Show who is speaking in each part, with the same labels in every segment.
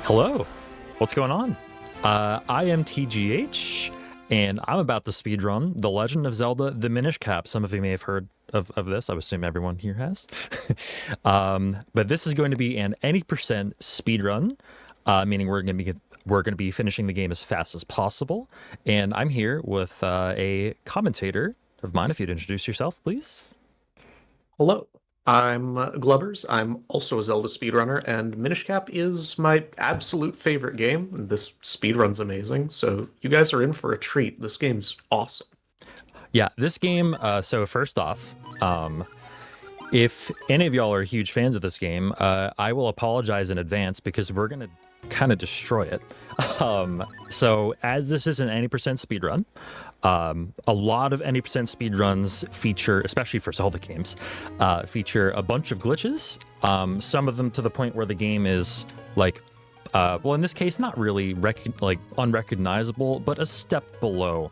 Speaker 1: Hello, what's going on? I am TGH, and I'm about to speedrun The Legend of Zelda, the Minish cap. Some of you may have heard of this. I would assume everyone here has. But this is going to be an any percent speedrun, meaning we're going to be finishing the game as fast as possible. And I'm here with a commentator of mine. If you'd introduce yourself, please.
Speaker 2: Hello, I'm Glubbers. I'm also a Zelda speedrunner, and Minish Cap is my absolute favorite game. And this speedrun's amazing, so you guys are in for a treat. This game's awesome.
Speaker 1: Yeah, this game. So first off, if any of y'all are huge fans of this game, I will apologize in advance because we're gonna kind of destroy it. So as this is an any percent speedrun, a lot of any percent speedruns feature, especially for Zelda games, feature a bunch of glitches. Some of them to the point where the game is like, well, in this case, not really unrecognizable, but a step below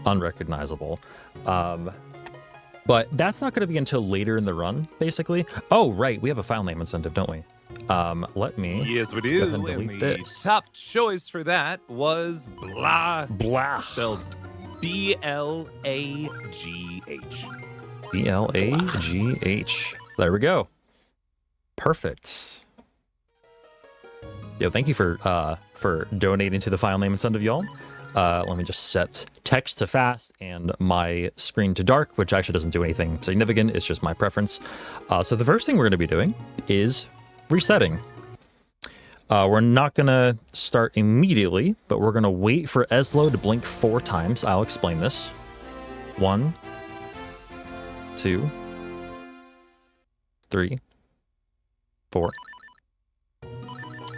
Speaker 1: unrecognizable. But that's not going to be until later in the run, basically. Oh, right, we have a file name incentive, don't we? Let me.
Speaker 3: Yes, we do. And the top choice for that was blah.
Speaker 1: Blah.
Speaker 3: Spelled B-L-A-G-H.
Speaker 1: B-L-A-G-H. There we go. Perfect. Yo, thank you for donating to the file name incentive, y'all. Let me just set text to fast and my screen to dark, which actually doesn't do anything significant. It's just my preference. So the first thing we're going to be doing is resetting. We're not going to start immediately, but we're going to wait for Eslo to blink 4 times. I'll explain this. 1, 2, 3, 4.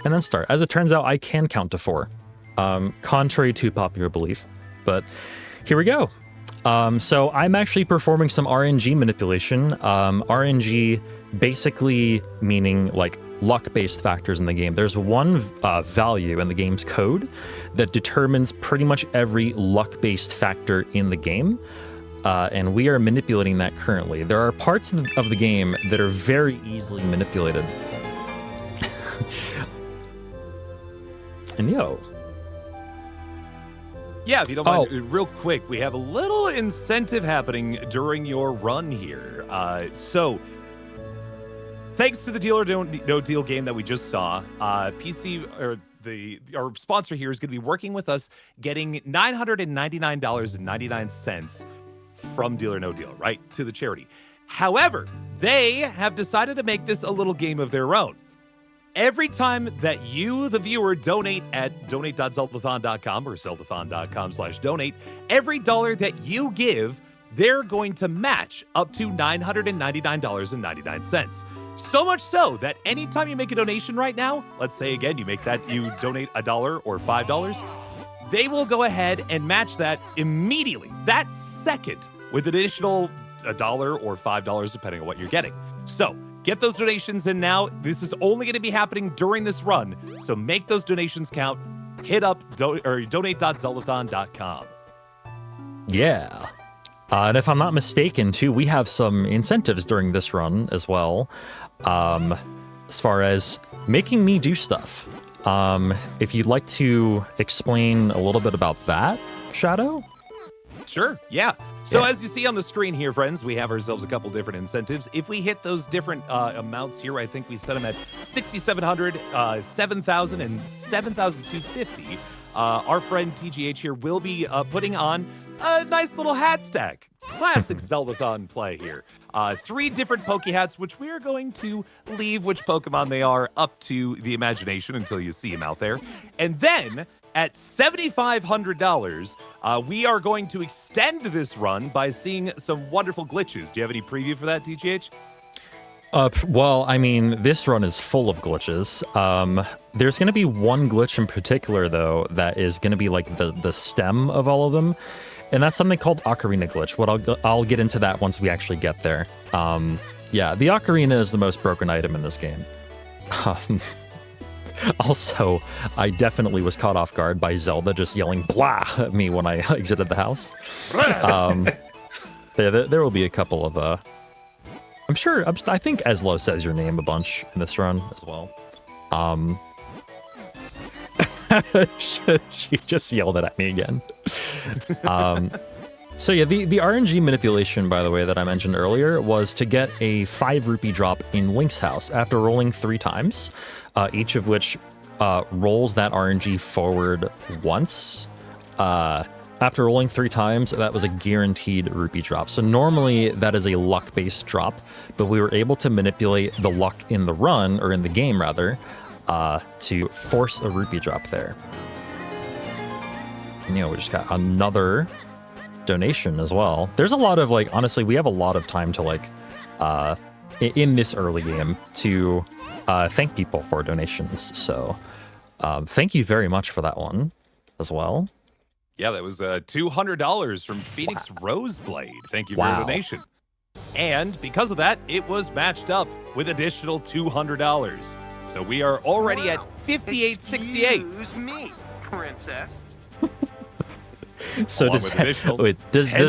Speaker 1: And then start. As it turns out, I can count to 4. Contrary to popular belief, but here we go. So I'm actually performing some RNG manipulation. RNG basically meaning like luck-based factors in the game. There's one value in the game's code that determines pretty much every luck-based factor in the game, and we are manipulating that currently. There are parts of the game that are very easily manipulated. And yo.
Speaker 3: Yeah, if you don't mind, real quick, we have a little incentive happening during your run here. So, thanks to the Deal or No Deal game that we just saw, PC or our sponsor here is going to be working with us, getting $999.99 from Deal or No Deal, right, to the charity. However, they have decided to make this a little game of their own. Every time that you, the viewer, donate at donate.zeldathon.com or zeldathon.com/donate, every dollar that you give, they're going to match up to $999.99. So much so that anytime you make a donation right now, let's say again, you donate $1 or $5, they will go ahead and match that immediately, that second, with an additional $1 or $5, depending on what you're getting. So, get those donations in now. This is only going to be happening during this run, so make those donations count. Hit up donate.zeldathon.com.
Speaker 1: Yeah. And if I'm not mistaken, too, we have some incentives during this run as well, as far as making me do stuff. If you'd like to explain a little bit about that, Shadow?
Speaker 3: Sure, yeah. So as you see on the screen here, friends, we have ourselves a couple different incentives. If we hit those different amounts here, I think we set them at 6,700, 7,000, and 7,250. Our friend TGH here will be putting on a nice little hat stack. Classic Zeldathon play here. 3 different Poke Hats, which we are going to leave which Pokemon they are up to the imagination until you see them out there. And then at $7,500, we are going to extend this run by seeing some wonderful glitches. Do you have any preview for that, TGH?
Speaker 1: Well, I mean, this run is full of glitches. There's going to be one glitch in particular, though, that is going to be like the stem of all of them. And that's something called Ocarina Glitch. I'll get into that once we actually get there. Yeah, the Ocarina is the most broken item in this game. Also, I definitely was caught off guard by Zelda just yelling blah at me when I exited the house. There will be a couple of I think Eslo says your name a bunch in this run as well. She just yelled it at me again. So yeah, the RNG manipulation, by the way, that I mentioned earlier was to get a 5 rupee drop in Link's house after rolling 3 times, each of which rolls that RNG forward once. After rolling 3 times, that was a guaranteed rupee drop. So normally that is a luck-based drop, but we were able to manipulate the luck in the run, or in the game rather, to force a rupee drop there. And, we just got another donation as well. There's a lot of, honestly, we have a lot of time to, in this early game to thank people for donations. So thank you very much for that one as well.
Speaker 3: Yeah, that was $200 from Phoenix Roseblade. Thank you for your donation. And because of that, it was matched up with additional $200. So we are already at $58.68.
Speaker 4: Excuse me, princess.
Speaker 1: So does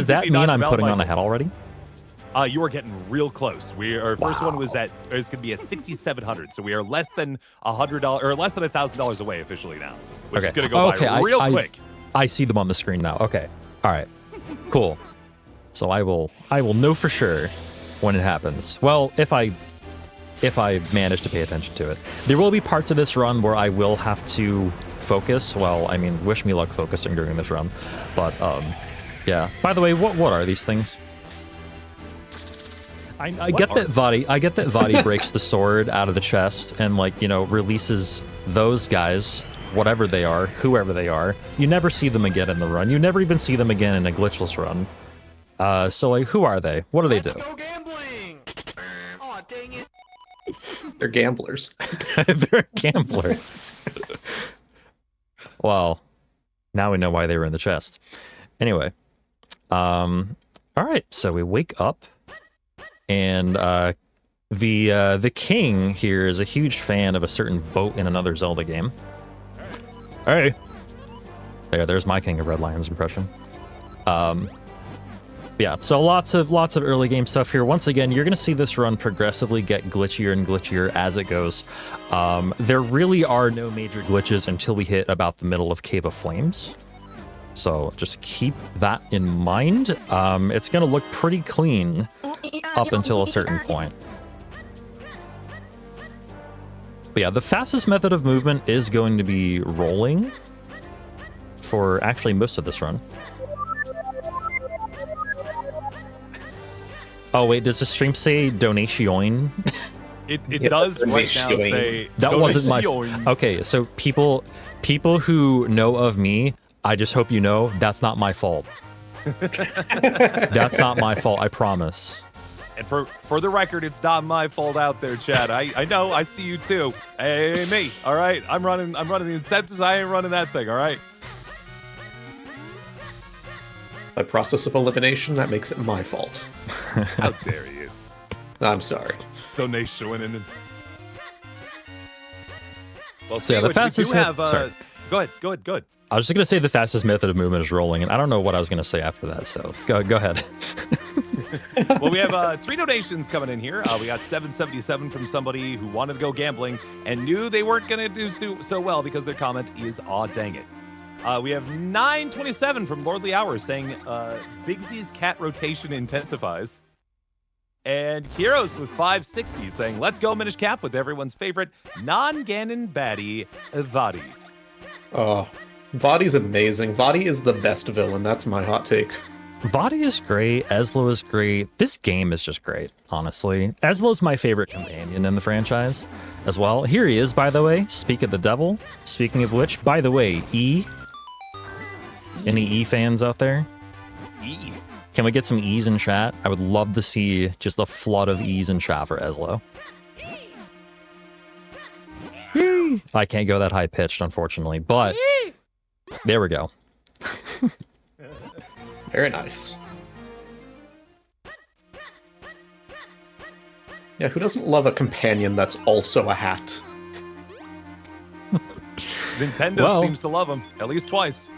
Speaker 1: that mean I'm putting on a hat already?
Speaker 3: You are getting real close. Our first one was it's going to be at $6,700. So we are less than $100 or less than $1,000 away officially now, which is going to go by real quick.
Speaker 1: I see them on the screen now. Okay. All right. Cool. So I will know for sure when it happens. Well, if I manage to pay attention to it. There will be parts of this run where I will have to focus. Well, I mean, wish me luck focusing during this run. But yeah. By the way, what are these things? I get that Vadi breaks the sword out of the chest and releases those guys, whatever they are, whoever they are. You never see them again in the run. You never even see them again in a glitchless run. So who are they? What do they do?
Speaker 4: Go gambling. Aw, dang it.
Speaker 2: They're gamblers.
Speaker 1: They're gamblers. Well, now we know why they were in the chest. Anyway, all right. So we wake up, and the king here is a huge fan of a certain boat in another Zelda game. Hey, there's my King of Red Lions impression. Yeah, so lots of early game stuff here. Once again, you're going to see this run progressively get glitchier and glitchier as it goes. There really are no major glitches until we hit about the middle of Cave of Flames. So just keep that in mind. It's going to look pretty clean up until a certain point. But yeah, the fastest method of movement is going to be rolling for actually most of this run. Oh wait, does the stream say donation?
Speaker 3: It does right now say
Speaker 1: that
Speaker 3: donation.
Speaker 1: Wasn't my okay, so people who know of me, I just hope you know that's not my fault. That's not my fault, I promise.
Speaker 3: And for the record, it's not my fault out there, Chad. I know, I see you too. Hey, me, all right? I'm running the incentives, I ain't running that thing, all right?
Speaker 2: By process of elimination, that makes it my fault.
Speaker 3: How dare you?
Speaker 2: I'm sorry.
Speaker 3: Donation and well,
Speaker 1: so yeah, the fastest.
Speaker 3: Sorry. Go ahead.
Speaker 1: I was just gonna say the fastest method of movement is rolling, and I don't know what I was gonna say after that. So go ahead.
Speaker 3: Well, we have 3 donations coming in here. We got 777 from somebody who wanted to go gambling and knew they weren't gonna do so well because their comment is "aw, dang it." We have 927 from Lordly Hours saying Bigsy's cat rotation intensifies. And Heroes with 560 saying, let's go Minish Cap with everyone's favorite non-Ganon baddie, Vadi.
Speaker 2: Oh, Vadi's amazing. Vadi is the best villain. That's my hot take.
Speaker 1: Vadi is great. Eslo is great. This game is just great, honestly. Eslo's my favorite companion in the franchise as well. Here he is, by the way. Speak of the devil. Speaking of which, by the way, E. Any E fans out there?
Speaker 3: E.
Speaker 1: Can we get some E's in chat? I would love to see just a flood of E's in chat for Eslo. I can't go that high pitched, unfortunately, but there we go.
Speaker 2: Very nice. Yeah, who doesn't love a companion that's also a hat?
Speaker 3: Nintendo seems to love them, at least twice.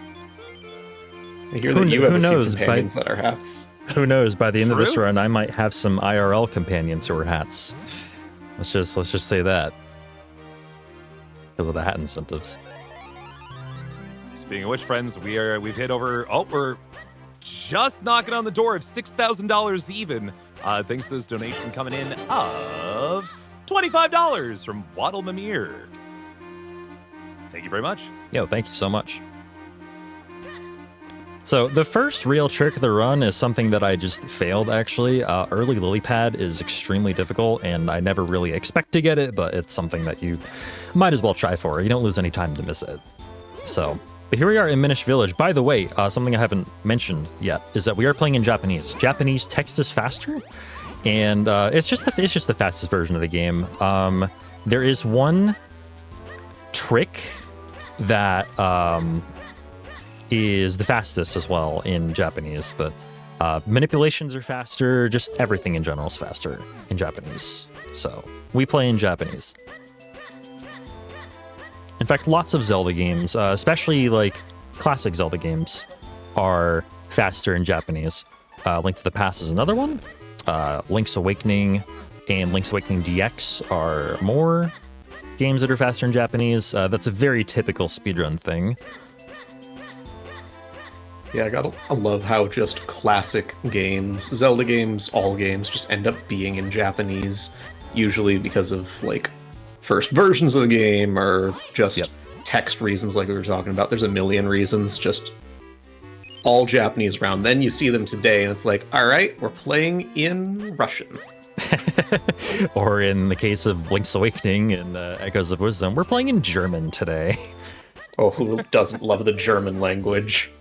Speaker 2: I hear that you have a few companions that are hats.
Speaker 1: Who knows? By the end of this run, I might have some IRL companions who are hats. Let's just say that because of the hat incentives.
Speaker 3: Speaking of which, friends, we've hit over. Oh, we're just knocking on the door of $6,000 even. Thanks to this donation coming in of $25 from Waddle Mimir. Thank you very much.
Speaker 1: Yo, thank you so much. So the first real trick of the run is something that I just failed, actually. Early lily pad is extremely difficult, and I never really expect to get it, but it's something that you might as well try for. You don't lose any time to miss it. So, but here we are in Minish Village. By the way, something I haven't mentioned yet is that we are playing in Japanese. Japanese text is faster, and it's just the fastest version of the game. There is one trick that is the fastest as well in Japanese, but manipulations are faster. Just everything in general is faster in Japanese. So we play in Japanese. In fact, lots of Zelda games, especially like classic Zelda games, are faster in Japanese. Link to the Past is another one. Link's Awakening and Link's Awakening DX are more games that are faster in Japanese. That's a very typical speedrun thing.
Speaker 2: Yeah, I love how just classic games, Zelda games, all games, just end up being in Japanese, usually because of, like, first versions of the game, or just text reasons like we were talking about. There's a million reasons, just all Japanese around. Then you see them today, and it's like, alright, we're playing in Russian.
Speaker 1: Or in the case of Link's Awakening and Echoes of Wisdom, we're playing in German today.
Speaker 2: Oh, who doesn't love the German language?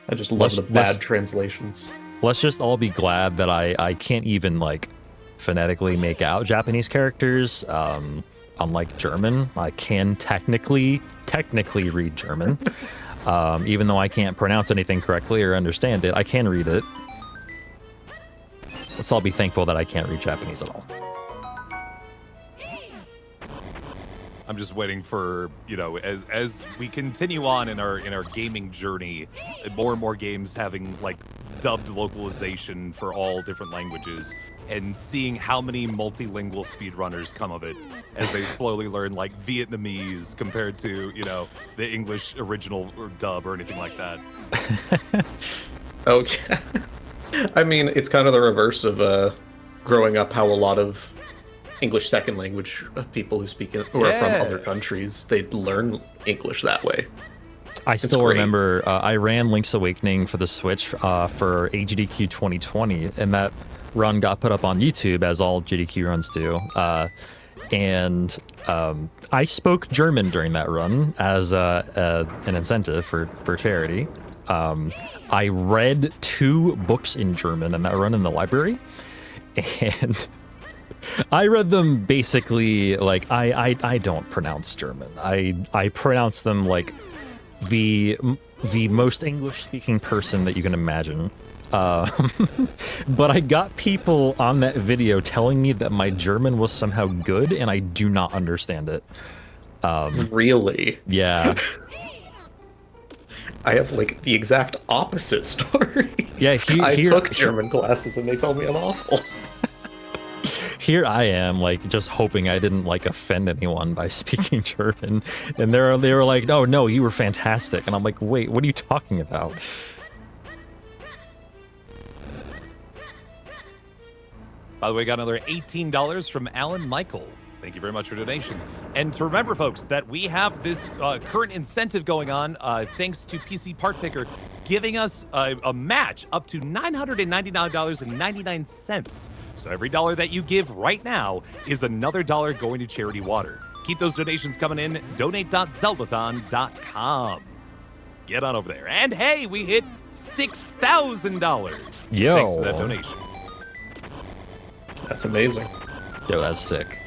Speaker 2: I just love the bad translations.
Speaker 1: Let's just all be glad that I can't even, like, phonetically make out Japanese characters. Unlike German, I can technically read German. Even though I can't pronounce anything correctly or understand it, I can read it. Let's all be thankful that I can't read Japanese at all.
Speaker 3: I'm just waiting for, you know, as we continue on in our gaming journey, more and more games having like dubbed localization for all different languages, and seeing how many multilingual speedrunners come of it as they slowly learn like Vietnamese compared to, you know, the English original or dub or anything like that.
Speaker 2: Okay. I mean, it's kind of the reverse of growing up, how a lot of English second language people who speak who are from other countries, they learn English that way.
Speaker 1: I still remember I ran Link's Awakening for the Switch for AGDQ 2020, and that run got put up on YouTube, as all GDQ runs do. And I spoke German during that run as an incentive for charity. I read 2 books in German in that run in the library, and I read them basically like I don't pronounce German. I pronounce them like the most English-speaking person that you can imagine. But I got people on that video telling me that my German was somehow good, and I do not understand it.
Speaker 2: Really?
Speaker 1: Yeah.
Speaker 2: I have like the exact opposite story.
Speaker 1: Yeah,
Speaker 2: I took German classes and they told me I'm awful.
Speaker 1: Here I am, like, just hoping I didn't, like, offend anyone by speaking German. And they were like, oh, no, you were fantastic. And I'm like, wait, what are you talking about?
Speaker 3: By the way, got another $18 from Alan Michael. Thank you very much for donation. And to remember, folks, that we have this current incentive going on, thanks to PC Part Picker, giving us a match up to $999.99. So every dollar that you give right now is another dollar going to Charity Water. Keep those donations coming in. Donate.zeldathon.com. Get on over there. And hey, we hit $6,000.
Speaker 1: Yo.
Speaker 3: Thanks to that donation.
Speaker 2: That's amazing.
Speaker 1: Yo, that's sick.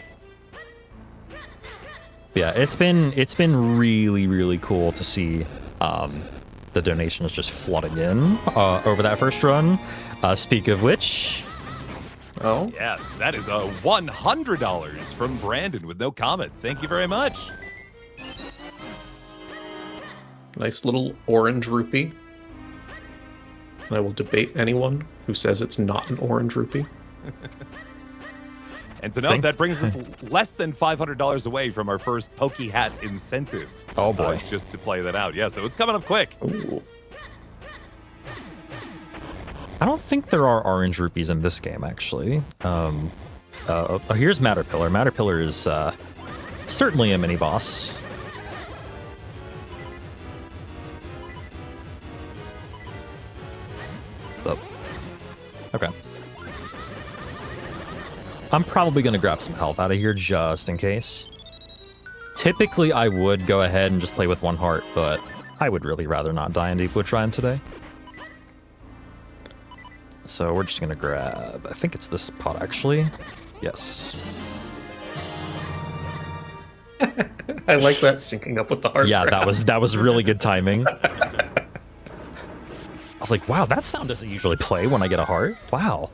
Speaker 1: Yeah, it's been really, really cool to see the donations just flooding in over that first run. Speak of which...
Speaker 2: Oh?
Speaker 3: Yeah, that is $100 from Brandon with no comment. Thank you very much.
Speaker 2: Nice little orange rupee. And I will debate anyone who says it's not an orange rupee.
Speaker 3: And to note, that brings us less than $500 away from our first Pokey Hat incentive.
Speaker 1: Oh, boy.
Speaker 3: Just to play that out. Yeah, so it's coming up quick.
Speaker 2: Ooh.
Speaker 1: I don't think there are orange rupees in this game, actually. Here's Matterpillar. Matterpillar is certainly a mini-boss. Oh. Okay. I'm probably going to grab some health out of here just in case. Typically, I would go ahead and just play with one heart, but I would really rather not die in Deep Witch Rhyme today. So we're just going to grab, I think it's this pot, actually. Yes.
Speaker 2: I like that syncing up with the heart.
Speaker 1: Yeah,
Speaker 2: grab.
Speaker 1: that was really good timing. I was like, wow, that sound doesn't usually play when I get a heart. Wow.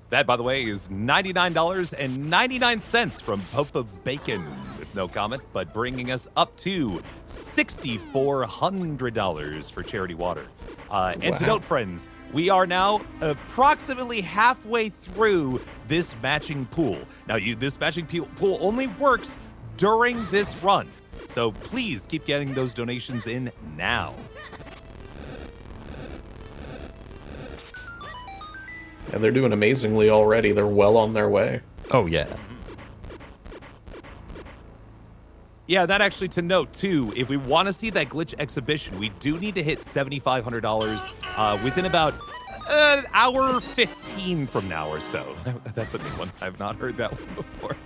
Speaker 3: That, by the way, is $99.99 from Pope of Bacon, with no comment, but bringing us up to $6,400 for charity water. And to note, friends, we are now approximately halfway through this matching pool. Now, this matching pool only works during this run, so please keep getting those donations in now.
Speaker 2: And they're doing amazingly already. They're well on their way.
Speaker 1: Oh, yeah.
Speaker 3: Yeah, that actually to note, too, if we want to see that glitch exhibition, we do need to hit $7,500 within about an hour 15 from now or so. That's a new one. I've not heard that one before.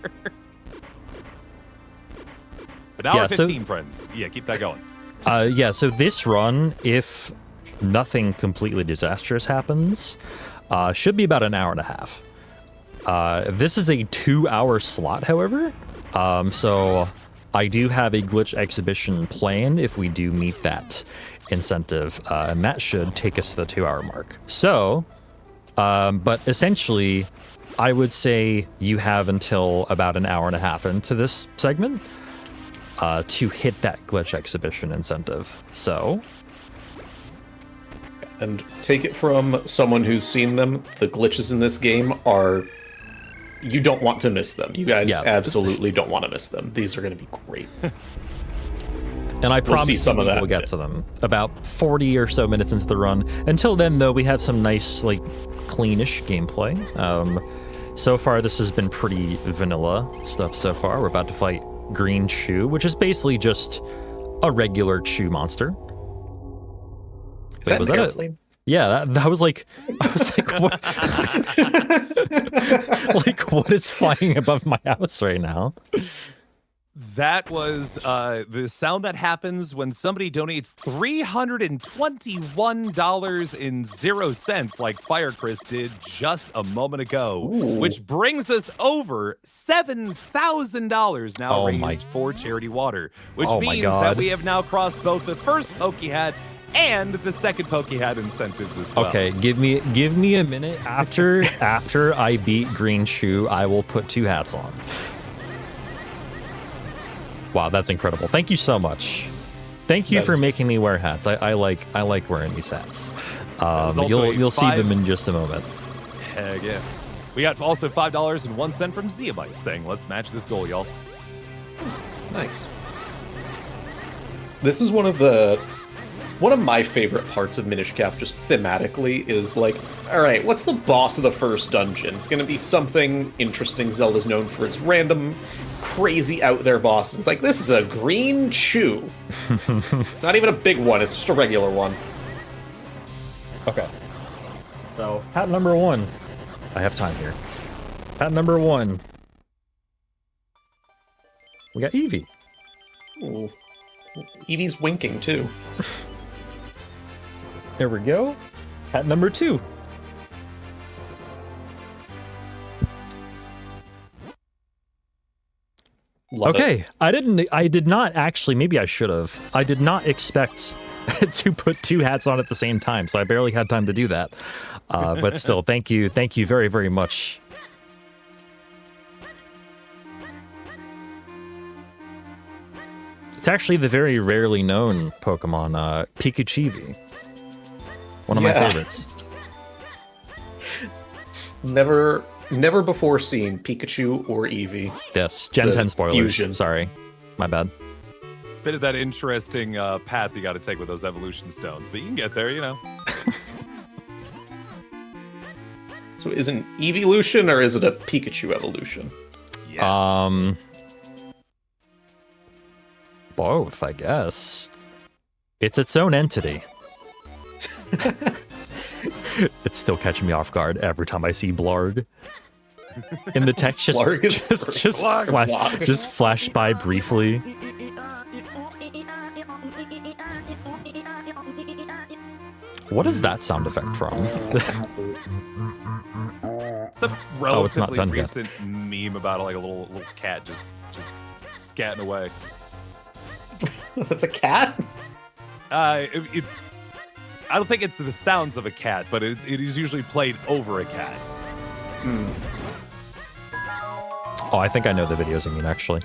Speaker 3: But hour 15, friends. Yeah, keep that going.
Speaker 1: Yeah, so this run, if nothing completely disastrous happens, should be about an hour and a half. This is a 2-hour slot, however. So I do have a glitch exhibition planned if we do meet that incentive, and that should take us to the 2-hour mark. So, but essentially, I would say you have until about an hour and a half into this segment to hit that glitch exhibition incentive. So...
Speaker 2: And take it from someone who's seen them, the glitches in this game are... You don't want to miss them. You guys absolutely don't want to miss them. These are going to be great.
Speaker 1: And I promise
Speaker 2: see some of that
Speaker 1: we'll get to them about 40 or so minutes into the run. Until then, though, we have some nice, like, cleanish gameplay. So far, this has been pretty vanilla stuff so far. We're about to fight Green Chew, which is basically just a regular Chew monster.
Speaker 2: Is that an airplane?
Speaker 1: Yeah, that was like, I was like, what? Like, what is flying above my house right now?
Speaker 3: That was the sound that happens when somebody donates $321.00, like Fire Chris did just a moment ago, which brings us over $7,000 now raised for charity water, which means that we have now crossed both the first Pokey Hat and the second Pokey Hat incentives as well.
Speaker 1: Okay, give me a minute. After I beat Green Chew, I will put 2 hats on. Wow, that's incredible. Thank you so much. Thank you for making me wear hats. I like wearing these hats. You'll see them in just a moment.
Speaker 3: Heck yeah. We got also $5.01 from Ziamite saying, let's match this goal, y'all.
Speaker 2: Nice. This is one of my favorite parts of Minish Cap, just thematically, is like, all right, what's the boss of the first dungeon? It's going to be something interesting. Zelda's known for its random, crazy out there boss. It's like, this is a Green Chew. It's not even a big one, it's just a regular one.
Speaker 1: Okay. So, hat number 1. I have time here. Hat number 1. We got Eevee.
Speaker 2: Ooh. Eevee's winking, too.
Speaker 1: There we go. Hat number 2.
Speaker 2: Love
Speaker 1: okay,
Speaker 2: it.
Speaker 1: I did not actually, maybe I should have. I did not expect to put 2 hats on at the same time, so I barely had time to do that. But still, thank you very, very much. It's actually the very rarely known Pokemon, Pikachu. One of my favorites.
Speaker 2: Never never before seen Pikachu or Eevee.
Speaker 1: Yes, Gen
Speaker 2: The
Speaker 1: 10 spoilers.
Speaker 2: fusion.
Speaker 1: Sorry, my bad.
Speaker 3: Bit of that interesting path you got to take with those evolution stones, but you can get there, you know.
Speaker 2: So is it an evolution or is it a Pikachu evolution?
Speaker 3: Yes.
Speaker 1: Both, I guess. It's its own entity. It's still catching me off guard every time I see Blarg. In the text, just
Speaker 2: Blarg is
Speaker 3: Blarg.
Speaker 1: just flash by briefly. What is that sound effect from?
Speaker 3: It's a
Speaker 1: not
Speaker 3: relatively
Speaker 1: done yet.
Speaker 3: recent meme about like a little cat just scatting away.
Speaker 2: That's a cat?
Speaker 3: It's. I don't think it's the sounds of a cat, but it is usually played over a cat.
Speaker 1: Oh, I think I know the videos I mean, actually.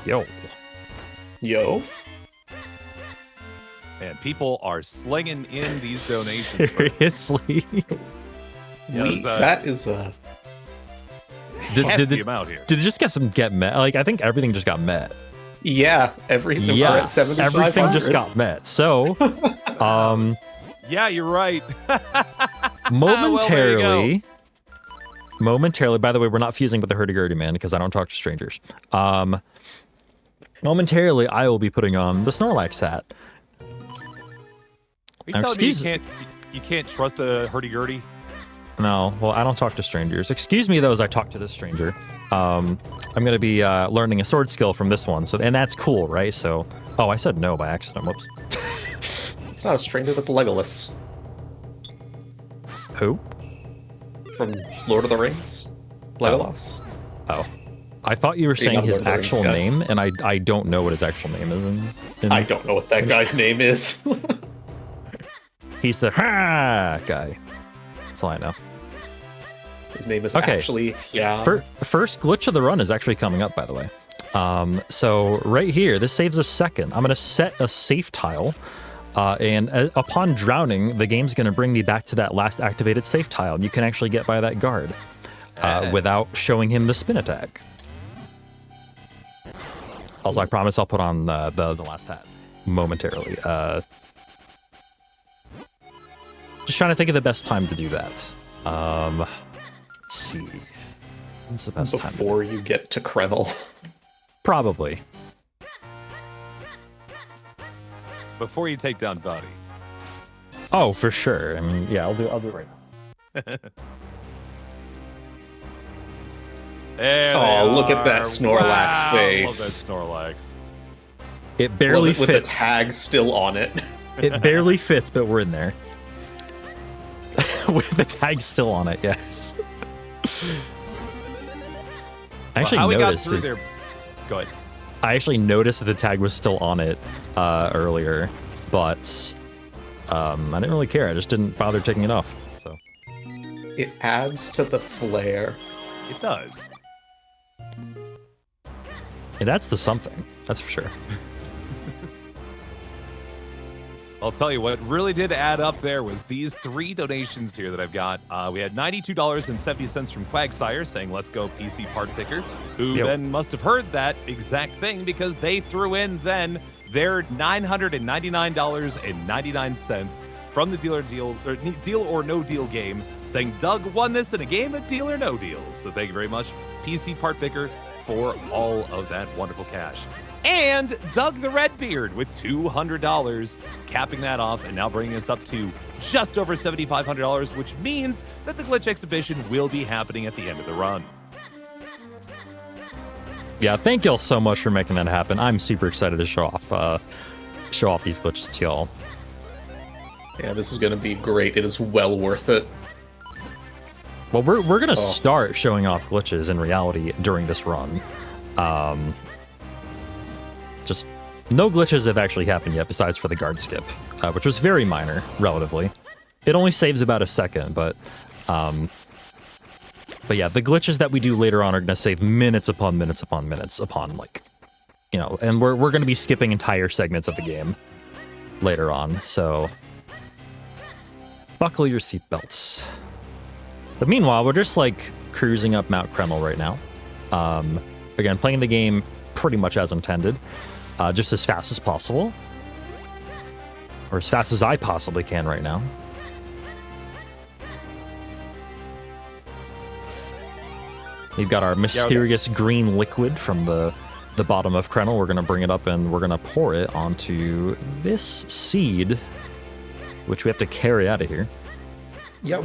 Speaker 1: Yo.
Speaker 2: Yo.
Speaker 3: And people are slinging in these donations.
Speaker 1: Seriously?
Speaker 3: Yeah, there's a
Speaker 2: That is a...
Speaker 3: hefty amount here.
Speaker 1: Did it just get met? Like, I think everything just got met.
Speaker 2: Yeah, everything
Speaker 1: Yeah,
Speaker 2: at 7,500.
Speaker 1: everything just got met. So,
Speaker 3: Yeah, you're right.
Speaker 1: momentarily, by the way, we're not fusing with the hurdy-gurdy man because I don't talk to strangers. Momentarily, I will be putting on the Snorlax hat.
Speaker 3: Are you telling me
Speaker 1: Excuse-
Speaker 3: you can't trust a hurdy-gurdy?
Speaker 1: No, well, I don't talk to strangers. Excuse me, though, as I talk to this stranger. I'm going to be learning a sword skill from this one, and that's cool, right? So, oh, I said no by accident. Whoops.
Speaker 2: It's not a stranger, that's Legolas
Speaker 1: Who?
Speaker 2: from Lord of the Rings. Legolas.
Speaker 1: Oh. I thought you were saying
Speaker 2: not
Speaker 1: his
Speaker 2: Lord of the Rings
Speaker 1: actual
Speaker 2: guy.
Speaker 1: name, and I don't know what his actual name is.
Speaker 2: I don't know what that guy's name is.
Speaker 1: He's the ha guy. That's all I know.
Speaker 2: His name is
Speaker 1: Okay.
Speaker 2: actually... Yeah.
Speaker 1: First glitch of the run is actually coming up, by the way. So right here, this saves a second. I'm going to set a safe tile, and upon drowning, the game's going to bring me back to that last activated safe tile, and you can actually get by that guard without showing him the spin attack. Also, I promise I'll put on the last hat momentarily. Just trying to think of the best time to do that. Let's see. When's the best time?
Speaker 2: Before you get to Krevel.
Speaker 1: Probably.
Speaker 3: Before you take down Buddy.
Speaker 1: Oh, for sure. I mean, yeah, I'll do it right now.
Speaker 3: There
Speaker 2: Oh,
Speaker 3: they
Speaker 2: look at that
Speaker 3: are.
Speaker 2: Snorlax
Speaker 3: Wow,
Speaker 2: face.
Speaker 3: Love that Snorlax.
Speaker 1: It barely
Speaker 2: With the
Speaker 1: fits.
Speaker 2: tag still on it.
Speaker 1: It barely fits, but we're in there. With the tag still on it, yes. I actually
Speaker 3: Well, how we got
Speaker 1: noticed
Speaker 3: through
Speaker 1: it.
Speaker 3: there. Go ahead.
Speaker 1: I actually noticed that the tag was still on it earlier, but I didn't really care. I just didn't bother taking it off. So
Speaker 2: It adds to the flair.
Speaker 3: It does.
Speaker 1: it adds to something. That's for sure.
Speaker 3: I'll tell you what really did add up there was these 3 donations here that I've got. We had $92.70 from Quagsire saying, let's go PC part picker, who
Speaker 1: Yep.
Speaker 3: then must have heard that exact thing because they threw in then their $999.99 from the Deal or No Deal game, saying Doug won this in a game of Deal or No Deal. So thank you very much, PC part picker, for all of that wonderful cash. And Doug the Redbeard with $200, capping that off and now bringing us up to just over $7,500, which means that the glitch exhibition will be happening at the end of the run.
Speaker 1: Yeah, thank y'all so much for making that happen. I'm super excited to show off these glitches to y'all.
Speaker 2: Yeah, this is going to be great. It is well worth it.
Speaker 1: Well, we're gonna start showing off glitches in reality during this run. Just no glitches have actually happened yet, besides for the guard skip, which was very minor, relatively. It only saves about a second, but yeah, the glitches that we do later on are gonna save minutes upon minutes upon minutes upon, like, you know, and we're gonna be skipping entire segments of the game later on, so Buckle your seatbelts. But meanwhile, we're just like cruising up Mount Kreml right now. Again, playing the game pretty much as intended, just as fast as possible, or as fast as I possibly can right now. We've got our mysterious green liquid from the bottom of Kreml. We're going to bring it up and we're going to pour it onto this seed, which we have to carry out of here.
Speaker 2: Yeah,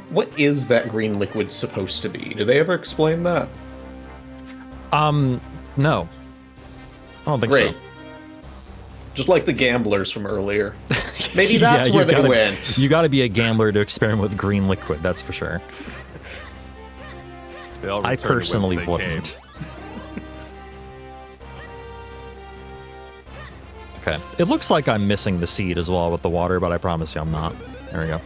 Speaker 2: what is that green liquid supposed to be? Do they ever explain that?
Speaker 1: No. I don't think
Speaker 2: Great.
Speaker 1: so.
Speaker 2: Just like the gamblers from earlier. Maybe that's where they went.
Speaker 1: You gotta be a gambler to experiment with green liquid, that's for sure. I personally wouldn't. Okay. It looks like I'm missing the seed as well with the water, but I promise you I'm not. There we go.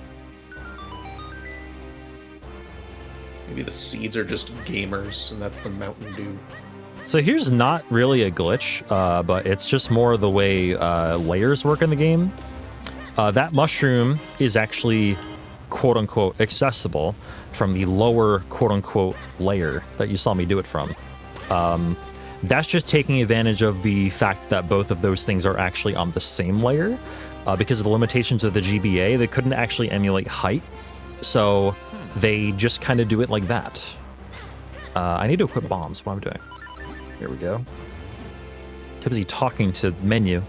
Speaker 2: Maybe the seeds are just gamers, and that's the Mountain Dew.
Speaker 1: So here's not really a glitch, but it's just more the way layers work in the game. That mushroom is actually quote-unquote accessible from the lower quote-unquote layer that you saw me do it from. That's just taking advantage of the fact that both of those things are actually on the same layer. Because of the limitations of the GBA, they couldn't actually emulate height. So they just kind of do it like that. I need to equip bombs. What am I doing? Here we go. Too busy talking to menu.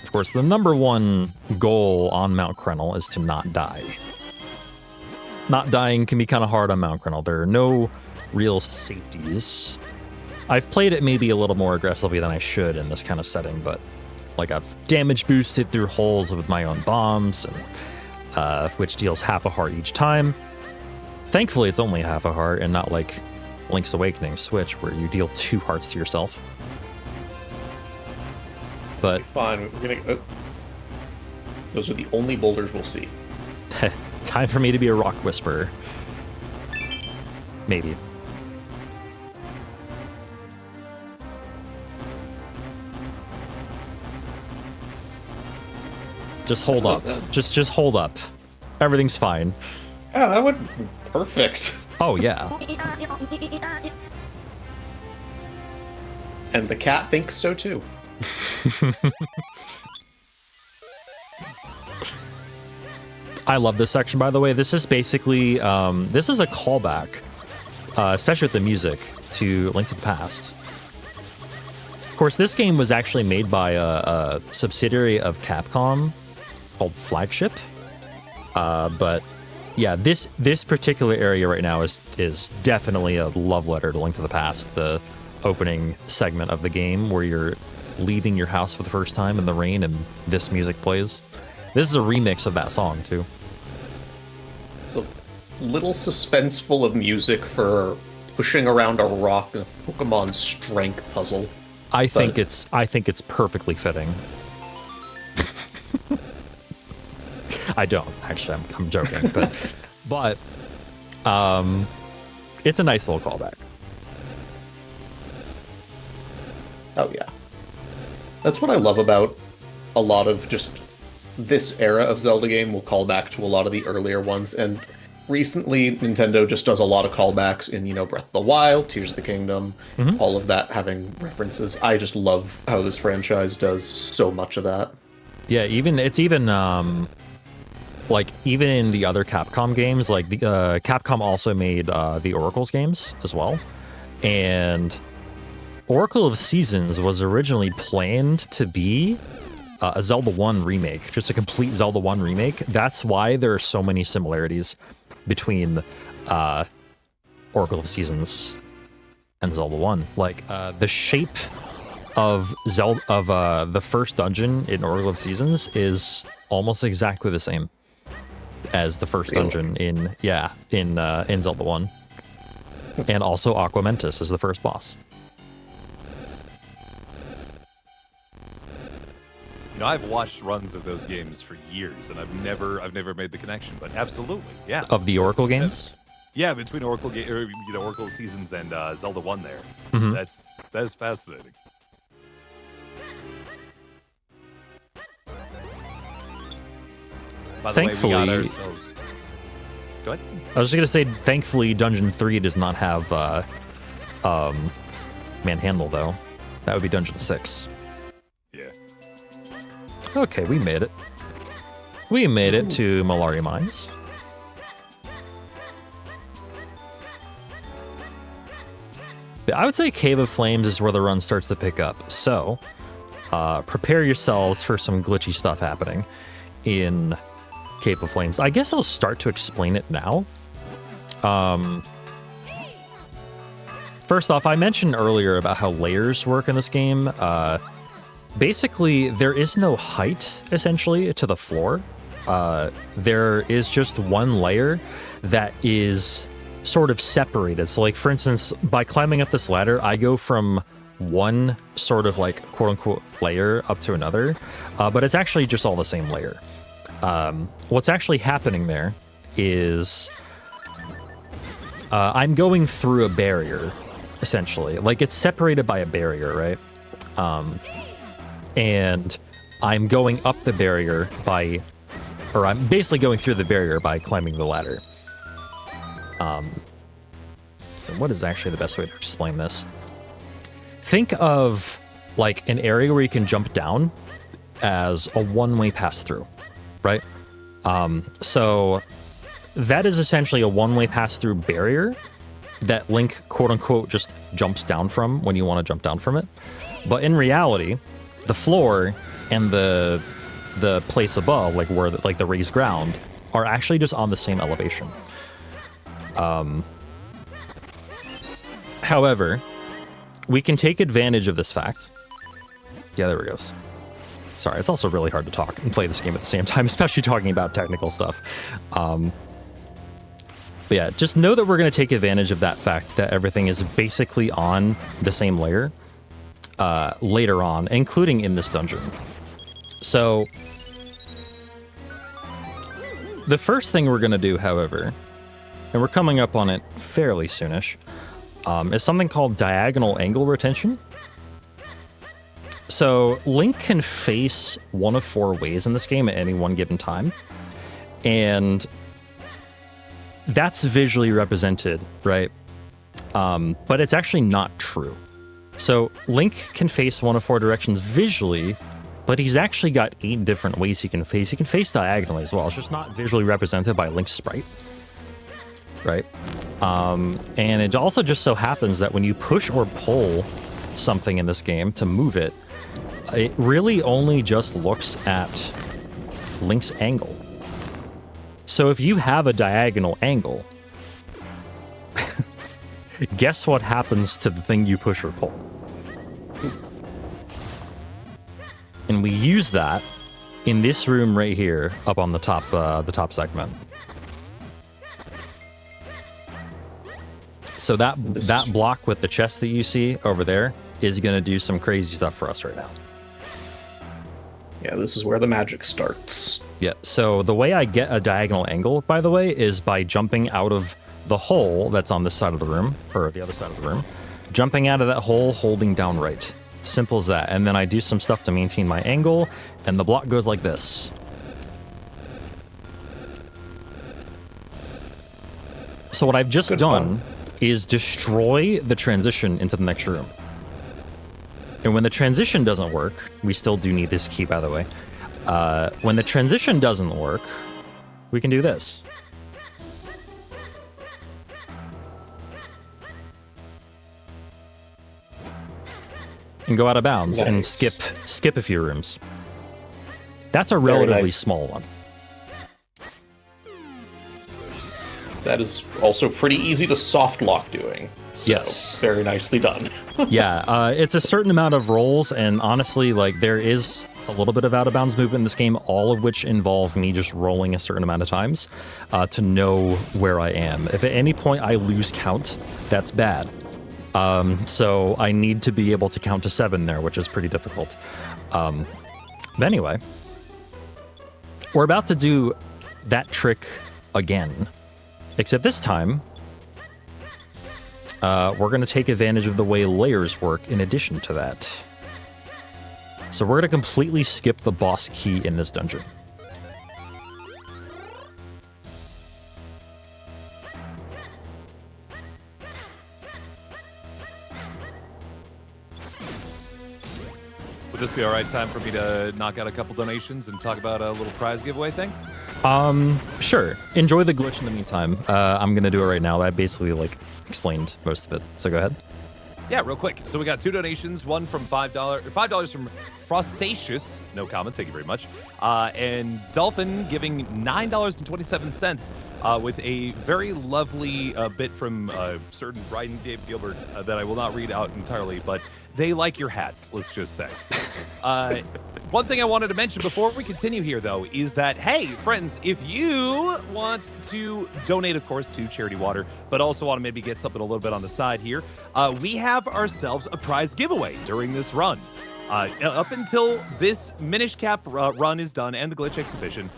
Speaker 1: Of course, the number one goal on Mount Kreml is to not die. Not dying can be kind of hard on Mount Kreml. There are no real safeties. I've played it maybe a little more aggressively than I should in this kind of setting, but like I've damage boosted through holes with my own bombs, and, which deals half a heart each time. Thankfully, it's only half a heart and not like Link's Awakening Switch, where you deal 2 hearts to yourself. But
Speaker 2: fine, we're gonna. Those are the only boulders we'll see.
Speaker 1: time for me to be a rock whisperer. Maybe. Just hold up. Just hold up. Everything's fine.
Speaker 2: Yeah, that would be perfect.
Speaker 1: Oh, yeah.
Speaker 2: And the cat thinks so too.
Speaker 1: I love this section, by the way. This is basically, this is a callback, especially with the music, to Link to the Past. Of course, this game was actually made by a subsidiary of Capcom called Flagship. But yeah, this particular area right now is definitely a love letter to Link to the Past, the opening segment of the game where you're leaving your house for the first time in the rain and this music plays. This is a remix of that song, too.
Speaker 2: It's a little suspenseful of music for pushing around a rock in a Pokemon strength puzzle.
Speaker 1: I think it's perfectly fitting. I don't actually. I'm joking, but it's a nice little callback.
Speaker 2: Oh yeah, that's what I love about a lot of just this era of Zelda game. Will call back to a lot of the earlier ones, and recently Nintendo just does a lot of callbacks in Breath of the Wild, Tears of the Kingdom, all of that having references. I just love how this franchise does so much of that.
Speaker 1: Yeah, even like even in the other Capcom games, like the Capcom also made the Oracle's games as well, and Oracle of Seasons was originally planned to be a Zelda 1 remake, just a complete Zelda 1 remake. That's why there are so many similarities between Oracle of Seasons and Zelda 1. Like the shape of the first dungeon in Oracle of Seasons is almost exactly the same as the first dungeon in Zelda 1. And also Aquamentus is the first boss.
Speaker 3: I've watched runs of those games for years, and I've never made the connection. But absolutely, yeah.
Speaker 1: Of the Oracle games?
Speaker 3: Yeah, between Oracle Seasons and Zelda 1 there.
Speaker 1: Mm-hmm.
Speaker 3: That is fascinating. By the way, we got
Speaker 1: Thankfully-
Speaker 3: ourselves... Go ahead.
Speaker 1: I was just gonna say, thankfully, Dungeon 3 does not have Manhandle, though. That would be Dungeon 6.
Speaker 3: Yeah.
Speaker 1: Okay, we made it. We made it to Malari Mines. I would say Cave of Flames is where the run starts to pick up. So, prepare yourselves for some glitchy stuff happening in Cave of Flames. I guess I'll start to explain it now. First off, I mentioned earlier about how layers work in this game. Basically, there is no height, essentially, to the floor. There is just one layer that is sort of separated. So, like, for instance, by climbing up this ladder, I go from one sort of, like, quote-unquote layer up to another, but it's actually just all the same layer. What's actually happening there is I'm going through a barrier, essentially. Like, it's separated by a barrier, right? And I'm going up the barrier by... Or I'm basically going through the barrier by climbing the ladder. So what is actually the best way to explain this? Think of, like, an area where you can jump down as a one-way pass-through, right? So that is essentially a one-way pass-through barrier that Link, quote-unquote, just jumps down from when you want to jump down from it. But in reality, the floor and the place above, like where the raised ground, are actually just on the same elevation. However, we can take advantage of this fact. Yeah, there it goes. Sorry, it's also really hard to talk and play this game at the same time, especially talking about technical stuff. But yeah, just know that we're going to take advantage of that fact that everything is basically on the same layer later on, including in this dungeon. So the first thing we're going to do, however, and we're coming up on it fairly soonish, is something called diagonal angle retention. So Link can face one of 4 ways in this game at any one given time, and that's visually represented, right? But it's actually not true. So Link can face one of 4 directions visually, but he's actually got 8 different ways he can face. He can face diagonally as well. It's just not visually represented by Link's sprite, right? And it also just so happens that when you push or pull something in this game to move it, it really only just looks at Link's angle. So if you have a diagonal angle, guess what happens to the thing you push or pull? And we use that in this room right here, up on the top segment. So that block with the chest that you see over there is going to do some crazy stuff for us right now.
Speaker 2: Yeah, this is where the magic starts.
Speaker 1: Yeah, so the way I get a diagonal angle, by the way, is by jumping out of the hole that's on this side of the room, or the other side of the room, jumping out of that hole, holding down right. Simple as that. And then I do some stuff to maintain my angle, and the block goes like this. So what I've just done is destroy the transition into the next room. And when the transition doesn't work, we still do need this key, by the way. When the transition doesn't work, we can do this. And go out of bounds and skip a few rooms. That's a relatively small one.
Speaker 2: That is also pretty easy to soft lock doing. So,
Speaker 1: yes.
Speaker 2: Very nicely done.
Speaker 1: Yeah, it's a certain amount of rolls, and honestly, like, there is a little bit of out-of-bounds movement in this game, all of which involve me just rolling a certain amount of times to know where I am. If at any point I lose count, that's bad. So I need to be able to count to 7 there, which is pretty difficult. But anyway, we're about to do that trick again. Except this time, we're going to take advantage of the way layers work in addition to that. So we're going to completely skip the boss key in this dungeon.
Speaker 3: Would this be all right time for me to knock out a couple donations and talk about a little prize giveaway thing?
Speaker 1: Sure. Enjoy the glitch in the meantime. I'm gonna do it right now. I basically like explained most of it. So go ahead.
Speaker 3: Yeah, real quick. So we got 2 donations, one from $5 from Frostatious, no comment, thank you very much, and Dolphin giving $9.27 with a very lovely bit from certain Ryan Dave Gilbert that I will not read out entirely, but they like your hats, let's just say. One thing I wanted to mention before we continue here, though, is that, hey, friends, if you want to donate, of course, to Charity Water, but also want to maybe get something a little bit on the side here, we have ourselves a prize giveaway during this run. Up until this Minish Cap run is done and the glitch exhibition,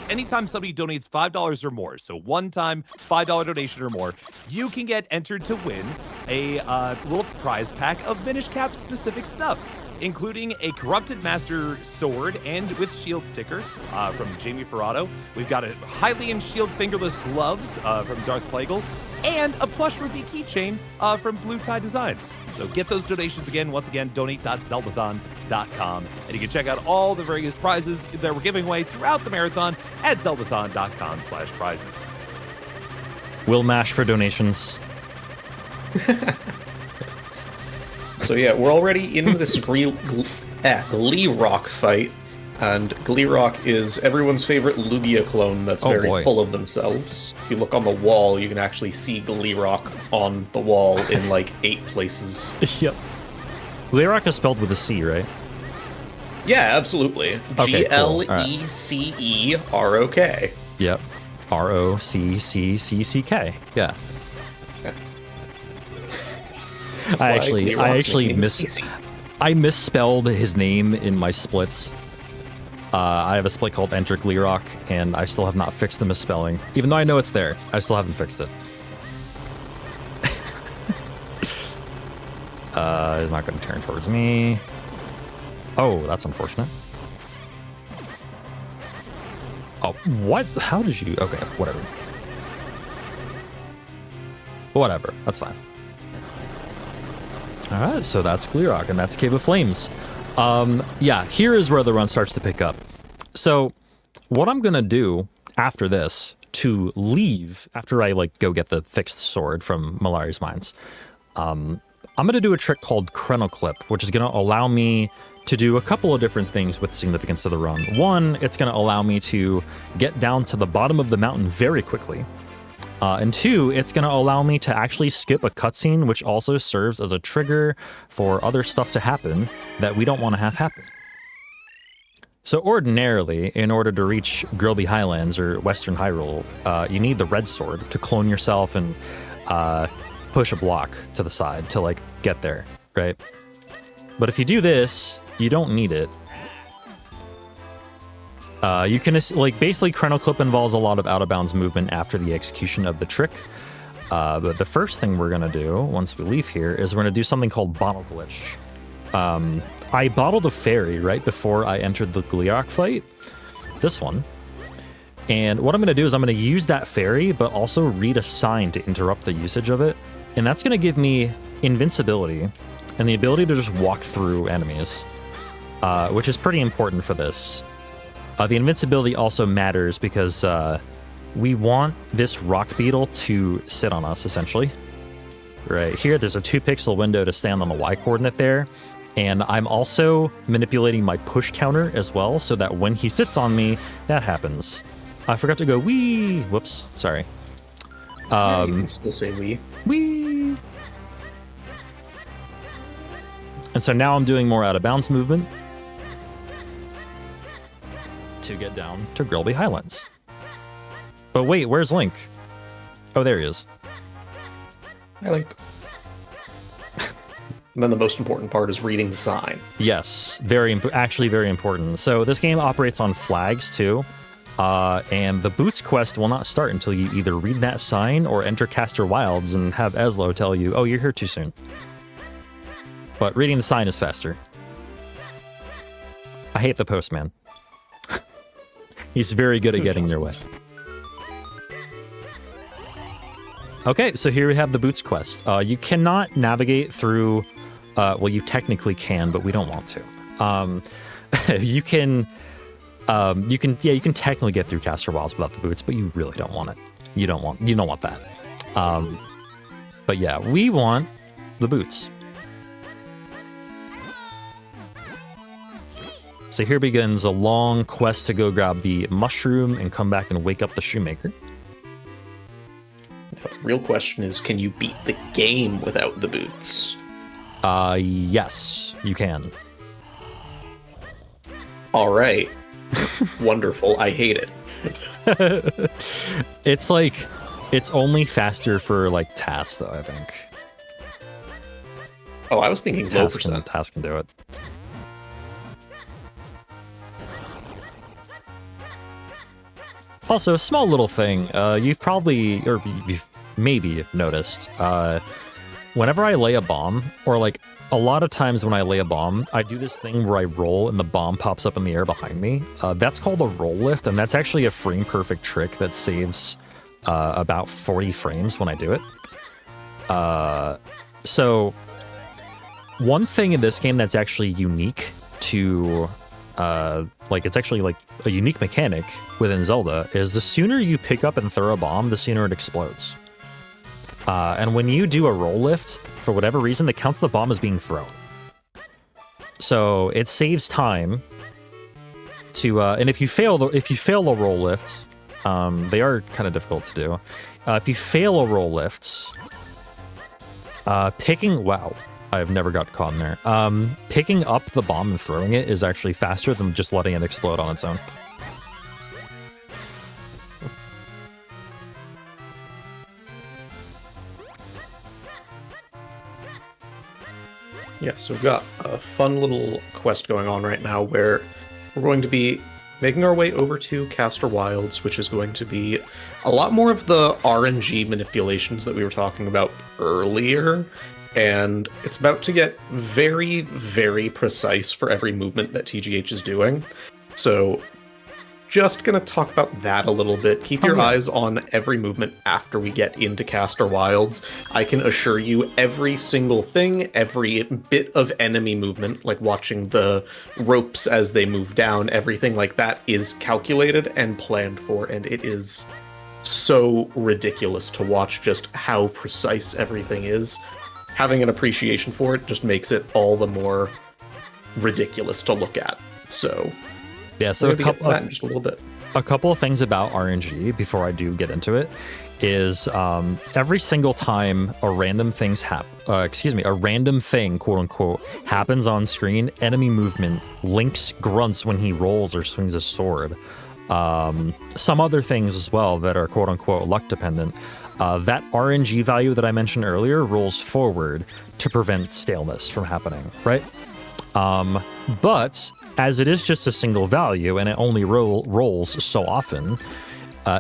Speaker 3: anytime somebody donates $5 or more, so one time $5 donation or more, you can get entered to win a little prize pack of Minish Cap specific stuff, including a Corrupted Master sword and with shield sticker from Jamie Ferrato. We've got a Hylian shield fingerless gloves from Darth Plagueis, and a plush rupee keychain from Blue Tie Designs. So get those donations again. Once again, donate.zeldathon.com. And you can check out all the various prizes that we're giving away throughout the marathon at zeldathon.com/prizes.
Speaker 1: We'll mash for donations.
Speaker 2: So yeah, we're already in this Glee Rock fight, and Glee Rock is everyone's favorite Lugia clone that's very full of themselves. If you look on the wall, you can actually see Glee Rock on the wall in like 8 places.
Speaker 1: Yep. Glee Rock is spelled with a C, right?
Speaker 2: Yeah, absolutely.
Speaker 1: Okay, cool.
Speaker 2: Gleccerok.
Speaker 1: Yep. ROCCCCK. Yeah. I misspelled his name in my splits. I have a split called Enter Gleerock, and I still have not fixed the misspelling. Even though I know it's there, I still haven't fixed it. He's not going to turn towards me. Oh, that's unfortunate. Oh, what? How did you... Okay, whatever. Whatever, that's fine. Alright, so that's Gleerock, and that's Cave of Flames. Yeah, here is where the run starts to pick up. So, what I'm gonna do after this, to leave, after I, like, go get the fixed sword from Malari's Mines, I'm gonna do a trick called Chronoclip, which is gonna allow me to do a couple of different things with significance to the run. One, it's gonna allow me to get down to the bottom of the mountain very quickly. And 2, it's going to allow me to actually skip a cutscene, which also serves as a trigger for other stuff to happen that we don't want to have happen. So ordinarily, in order to reach Grilby Highlands or Western Hyrule, you need the red sword to clone yourself and push a block to the side to, like, get there, right? But if you do this, you don't need it. You can, like, basically Chronoclip involves a lot of out-of-bounds movement after the execution of the trick. But the first thing we're going to do, once we leave here, is we're going to do something called Bottle Glitch. I bottled a fairy right before I entered the Gleerock fight. This one. And what I'm going to do is I'm going to use that fairy, but also read a sign to interrupt the usage of it. And that's going to give me invincibility and the ability to just walk through enemies, which is pretty important for this. The invincibility also matters because we want this rock beetle to sit on us, essentially. Right here, there's a 2-pixel window to stand on the Y coordinate there. And I'm also manipulating my push counter as well, so that when he sits on me, that happens. I forgot to go wee. Whoops, sorry.
Speaker 2: You can still say wee.
Speaker 1: Wee. And so now I'm doing more out-of-bounds movement to get down to Grilby Highlands. But wait, where's Link? Oh, there he is.
Speaker 2: Hi, Link. And then the most important part is reading the sign.
Speaker 1: Yes, actually very important. So this game operates on flags too, and the Boots quest will not start until you either read that sign or enter Caster Wilds and have Eslo tell you, oh, you're here too soon. But reading the sign is faster. I hate the postman. He's very good at getting your way. Okay, so here we have the Boots quest. You cannot navigate through Well, you technically can, but we don't want to. You can technically get through Caster Wilds without the boots, but you really don't want it. You don't want that. But yeah, we want the boots. So here begins a long quest to go grab the mushroom and come back and wake up the shoemaker.
Speaker 2: Now, the real question is, can you beat the game without the boots?
Speaker 1: Yes, you can.
Speaker 2: All right. Wonderful. I hate it.
Speaker 1: It's only faster for like tasks though, I think.
Speaker 2: Oh, I was thinking low percent.
Speaker 1: Task can do it. Also, a small little thing, you've maybe noticed, whenever I lay a bomb, or like a lot of times when I lay a bomb, I do this thing where I roll and the bomb pops up in the air behind me. That's called a roll lift, and that's actually a frame perfect trick that saves about 40 frames when I do it. So one thing in this game that's actually unique to it's actually like a unique mechanic within Zelda is the sooner you pick up and throw a bomb, the sooner it explodes. And when you do a roll lift, for whatever reason, that counts the bomb as being thrown. So it saves time to, and if you fail a roll lift, they are kind of difficult to do. If you fail a roll lift, wow, I've never got caught in there. Picking up the bomb and throwing it is actually faster than just letting it explode on its own.
Speaker 2: Yeah, so we've got a fun little quest going on right now where we're going to be making our way over to Caster Wilds, which is going to be a lot more of the RNG manipulations that we were talking about earlier. And it's about to get very, very precise for every movement that TGH is doing. So just going to talk about that a little bit. Keep your eyes on every movement after we get into Caster Wilds. I can assure you every single thing, every bit of enemy movement, like watching the ropes as they move down, everything like that is calculated and planned for, and it is so ridiculous to watch just how precise everything is. Having an appreciation for it just makes it all the more ridiculous to look at. So
Speaker 1: yeah, so
Speaker 2: a couple that in just a little bit.
Speaker 1: A couple of things about RNG before I do get into it is every single time a random thing, quote unquote, happens on screen, enemy movement, Link's grunts when he rolls or swings a sword. Some other things as well that are quote unquote luck dependent. That RNG value that I mentioned earlier rolls forward to prevent staleness from happening, right? But as it is just a single value and it only rolls so often,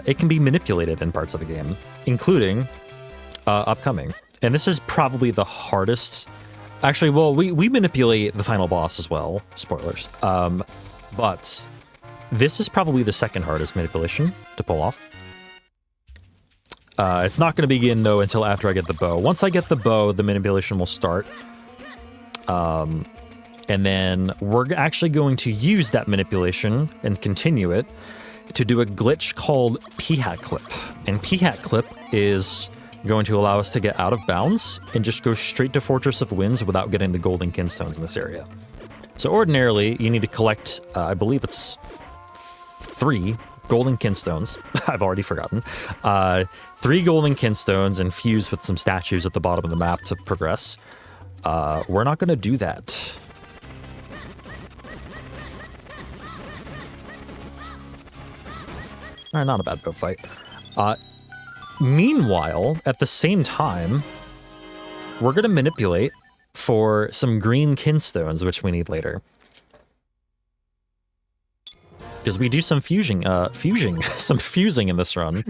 Speaker 1: it can be manipulated in parts of the game, including upcoming. And this is probably the hardest. Actually, well, we manipulate the final boss as well. Spoilers. But this is probably the second hardest manipulation to pull off. It's not going to begin, though, until after I get the bow. Once I get the bow, the manipulation will start. And then we're actually going to use that manipulation and continue it to do a glitch called P-Hat Clip. And P-Hat Clip is going to allow us to get out of bounds and just go straight to Fortress of Winds without getting the golden kinstones in this area. So ordinarily, you need to collect, I believe it's 3 golden kinstones. I've already forgotten. 3 golden kinstones and fuse with some statues at the bottom of the map to progress. We're not going to do that. Not a bad boat fight. Meanwhile, at the same time, we're going to manipulate for some green kinstones, which we need later. Because we do some fusing in this run.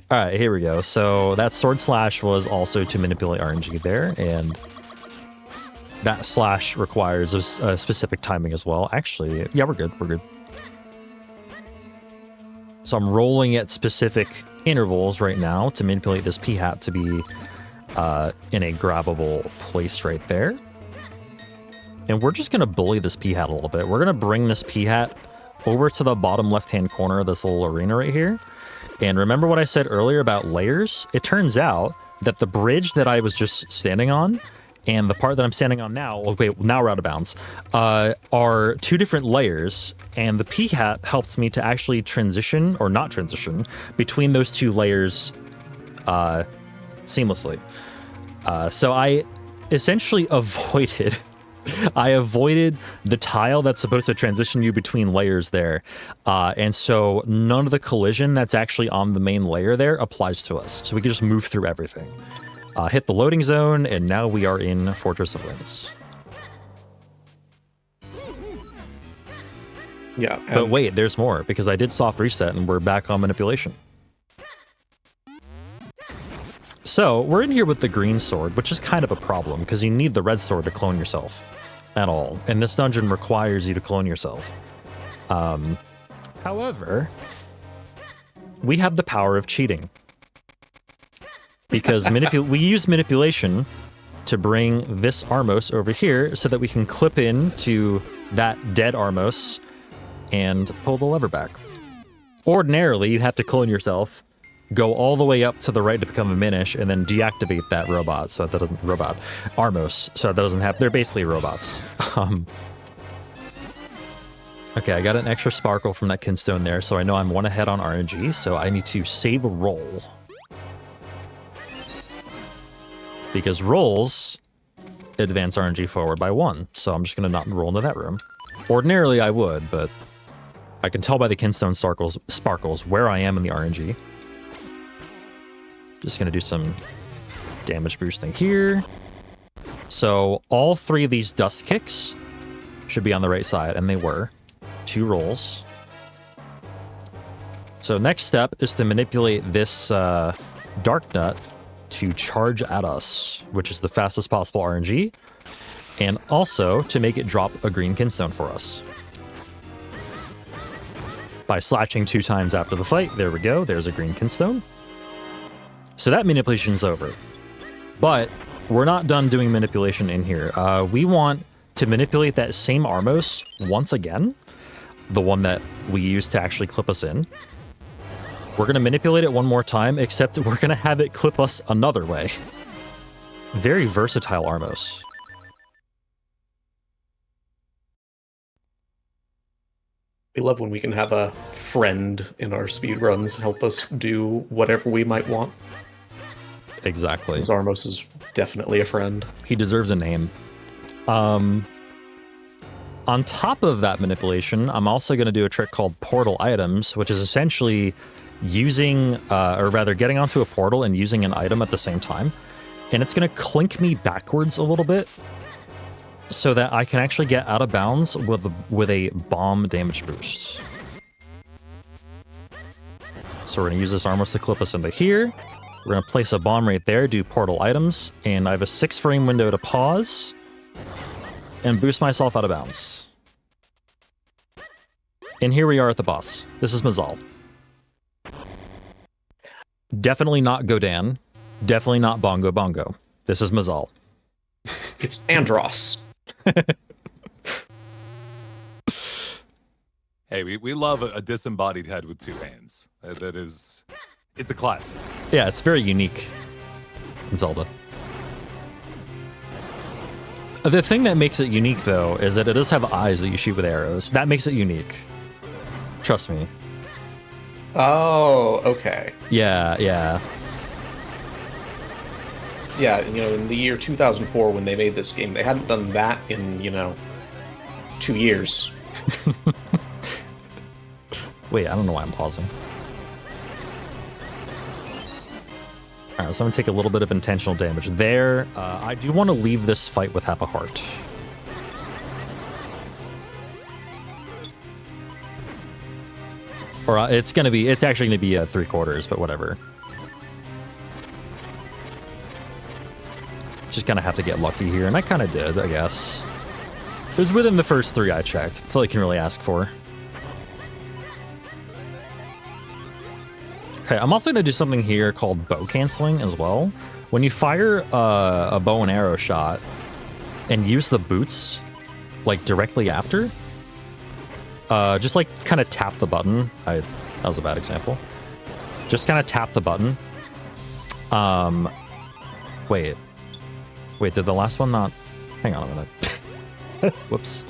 Speaker 1: All right, here we go. So that sword slash was also to manipulate RNG there, and that slash requires a specific timing as well. Actually, yeah, we're good. So I'm rolling at specific intervals right now to manipulate this P-Hat to be in a grabbable place right there. and we're just going to bully this P-Hat a little bit. We're going to bring this P-Hat over to the bottom left-hand corner of this little arena right here. And remember what I said earlier about layers? It turns out that the bridge that I was just standing on and the part that I'm standing on now, now we're out of bounds, are two different layers, and the P-Hat helped me to actually transition, or not transition, between those two layers seamlessly. So I essentially avoided the tile that's supposed to transition you between layers there. And so none of the collision that's actually on the main layer there applies to us. So we can just move through everything. Hit the loading zone, and now we are in Fortress of Winds.
Speaker 2: Yeah.
Speaker 1: But wait, there's more, because I did soft reset and we're back on manipulation. So we're in here with the green sword, which is kind of a problem, because you need the red sword to clone yourself at all. And this dungeon requires you to clone yourself. However, we have the power of cheating. Because we use manipulation to bring this Armos over here so that we can clip in to that dead Armos and pull the lever back. Ordinarily, you have to clone yourself, go all the way up to the right to become a Minish, and then deactivate that robot so that doesn't Armos, so that doesn't happen. They're basically robots. Okay, I got an extra sparkle from that Kinstone there, so I know I'm one ahead on RNG, so I need to save a roll. Because rolls advance RNG forward by 1, so I'm just going to not roll into that room. Ordinarily, I would, but I can tell by the Kinstone sparkles where I am in the RNG. Just going to do some damage boosting here. So all 3 of these dust kicks should be on the right side, and they were. 2 rolls. So next step is to manipulate this Dark Nut to charge at us, which is the fastest possible RNG, and also to make it drop a green Kinstone for us. By slashing 2 times after the fight, there we go, there's a green Kinstone. So that manipulation's over. But we're not done doing manipulation in here. We want to manipulate that same Armos once again, the one that we used to actually clip us in. We're going to manipulate it one more time, except we're going to have it clip us another way. Very versatile Armos.
Speaker 2: We love when we can have a friend in our speedruns help us do whatever we might want.
Speaker 1: Exactly.
Speaker 2: Zarmos is definitely a friend.
Speaker 1: He deserves a name. On top of that manipulation, I'm also going to do a trick called Portal Items, which is essentially using, or rather getting onto a portal and using an item at the same time. And it's going to clink me backwards a little bit so that I can actually get out of bounds with a bomb damage boost. So we're going to use this Armos to clip us into here. We're going to place a bomb right there, do Portal Items, and I have a 6-frame window to pause and boost myself out of bounds. And here we are at the boss. This is Mazal. Definitely not Godan. Definitely not Bongo Bongo. This is Mazal.
Speaker 2: It's Andros.
Speaker 3: Hey, we love a disembodied head with 2 hands. It's a classic.
Speaker 1: Yeah, it's very unique in Zelda. The thing that makes it unique, though, is that it does have eyes that you shoot with arrows. That makes it unique. Trust me.
Speaker 2: Oh, okay.
Speaker 1: Yeah.
Speaker 2: Yeah, in the year 2004 when they made this game, they hadn't done that in, 2 years.
Speaker 1: Wait, I don't know why I'm pausing. Alright, so I'm going to take a little bit of intentional damage there. I do want to leave this fight with half a heart. Or it's actually going to be 3/4, but whatever. Just kind of have to get lucky here, and I kind of did, I guess. It was within the first 3 I checked. That's all you can really ask for. Okay, I'm also going to do something here called bow canceling as well. When you fire a bow and arrow shot and use the boots like directly after. Just like kind of tap the button. That was a bad example. Just kind of tap the button. Wait, did the last one not? Hang on a minute. Whoops.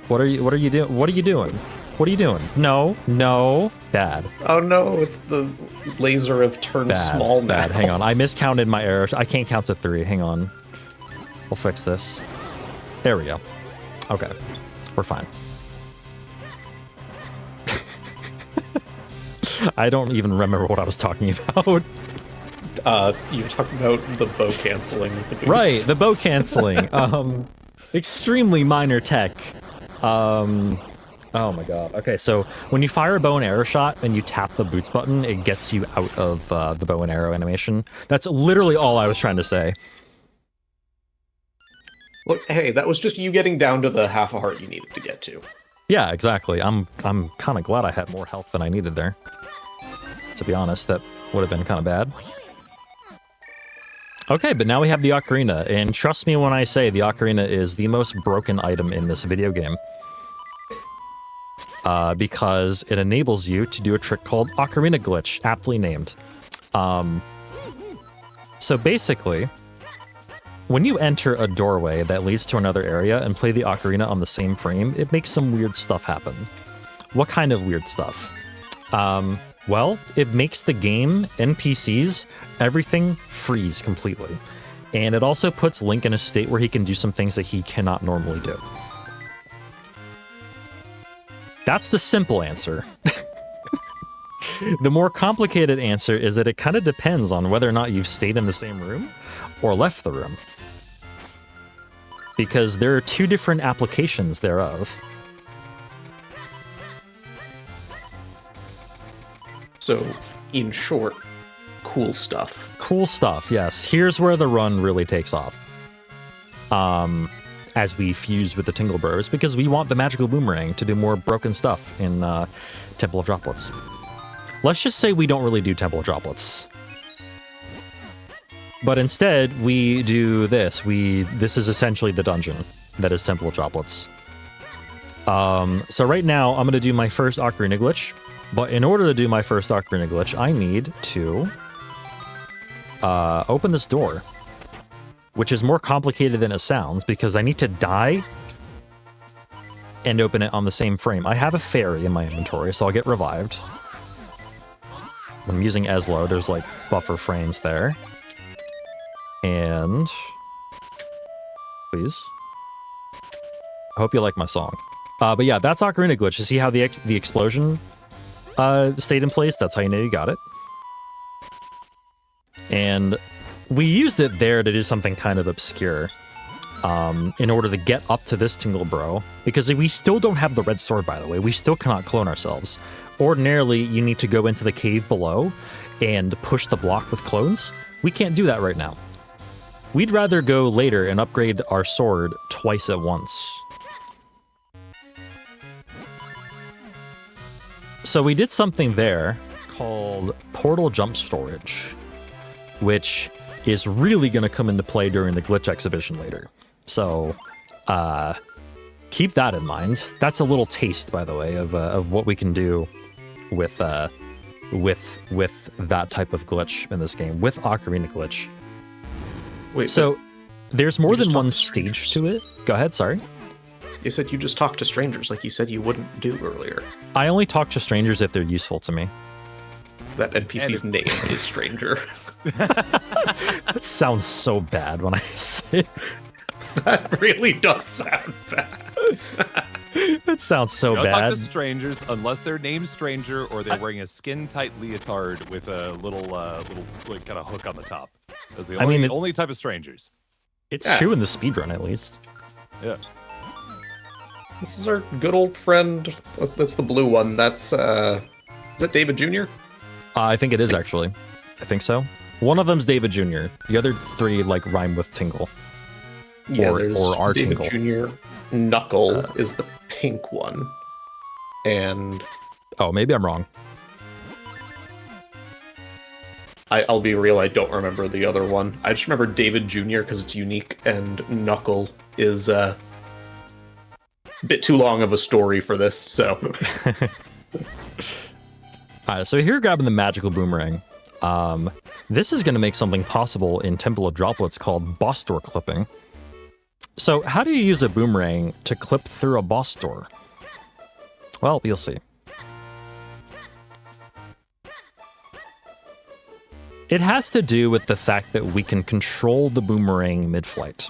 Speaker 1: What are you doing? What are you doing? What are you doing? No, bad.
Speaker 2: Oh no, it's the laser of turn small now.
Speaker 1: Bad. Hang on, I miscounted my arrows. I can't count to 3. Hang on. We'll fix this. There we go. Okay, we're fine. I don't even remember what I was talking about.
Speaker 2: You were talking about the bow canceling with the boots.
Speaker 1: Right, the bow canceling. Extremely minor tech. Oh my god. Okay, so when you fire a bow and arrow shot and you tap the boots button, it gets you out of the bow and arrow animation. That's literally all I was trying to say.
Speaker 2: Look, hey, that was just you getting down to the half a heart you needed to get to.
Speaker 1: Yeah, exactly. I'm kind of glad I had more health than I needed there. To be honest, that would have been kind of bad. Okay, but now we have the ocarina, and trust me when I say the ocarina is the most broken item in this video game. Because it enables you to do a trick called Ocarina Glitch, aptly named. So basically, when you enter a doorway that leads to another area and play the ocarina on the same frame, it makes some weird stuff happen. What kind of weird stuff? Well, it makes the game, NPCs, everything freeze completely. And it also puts Link in a state where he can do some things that he cannot normally do. That's the simple answer. The more complicated answer is that it kind of depends on whether or not you've stayed in the same room or left the room. Because there are 2 different applications thereof.
Speaker 2: So, in short, cool stuff.
Speaker 1: Cool stuff, yes. Here's where the run really takes off. As we fuse with the Tingle Bros, because we want the magical boomerang to do more broken stuff in Temple of Droplets. Let's just say we don't really do Temple of Droplets. But instead, we do this. This is essentially the dungeon that is Temple of Droplets. So right now, I'm going to do my first Ocarina Glitch. But in order to do my first Ocarina Glitch, I need to open this door. Which is more complicated than it sounds, because I need to die and open it on the same frame. I have a fairy in my inventory, so I'll get revived. When I'm using Eslo, there's like buffer frames there. And... please. I hope you like my song. But yeah, that's Ocarina Glitch. You see how the explosion stayed in place? That's how you know you got it. And... we used it there to do something kind of obscure in order to get up to this Tingle Bro, because we still don't have the red sword, by the way. We still cannot clone ourselves. Ordinarily, you need to go into the cave below and push the block with clones. We can't do that right now. We'd rather go later and upgrade our sword twice at once. So we did something there called Portal Jump Storage, which is really going to come into play during the glitch exhibition later. So, keep that in mind. That's a little taste, by the way, of what we can do with that type of glitch in this game, with Ocarina Glitch.
Speaker 2: Wait,
Speaker 1: so there's more than one stage to it. Go ahead, sorry.
Speaker 2: You said you just talked to strangers like you said you wouldn't do earlier.
Speaker 1: I only talk to strangers if they're useful to me.
Speaker 2: That NPC's name is Stranger.
Speaker 1: That sounds so bad when I say it.
Speaker 2: That really does sound bad.
Speaker 1: That sounds so
Speaker 3: Don't
Speaker 1: bad.
Speaker 3: talk to strangers unless they're named Stranger or they're wearing a skin-tight leotard with a little like, kind of hook on the top. Those are the only type of strangers.
Speaker 1: It's true in the speedrun, at least.
Speaker 3: Yeah.
Speaker 2: This is our good old friend. That's the blue one. That's, is that David Jr.?
Speaker 1: I think it is, actually. I think so. One of them's David Jr. The other 3, like, rhyme with Tingle.
Speaker 2: Yeah,
Speaker 1: or our
Speaker 2: David
Speaker 1: Tingle.
Speaker 2: Jr. Knuckle is the pink one. And...
Speaker 1: oh, maybe I'm wrong.
Speaker 2: I'll be real, I don't remember the other one. I just remember David Jr. because it's unique, and Knuckle is a bit too long of a story for this, so...
Speaker 1: Alright, so here grabbing the magical boomerang. This is going to make something possible in Temple of Droplets called boss door clipping. So how do you use a boomerang to clip through a boss door? Well, you'll see. It has to do with the fact that we can control the boomerang mid-flight.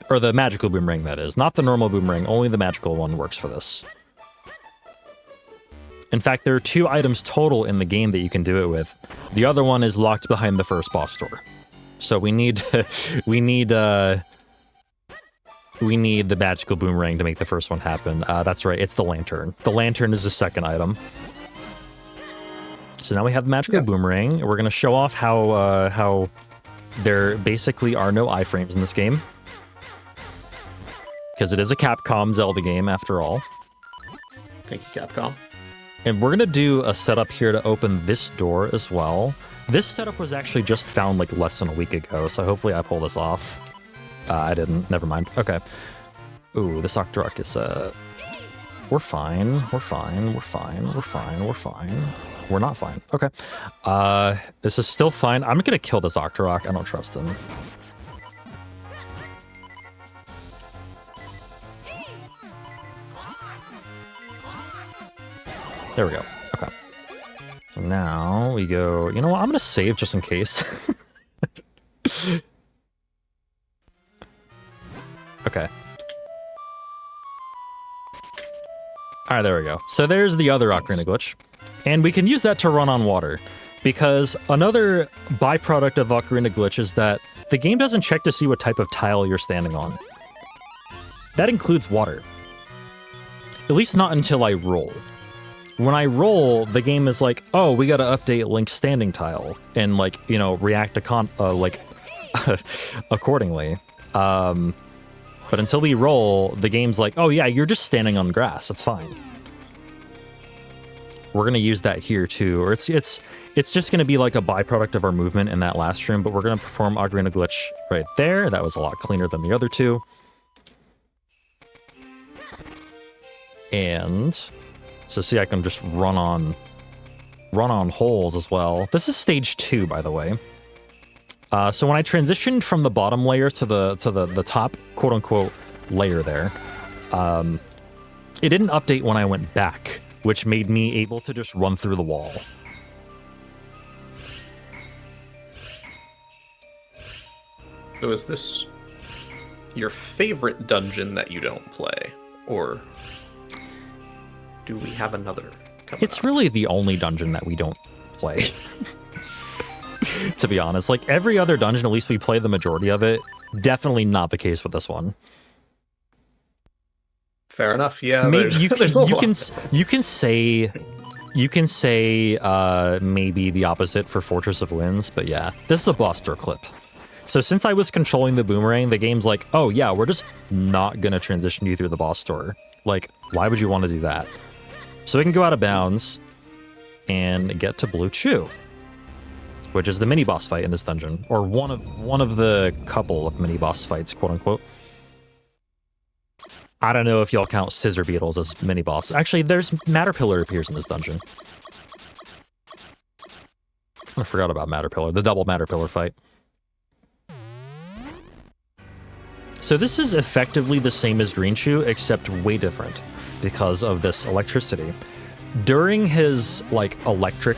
Speaker 1: Or the magical boomerang, that is. Not the normal boomerang, only the magical one works for this. In fact, there are 2 items total in the game that you can do it with. The other one is locked behind the first boss door. So we need we need the magical boomerang to make the first one happen. That's right, it's the lantern. The lantern is the second item. So now we have the magical boomerang. We're gonna show off how there basically are no iframes in this game, because it is a Capcom Zelda game after all.
Speaker 2: Thank you, Capcom.
Speaker 1: And we're gonna do a setup here to open this door as well. This setup was actually just found like less than a week ago, so hopefully I pull this off. I didn't. Never mind. Okay. Ooh, this Octorok is we're fine. We're fine. We're fine. We're fine. We're fine. We're not fine. Okay. This is still fine. I'm gonna kill this Octorok. I don't trust him. There we go. Okay. So now we go... You know what? I'm gonna save just in case. Okay. Alright, there we go. So there's the other Ocarina glitch. And we can use that to run on water. Because another byproduct of Ocarina glitch is that the game doesn't check to see what type of tile you're standing on. That includes water. At least not until I roll. When I roll, the game is like, oh, we gotta update Link's standing tile. And, like, you know, react accordingly. But until we roll, the game's like, oh yeah, you're just standing on grass. That's fine. We're gonna use that here too, or it's just gonna be like a byproduct of our movement in that last room. But we're gonna perform Ocarina glitch right there. That was a lot cleaner than the other two. And so see, I can just run on holes as well. This is stage 2, by the way. So when I transitioned from the bottom layer to the top quote unquote layer there, it didn't update when I went back, which made me able to just run through the wall.
Speaker 2: So is this your favorite dungeon that you don't play, or do we have another coming
Speaker 1: It's
Speaker 2: up?
Speaker 1: really the only dungeon that we don't play. To be honest, like every other dungeon, at least we play the majority of it. Definitely not the case with this one.
Speaker 2: Fair enough. Yeah,
Speaker 1: Maybe
Speaker 2: there's a lot.
Speaker 1: you can say maybe the opposite for Fortress of Winds, but yeah, this is a boss door clip. So since I was controlling the boomerang, the game's like, oh yeah, we're just not gonna transition you through the boss door. Like, why would you want to do that? So we can go out of bounds and get to Blue Chew, which is the mini boss fight in this dungeon, or one of the couple of mini boss fights, quote unquote. I don't know if y'all count Scissor Beetles as mini boss. Actually, there's Matterpillar appears in this dungeon. I forgot about Matterpillar, the double Matterpillar fight. So this is effectively the same as Green Chew, except way different because of this electricity. During his like electric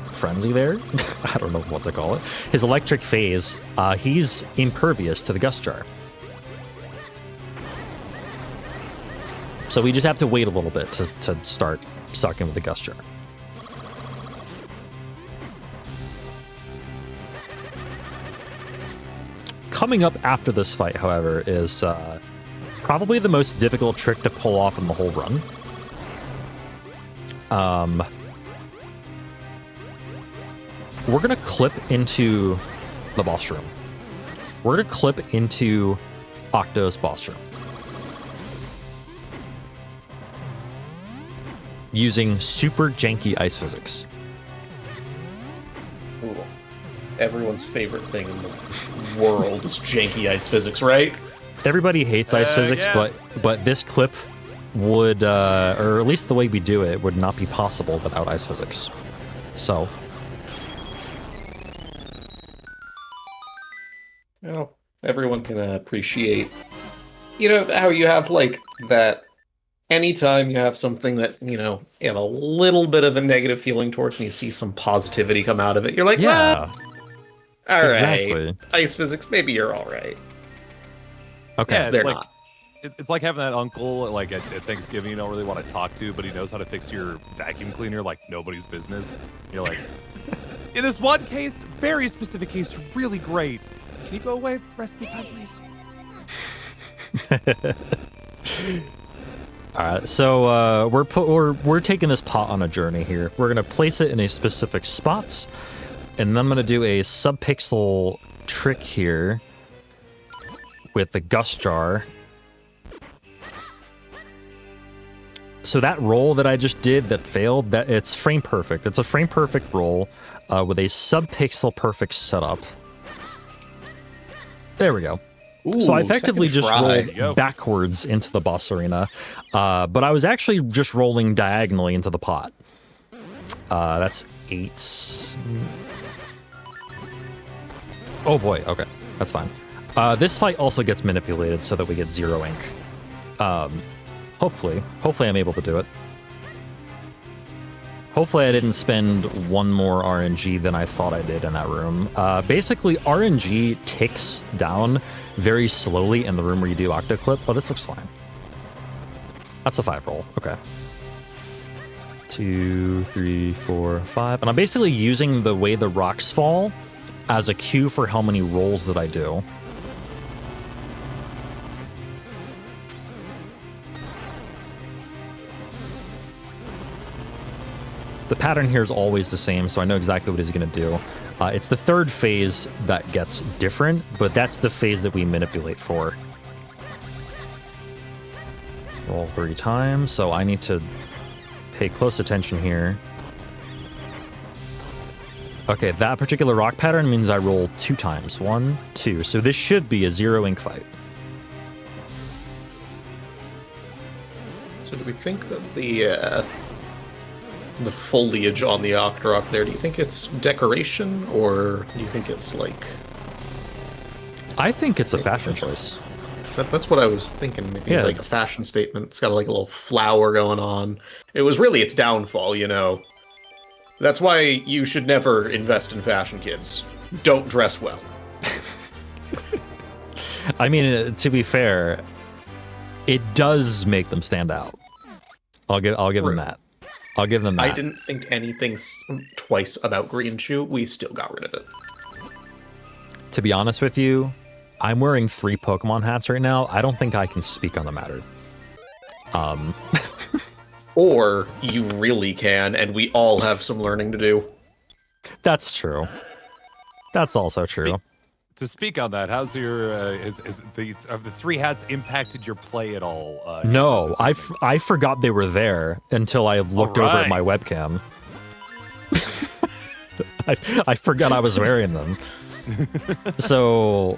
Speaker 1: frenzy there, I don't know what to call it, his electric phase, he's impervious to the gust jar. So we just have to wait a little bit to start sucking with the gust jar. Coming up after this fight, however, is probably the most difficult trick to pull off in the whole run. We're going to clip into the boss room. We're going to clip into Octo's boss room. Using super janky ice physics.
Speaker 2: Ooh. Everyone's favorite thing in the world is janky ice physics, right?
Speaker 1: Everybody hates ice physics,
Speaker 3: yeah.
Speaker 1: but this clip would, or at least the way we do it, would not be possible without ice physics. So,
Speaker 2: You know, everyone can appreciate, how you have, like, that anytime you have something that, you have a little bit of a negative feeling towards and you see some positivity come out of it, you're like,
Speaker 1: yeah,
Speaker 2: all right,
Speaker 1: exactly.
Speaker 2: ice physics, maybe you're all right.
Speaker 1: Okay.
Speaker 3: Yeah,
Speaker 2: They're
Speaker 3: it's like
Speaker 2: not.
Speaker 3: it's like having that uncle like at Thanksgiving you don't really want to talk to, but he knows how to fix your vacuum cleaner like nobody's business. You're like, in this one case, very specific case, you're really great. Can you go away the rest of the time, please?
Speaker 1: All right, so we're taking this pot on a journey here. We're gonna place it in a specific spot, and then I'm gonna do a subpixel trick here with the gust jar. So that roll that I just did that failed, that it's frame perfect. It's a frame perfect roll with a subpixel perfect setup. There we go. So I
Speaker 2: Ooh,
Speaker 1: effectively
Speaker 2: second
Speaker 1: just
Speaker 2: try.
Speaker 1: rolled backwards into the boss arena, but I was actually just rolling diagonally into the pot. That's 8. Oh boy, okay, that's fine. This fight also gets manipulated so that we get 0 ink. Hopefully I'm able to do it. Hopefully I didn't spend 1 more RNG than I thought I did in that room. Basically, RNG ticks down very slowly in the room where you do Octoclip. Oh, this looks fine. That's a 5 roll. Okay. 2, 3, 4, 5. And I'm basically using the way the rocks fall as a cue for how many rolls that I do. The pattern here is always the same, so I know exactly what he's going to do. It's the 3rd phase that gets different, but that's the phase that we manipulate for. Roll 3 times, so I need to pay close attention here. Okay, that particular rock pattern means I roll 2 times. 1, 2. So this should be a 0 ink fight.
Speaker 2: So do we think that the foliage on the Octorok there, do you think it's decoration, or do you think it's like...
Speaker 1: I think it's a fashion choice.
Speaker 2: That's what I was thinking, maybe
Speaker 1: Yeah.
Speaker 2: like a fashion statement. It's got like a little flower going on. It was really its downfall, That's why you should never invest in fashion, kids. Don't dress well.
Speaker 1: I mean, to be fair, it does make them stand out. I'll give them that. I'll give them that.
Speaker 2: I didn't think anything twice about Green Shoe. We still got rid of it.
Speaker 1: To be honest with you, I'm wearing 3 Pokemon hats right now. I don't think I can speak on the matter.
Speaker 2: Or you really can, and we all have some learning to do.
Speaker 1: That's true. That's also true.
Speaker 3: To speak on that, how's your have the 3 hats impacted your play at all?
Speaker 1: No, I forgot they were there until I looked over at my webcam. I forgot I was wearing them. So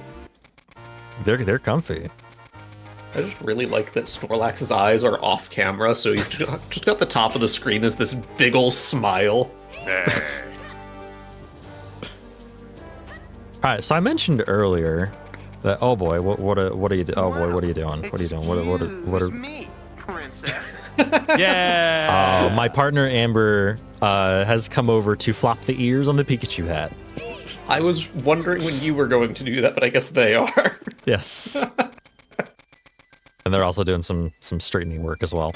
Speaker 1: they're comfy.
Speaker 2: I just really like that Snorlax's eyes are off camera, so you've just got the top of the screen as this big ol' smile.
Speaker 1: All right, so I mentioned earlier that what are you doing? Oh boy, what are you doing? What are you doing? What are
Speaker 4: Excuse me, princess.
Speaker 3: Yeah.
Speaker 1: my partner Amber has come over to flop the ears on the Pikachu hat.
Speaker 2: I was wondering when you were going to do that, but I guess they are.
Speaker 1: Yes. And they're also doing some straightening work as well.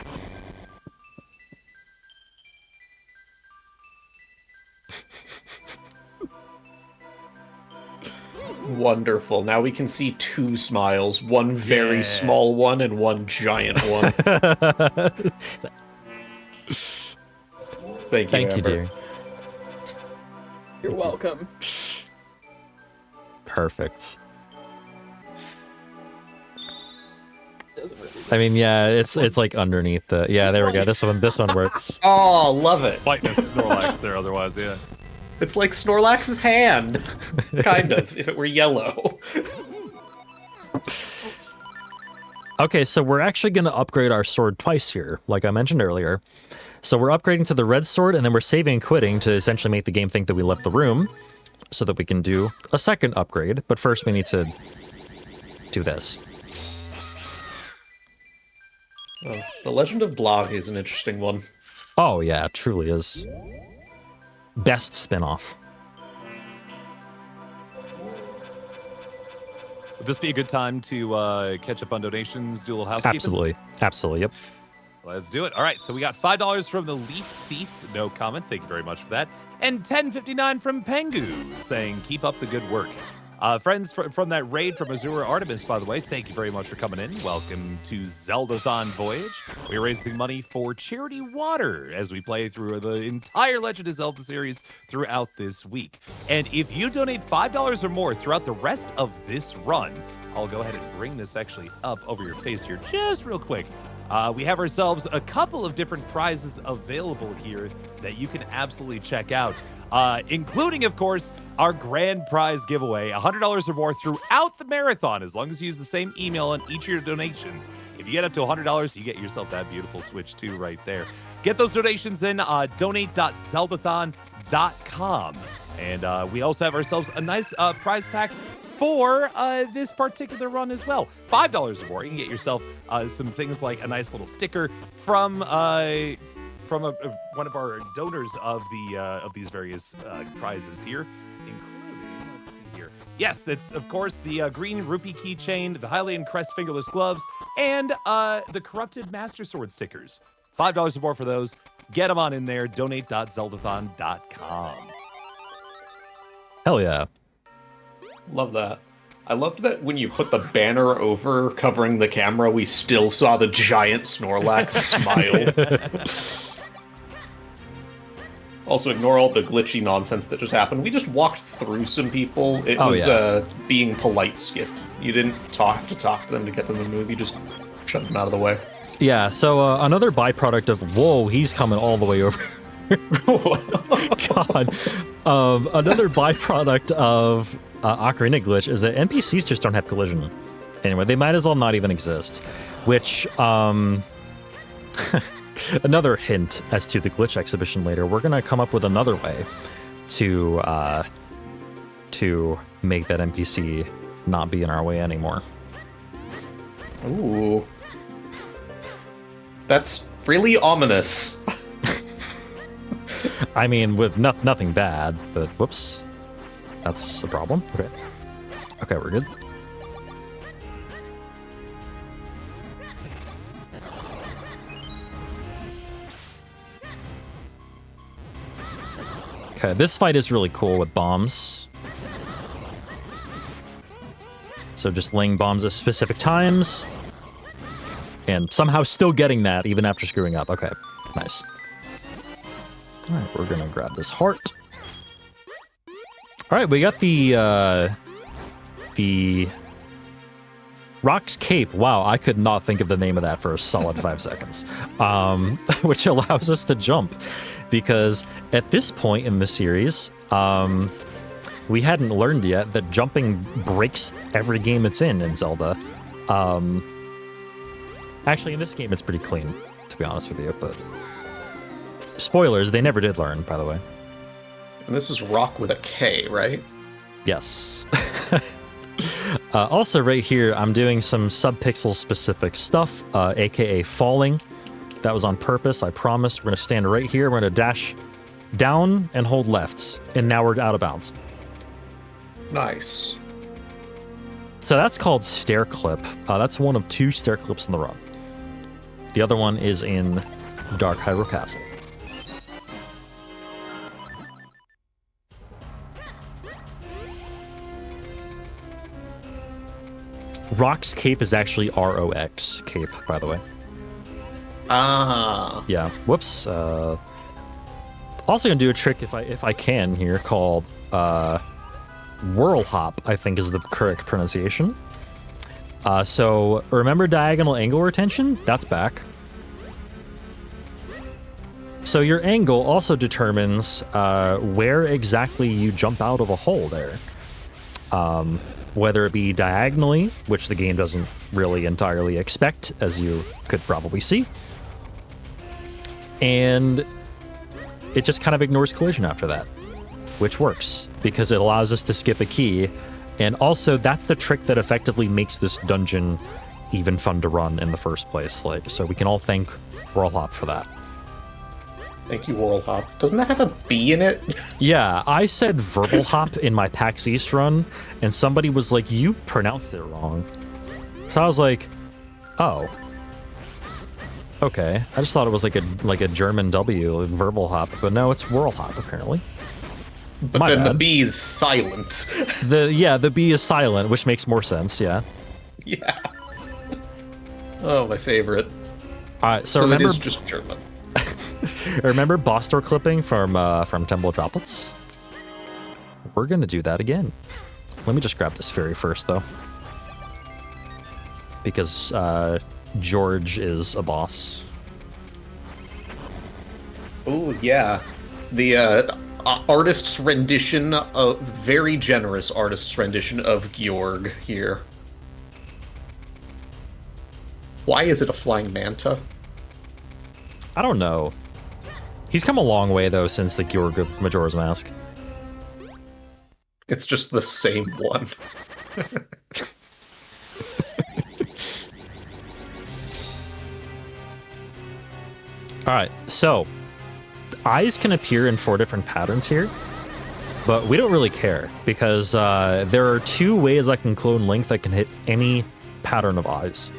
Speaker 2: Wonderful. Now we can see 2 smiles. One very small one and one giant one. Thank you,
Speaker 1: Thank you,
Speaker 2: Amber.
Speaker 1: dear.
Speaker 5: You're welcome.
Speaker 1: Perfect.
Speaker 5: Doesn't really
Speaker 1: I mean, yeah, it's like underneath the. Yeah, there we go. This one works.
Speaker 2: Oh, love it.
Speaker 3: Fighting a Snorlax there otherwise, yeah.
Speaker 2: It's like Snorlax's hand, kind of, if it were yellow.
Speaker 1: Okay, so we're actually going to upgrade our sword twice here, like I mentioned earlier. So we're upgrading to the red sword, and then we're saving and quitting to essentially make the game think that we left the room, so that we can do a second upgrade. But first, we need to do this.
Speaker 2: Oh, the Legend of Blah is an interesting one.
Speaker 1: Oh yeah, it truly is. Best spin-off.
Speaker 3: Would this be a good time to catch up on donations, do a little housekeeping?
Speaker 1: Absolutely. Absolutely, yep.
Speaker 3: Let's do it. All right, so we got $5 from the Leaf Thief, no comment. Thank you very much for that. And $10.59 from Pengu, saying keep up the good work. Friends from that raid from Azura Artemis, by the way, thank you very much for coming in. Welcome to Zeldathon Voyage. We're raising money for Charity Water as we play through the entire Legend of Zelda series throughout this week. And if you donate $5 or more throughout the rest of this run, I'll go ahead and bring this actually up over your face here just real quick. We have ourselves a couple of different prizes available here that you can absolutely check out. Including, of course, our grand prize giveaway, $100 or more throughout the marathon, as long as you use the same email on each of your donations. If you get up to $100, you get yourself that beautiful Switch 2 right there. Get those donations in, donate.zeldathon.com. And we also have ourselves a nice prize pack for this particular run as well. $5 or more, you can get yourself some things like a nice little sticker from one of our donors of these various prizes here, including, let's see here. Yes, that's of course the green rupee keychain, the Hylian crest fingerless gloves, and the corrupted master sword stickers. $5 or more for those. Get them on in there. Donate.zeldathon.com.
Speaker 1: Hell yeah.
Speaker 2: Love that. I loved that when you put the banner over covering the camera, we still saw the giant Snorlax smile. Also, ignore all the glitchy nonsense that just happened. We just walked through some people. It was being polite skip. You didn't have to talk to them to get them to move. You just shoved them out of the way.
Speaker 1: Yeah, so another byproduct of, whoa, he's coming all the way over. God. Another byproduct of Ocarina Glitch is that NPCs just don't have collision. Anyway, they might as well not even exist. Which, another hint as to the glitch exhibition later, we're going to come up with another way to make that NPC not be in our way anymore.
Speaker 2: Ooh. That's really ominous.
Speaker 1: I mean, with nothing bad, but whoops. That's a problem. Okay. Okay, we're good. Okay, this fight is really cool with bombs. So just laying bombs at specific times. And somehow still getting that even after screwing up. Okay, nice. Alright, we're gonna grab this heart. Alright, we got the Rock's Cape. Wow, I could not think of the name of that for a solid 5 seconds. Which allows us to jump. Because at this point in the series, we hadn't learned yet that jumping breaks every game it's in Zelda. Actually, in this game, it's pretty clean, to be honest with you, but... Spoilers, they never did learn, by the way.
Speaker 2: And this is Rock with a K, right?
Speaker 1: Yes. Also, right here, I'm doing some sub-pixel-specific stuff, aka falling. That was on purpose, I promise. We're going to stand right here, we're going to dash down and hold left, and now we're out of bounds.
Speaker 2: Nice.
Speaker 1: So that's called Stair Clip. That's one of 2 stair clips in the run. The other one is in Dark Hyrule Castle. Rock's Cape is actually ROX Cape, by the way.
Speaker 2: Ah.
Speaker 1: Yeah. Whoops. Also gonna do a trick if I can here called Whirl Hop, I think is the correct pronunciation. So remember diagonal angle retention? That's back. So your angle also determines where exactly you jump out of a hole there. Whether it be diagonally, which the game doesn't really entirely expect, as you could probably see. And it just kind of ignores collision after that, which works because it allows us to skip a key. And also, that's the trick that effectively makes this dungeon even fun to run in the first place. Like, so we can all thank Whirlhop for that.
Speaker 2: Thank you, Whirlhop. Doesn't that have a B in it?
Speaker 1: Yeah, I said verbal hop in my PAX East run, and somebody was like, you pronounced it wrong. So I was like, oh. Okay. I just thought it was like a German W, verbal hop, but no, it's Whirlhop, apparently.
Speaker 2: But
Speaker 1: My
Speaker 2: then the
Speaker 1: bad.
Speaker 2: B is silent.
Speaker 1: The B is silent, which makes more sense, yeah.
Speaker 2: Yeah. Oh, my favorite.
Speaker 1: Alright, so
Speaker 2: So
Speaker 1: remember,
Speaker 2: it is just German.
Speaker 1: remember boss door clipping from Temple of Droplets? We're gonna do that again. Let me just grab this fairy first, though. Because George is a boss.
Speaker 2: Oh, yeah. The artist's rendition, very generous artist's rendition of Georg here. Why is it a flying manta?
Speaker 1: I don't know. He's come a long way, though, since the Georg of Majora's Mask.
Speaker 2: It's just the same one.
Speaker 1: Alright, so eyes can appear in 4 different patterns here, but we don't really care because there are 2 ways I can clone Link that can hit any pattern of eyes.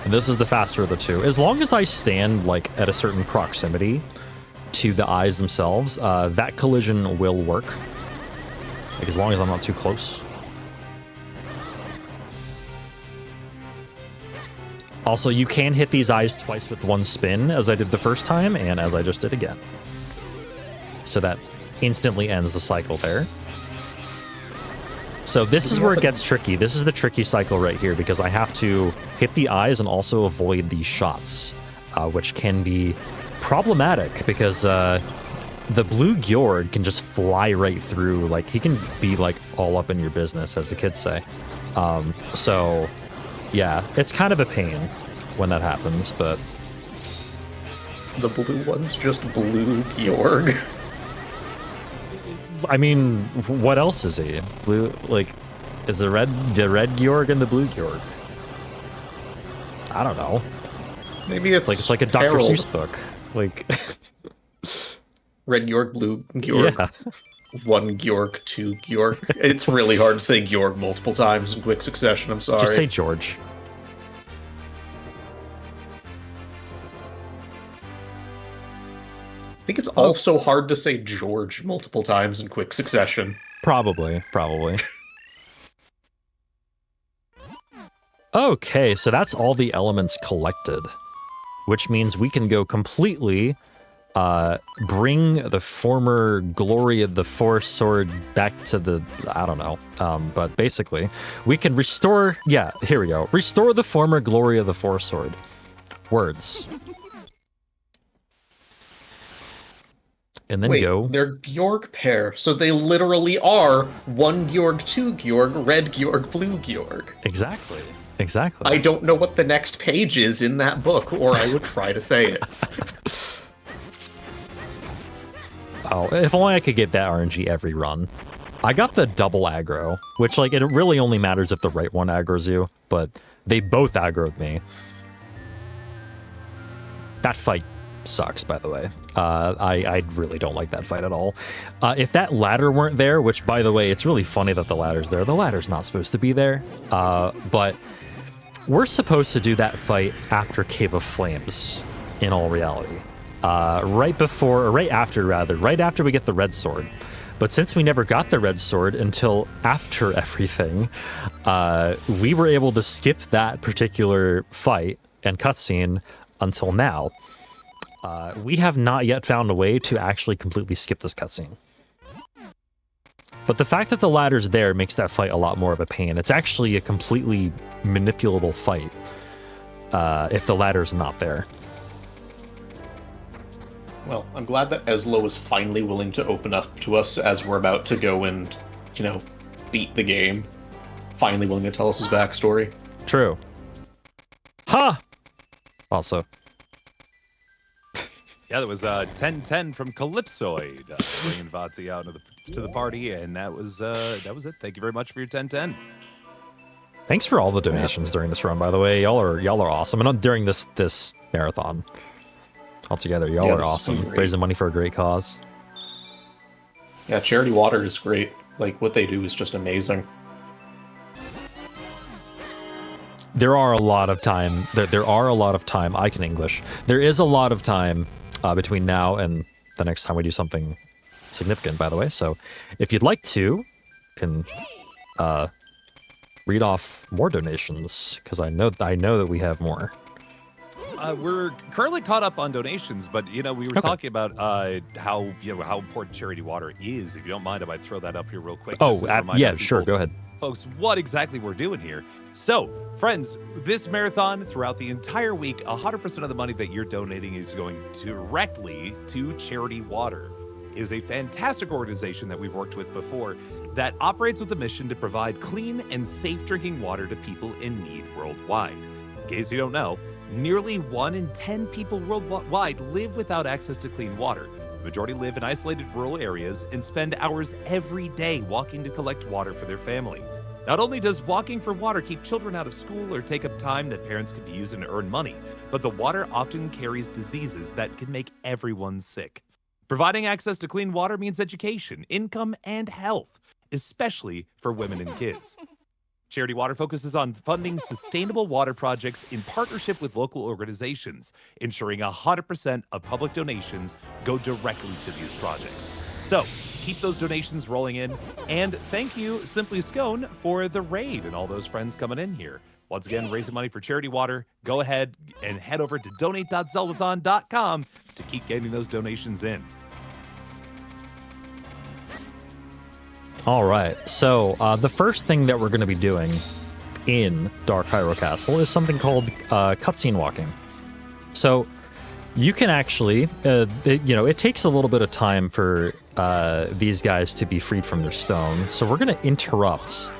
Speaker 1: And this is the faster of the 2. As long as I stand like at a certain proximity to the eyes themselves, that collision will work. Like as long as I'm not too close. Also, you can hit these eyes twice with 1 spin, as I did the first time, and as I just did again. So that instantly ends the cycle there. So this is where it gets tricky. This is the tricky cycle right here, because I have to hit the eyes and also avoid these shots, which can be problematic, because the blue Gjord can just fly right through. Like, he can be, like, all up in your business, as the kids say. So... yeah, it's kind of a pain when that happens, but...
Speaker 2: The blue one's just blue Georg.
Speaker 1: I mean, what else is he? Blue, like, is the red Georg and the blue Georg? I don't know.
Speaker 2: Maybe it's
Speaker 1: Like, it's like a Dr.
Speaker 2: Harold.
Speaker 1: Seuss book. Like,
Speaker 2: Red Georg, blue Georg.
Speaker 1: yeah.
Speaker 2: 1 Georg, 2 Georg. It's really hard to say Georg multiple times in quick succession, I'm sorry.
Speaker 1: Just say George.
Speaker 2: I think it's also hard to say George multiple times in quick succession.
Speaker 1: Probably. Okay, so that's all the elements collected, which means we can go completely bring the former glory of the Force Sword back to the, I don't know, but basically, we can restore, yeah, here we go. Restore the former glory of the Force Sword. Words. And then
Speaker 2: Wait,
Speaker 1: go.
Speaker 2: they're Georg pair, so they literally are 1 Georg, 2 Georg, red Georg, blue Georg.
Speaker 1: Exactly.
Speaker 2: I don't know what the next page is in that book, or I would try to say it.
Speaker 1: Oh, if only I could get that RNG every run. I got the double aggro, which, like, it really only matters if the right one aggroes you, but they both aggroed me. That fight sucks, by the way. I really don't like that fight at all. If that ladder weren't there, which, by the way, it's really funny that the ladder's there. The ladder's not supposed to be there, but we're supposed to do that fight after Cave of Flames, in all reality. Right after we get the red sword. But since we never got the red sword until after everything, we were able to skip that particular fight and cutscene until now. We have not yet found a way to actually completely skip this cutscene. But the fact that the ladder's there makes that fight a lot more of a pain. It's actually a completely manipulable fight if the ladder's not there.
Speaker 2: Well, I'm glad that Eslo is finally willing to open up to us as we're about to go and, beat the game. Finally willing to tell us his backstory.
Speaker 1: True. Ha! Also.
Speaker 3: Yeah, that was 1010 from Calypsoid, bringing Vati out to the party, and that was it. Thank you very much for your 1010.
Speaker 1: Thanks for all the donations during this run, by the way. Y'all are awesome. And during this marathon. Altogether, y'all are awesome. Raising money for a great cause.
Speaker 2: Yeah, Charity Water is great. Like, what they do is just amazing.
Speaker 1: There are a lot of time. There are a lot of time. I can English. There is a lot of time between now and the next time we do something significant, by the way. So if you'd like to, you can read off more donations, because I know that we have more.
Speaker 3: We're currently caught up on donations, but we were talking about how important Charity Water is. If you don't mind, I might throw that up here real quick.
Speaker 1: Yeah, sure, go ahead.
Speaker 3: Folks, what exactly we're doing here. So, friends, this marathon, throughout the entire week, 100% of the money that you're donating is going directly to Charity Water. It is a fantastic organization that we've worked with before that operates with a mission to provide clean and safe drinking water to people in need worldwide. In case you don't know, nearly 1 in 10 people worldwide live without access to clean water. The majority live in isolated rural areas and spend hours every day walking to collect water for their family. Not only does walking for water keep children out of school or take up time that parents could be using to earn money, but the water often carries diseases that can make everyone sick. Providing access to clean water means education, income, and health, especially for women and kids. Charity Water focuses on funding sustainable water projects in partnership with local organizations, ensuring 100% of public donations go directly to these projects. So, keep those donations rolling in, and thank you, Simply Scone, for the raid and all those friends coming in here. Once again, raising money for Charity Water. Go ahead and head over to donate.zeldathon.com to keep getting those donations in.
Speaker 1: All right, so the first thing that we're going to be doing in Dark Hyrule Castle is something called cutscene walking. So you can actually, it takes a little bit of time for these guys to be freed from their stone. So we're going to interrupt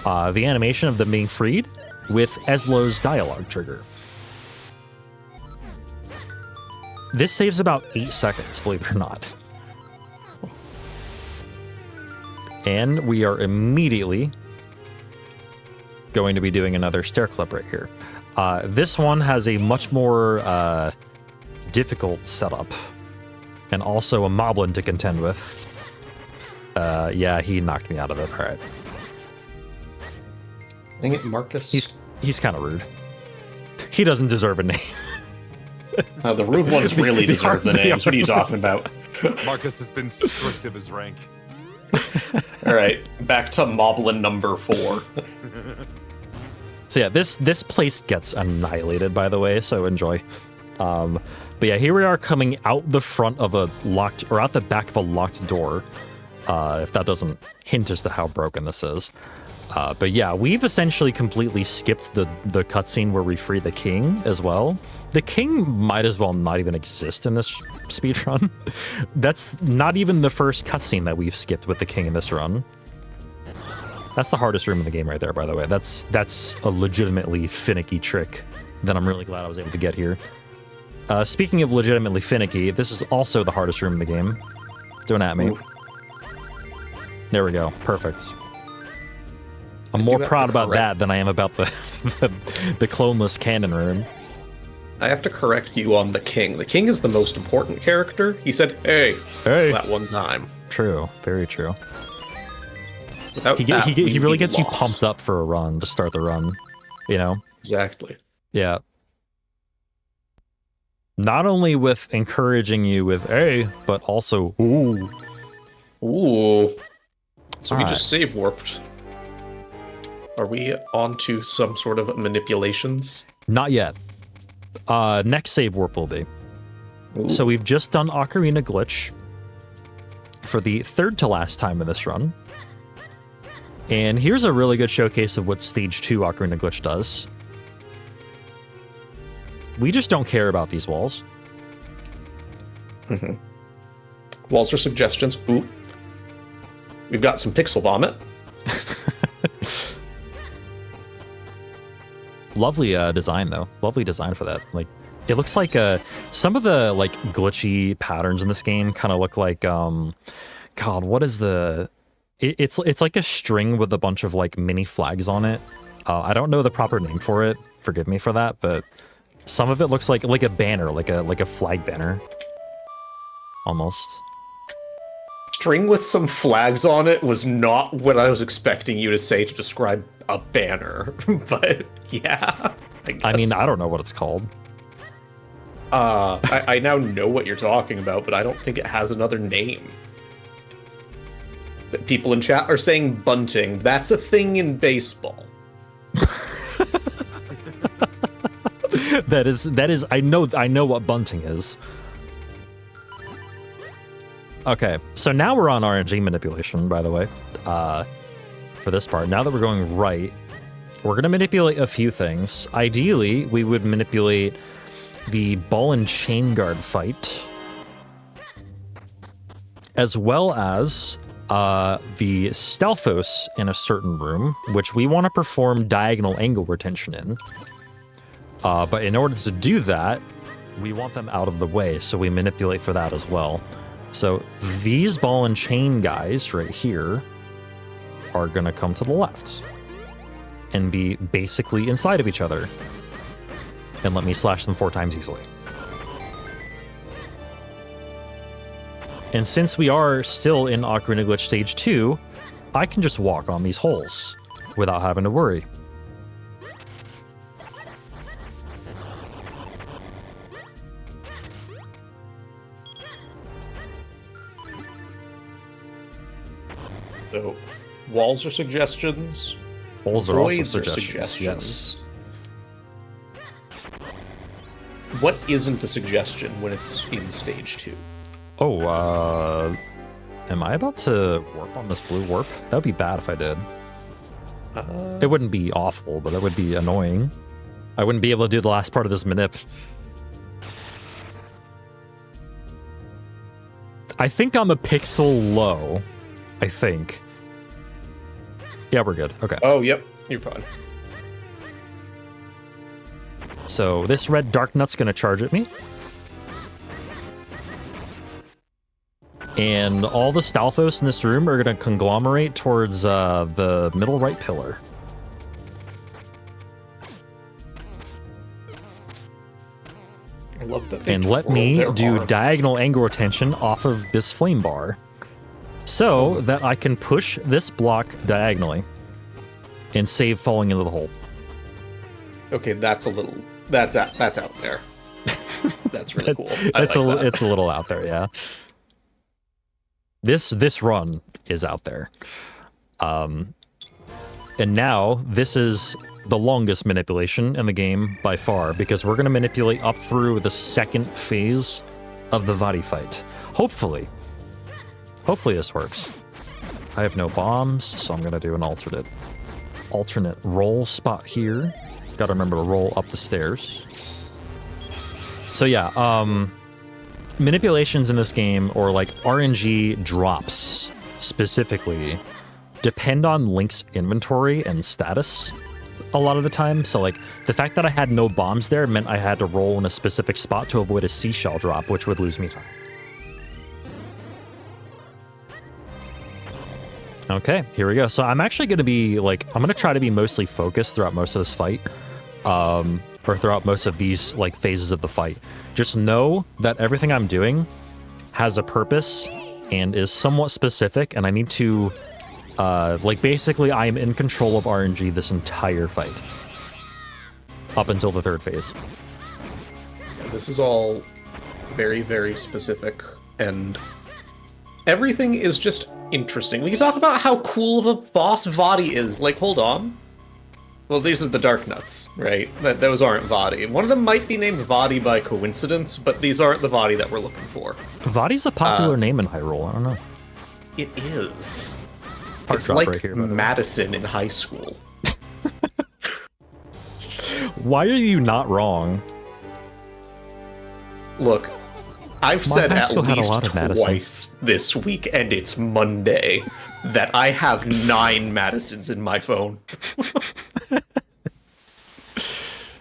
Speaker 1: the animation of them being freed with Eslo's dialogue trigger. This saves about 8 seconds, believe it or not. And we are immediately going to be doing another stair clip right here. This one has a much more difficult setup, and also a moblin to contend with. Yeah, he knocked me out of it. All right.
Speaker 2: Dang it, Marcus.
Speaker 1: He's kind of rude. He doesn't deserve a name.
Speaker 2: The rude ones really deserve the names. What are you talking about?
Speaker 3: Marcus has been stripped of his rank.
Speaker 2: All right, back to Moblin number 4.
Speaker 1: So yeah, this place gets annihilated, by the way, so enjoy. But yeah, here we are coming out the front of a locked, or out the back of a locked door, if that doesn't hint as to how broken this is. But yeah, we've essentially completely skipped the cutscene where we free the king as well. The king might as well not even exist in this speedrun. That's not even the first cutscene that we've skipped with the king in this run. That's the hardest room in the game right there, by the way. That's a legitimately finicky trick that I'm really glad I was able to get here. Speaking of legitimately finicky, this is also the hardest room in the game. Don't at me. There we go. Perfect. I'm more proud about that than I am about the cloneless cannon room.
Speaker 2: I have to correct you on the king. The king is the most important character. He said, hey, that one time.
Speaker 1: True. Very true.
Speaker 2: Without
Speaker 1: he really gets you pumped up for a run to start the run, you know?
Speaker 2: Exactly.
Speaker 1: Yeah. Not only with encouraging you with A, but also ooh.
Speaker 2: Ooh. So we just save warped. Are we on to some sort of manipulations?
Speaker 1: Not yet. Next save warp will be.
Speaker 2: Ooh.
Speaker 1: So we've just done Ocarina Glitch. for the third to last time in this run. And here's a really good showcase of what Stage 2 Ocarina Glitch does. We just don't care about these walls.
Speaker 2: Mm-hmm. Walls are suggestions. Ooh. We've got some pixel vomit.
Speaker 1: Lovely design, though. Lovely design for that. Like, it looks like some of the like glitchy patterns in this game kind of look like God, what is the? It's like a string with a bunch of like mini flags on it. I don't know the proper name for it. Forgive me for that, but some of it looks like a banner, like a flag banner, almost.
Speaker 2: String with some flags on it was not what I was expecting you to say to describe a banner, but yeah.
Speaker 1: I mean, I don't know what it's called.
Speaker 2: I now know what you're talking about, but I don't think it has another name. People in chat are saying bunting. That's a thing in baseball.
Speaker 1: That is. I know what bunting is. Okay, so now we're on RNG manipulation, by the way, for this part. Now that we're going right, we're going to manipulate a few things. Ideally, we would manipulate the ball and chain guard fight, as well as the Stalfos in a certain room, which we want to perform diagonal angle retention in. But in order to do that, we want them out of the way, so we manipulate for that as well. So these ball and chain guys right here are going to come to the left and be basically inside of each other. And let me slash them 4 times easily. And since we are still in Ocarina Glitch Stage 2, I can just walk on these holes without having to worry.
Speaker 2: So, walls are suggestions.
Speaker 1: Holes are also
Speaker 2: Voids are
Speaker 1: suggestions. Yes.
Speaker 2: What isn't a suggestion when it's in stage 2?
Speaker 1: Oh, am I about to warp on this blue warp? That would be bad if I did. It wouldn't be awful, but it would be annoying. I wouldn't be able to do the last part of this manip. I think I'm a pixel low. I think. Yeah, we're good. Okay.
Speaker 2: Oh, yep. You're fine.
Speaker 1: So this red dark nut's gonna charge at me. And all the Stalfos in this room are gonna conglomerate towards the middle right pillar.
Speaker 2: I love that.
Speaker 1: And let me do diagonal angle retention off of this flame bar, so that I can push this block diagonally and save falling into the hole.
Speaker 2: Okay, that's a little. That's out there. That's really cool.
Speaker 1: It's a little out there, yeah. This run is out there. And now this is the longest manipulation in the game by far, because we're going to manipulate up through the second phase of the Vadi fight. Hopefully this works. I have no bombs, so I'm going to do an alternate roll spot here. Got to remember to roll up the stairs. So yeah, manipulations in this game, or like RNG drops specifically, depend on Link's inventory and status a lot of the time. So like the fact that I had no bombs there meant I had to roll in a specific spot to avoid a seashell drop, which would lose me time. Okay, here we go. So I'm actually going to be like, I'm going to try to be mostly focused throughout most of this fight, or throughout most of these like phases of the fight. Just know that everything I'm doing has a purpose and is somewhat specific, and I need to, like basically I am in control of RNG this entire fight, up until the third phase.
Speaker 2: Yeah, this is all very, very specific, and everything is just interesting. We can talk about how cool of a boss Vadi is. Like, hold on. Well, these are the Dark Nuts, right? Those aren't Vadi. One of them might be named Vadi by coincidence, but these aren't the Vadi that we're looking for.
Speaker 1: Vadi's a popular name in Hyrule, I don't know.
Speaker 2: It is.
Speaker 1: Heart
Speaker 2: It's
Speaker 1: drop
Speaker 2: like
Speaker 1: right here, by the way.
Speaker 2: Madison in high school.
Speaker 1: Why are you not wrong?
Speaker 2: Look, I've
Speaker 1: My
Speaker 2: said
Speaker 1: high
Speaker 2: at
Speaker 1: school had a
Speaker 2: least
Speaker 1: lot of Madisons.
Speaker 2: twice this week, and it's Monday, that I have 9 Madisons in my phone.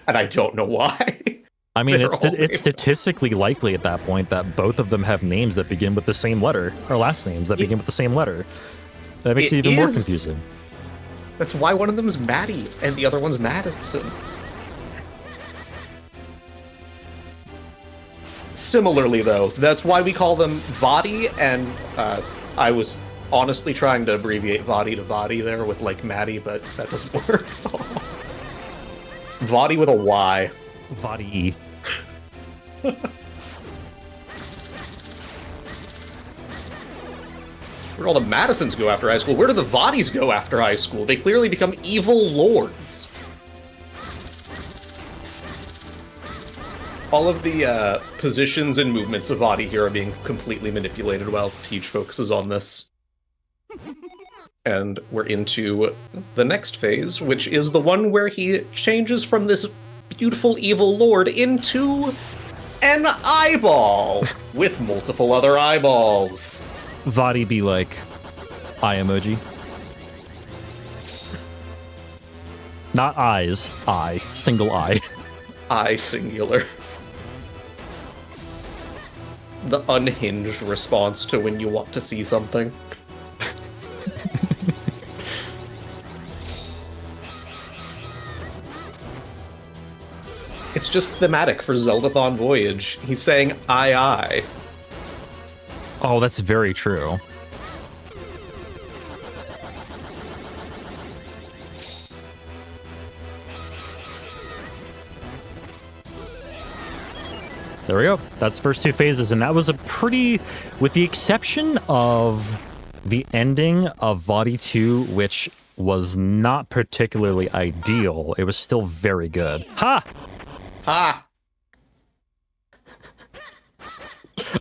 Speaker 2: And I don't know why.
Speaker 1: I mean,
Speaker 2: They're
Speaker 1: it's
Speaker 2: all
Speaker 1: it's statistically likely at that point that both of them have names that begin with the same letter, or last names that begin with the same letter. That makes it even more
Speaker 2: is.
Speaker 1: confusing.
Speaker 2: That's why one of them is Maddie, and the other one's Madison. Similarly, though, that's why we call them Vadi, and I was honestly trying to abbreviate Vadi to Vadi there with, like, Maddie, but that doesn't work. Vadi with a Y.
Speaker 1: Vadi.
Speaker 2: Where do all the Madisons go after high school? Where do the Vadis go after high school? They clearly become evil lords. All of the positions and movements of Vadi here are being completely manipulated while Teach focuses on this. And we're into the next phase, which is the one where he changes from this beautiful evil lord into an eyeball with multiple other eyeballs.
Speaker 1: Vadi be like, eye emoji. Not eyes, eye. Single eye.
Speaker 2: Eye singular. The unhinged response to when you want to see something. It's just thematic for Zeldathon Voyage. He's saying aye.
Speaker 1: Oh, that's very true. There we go. That's the first 2 phases, and that was a pretty, with the exception of the ending of Vadi 2, which was not particularly ideal, it was still very good. Ha!
Speaker 2: Ha!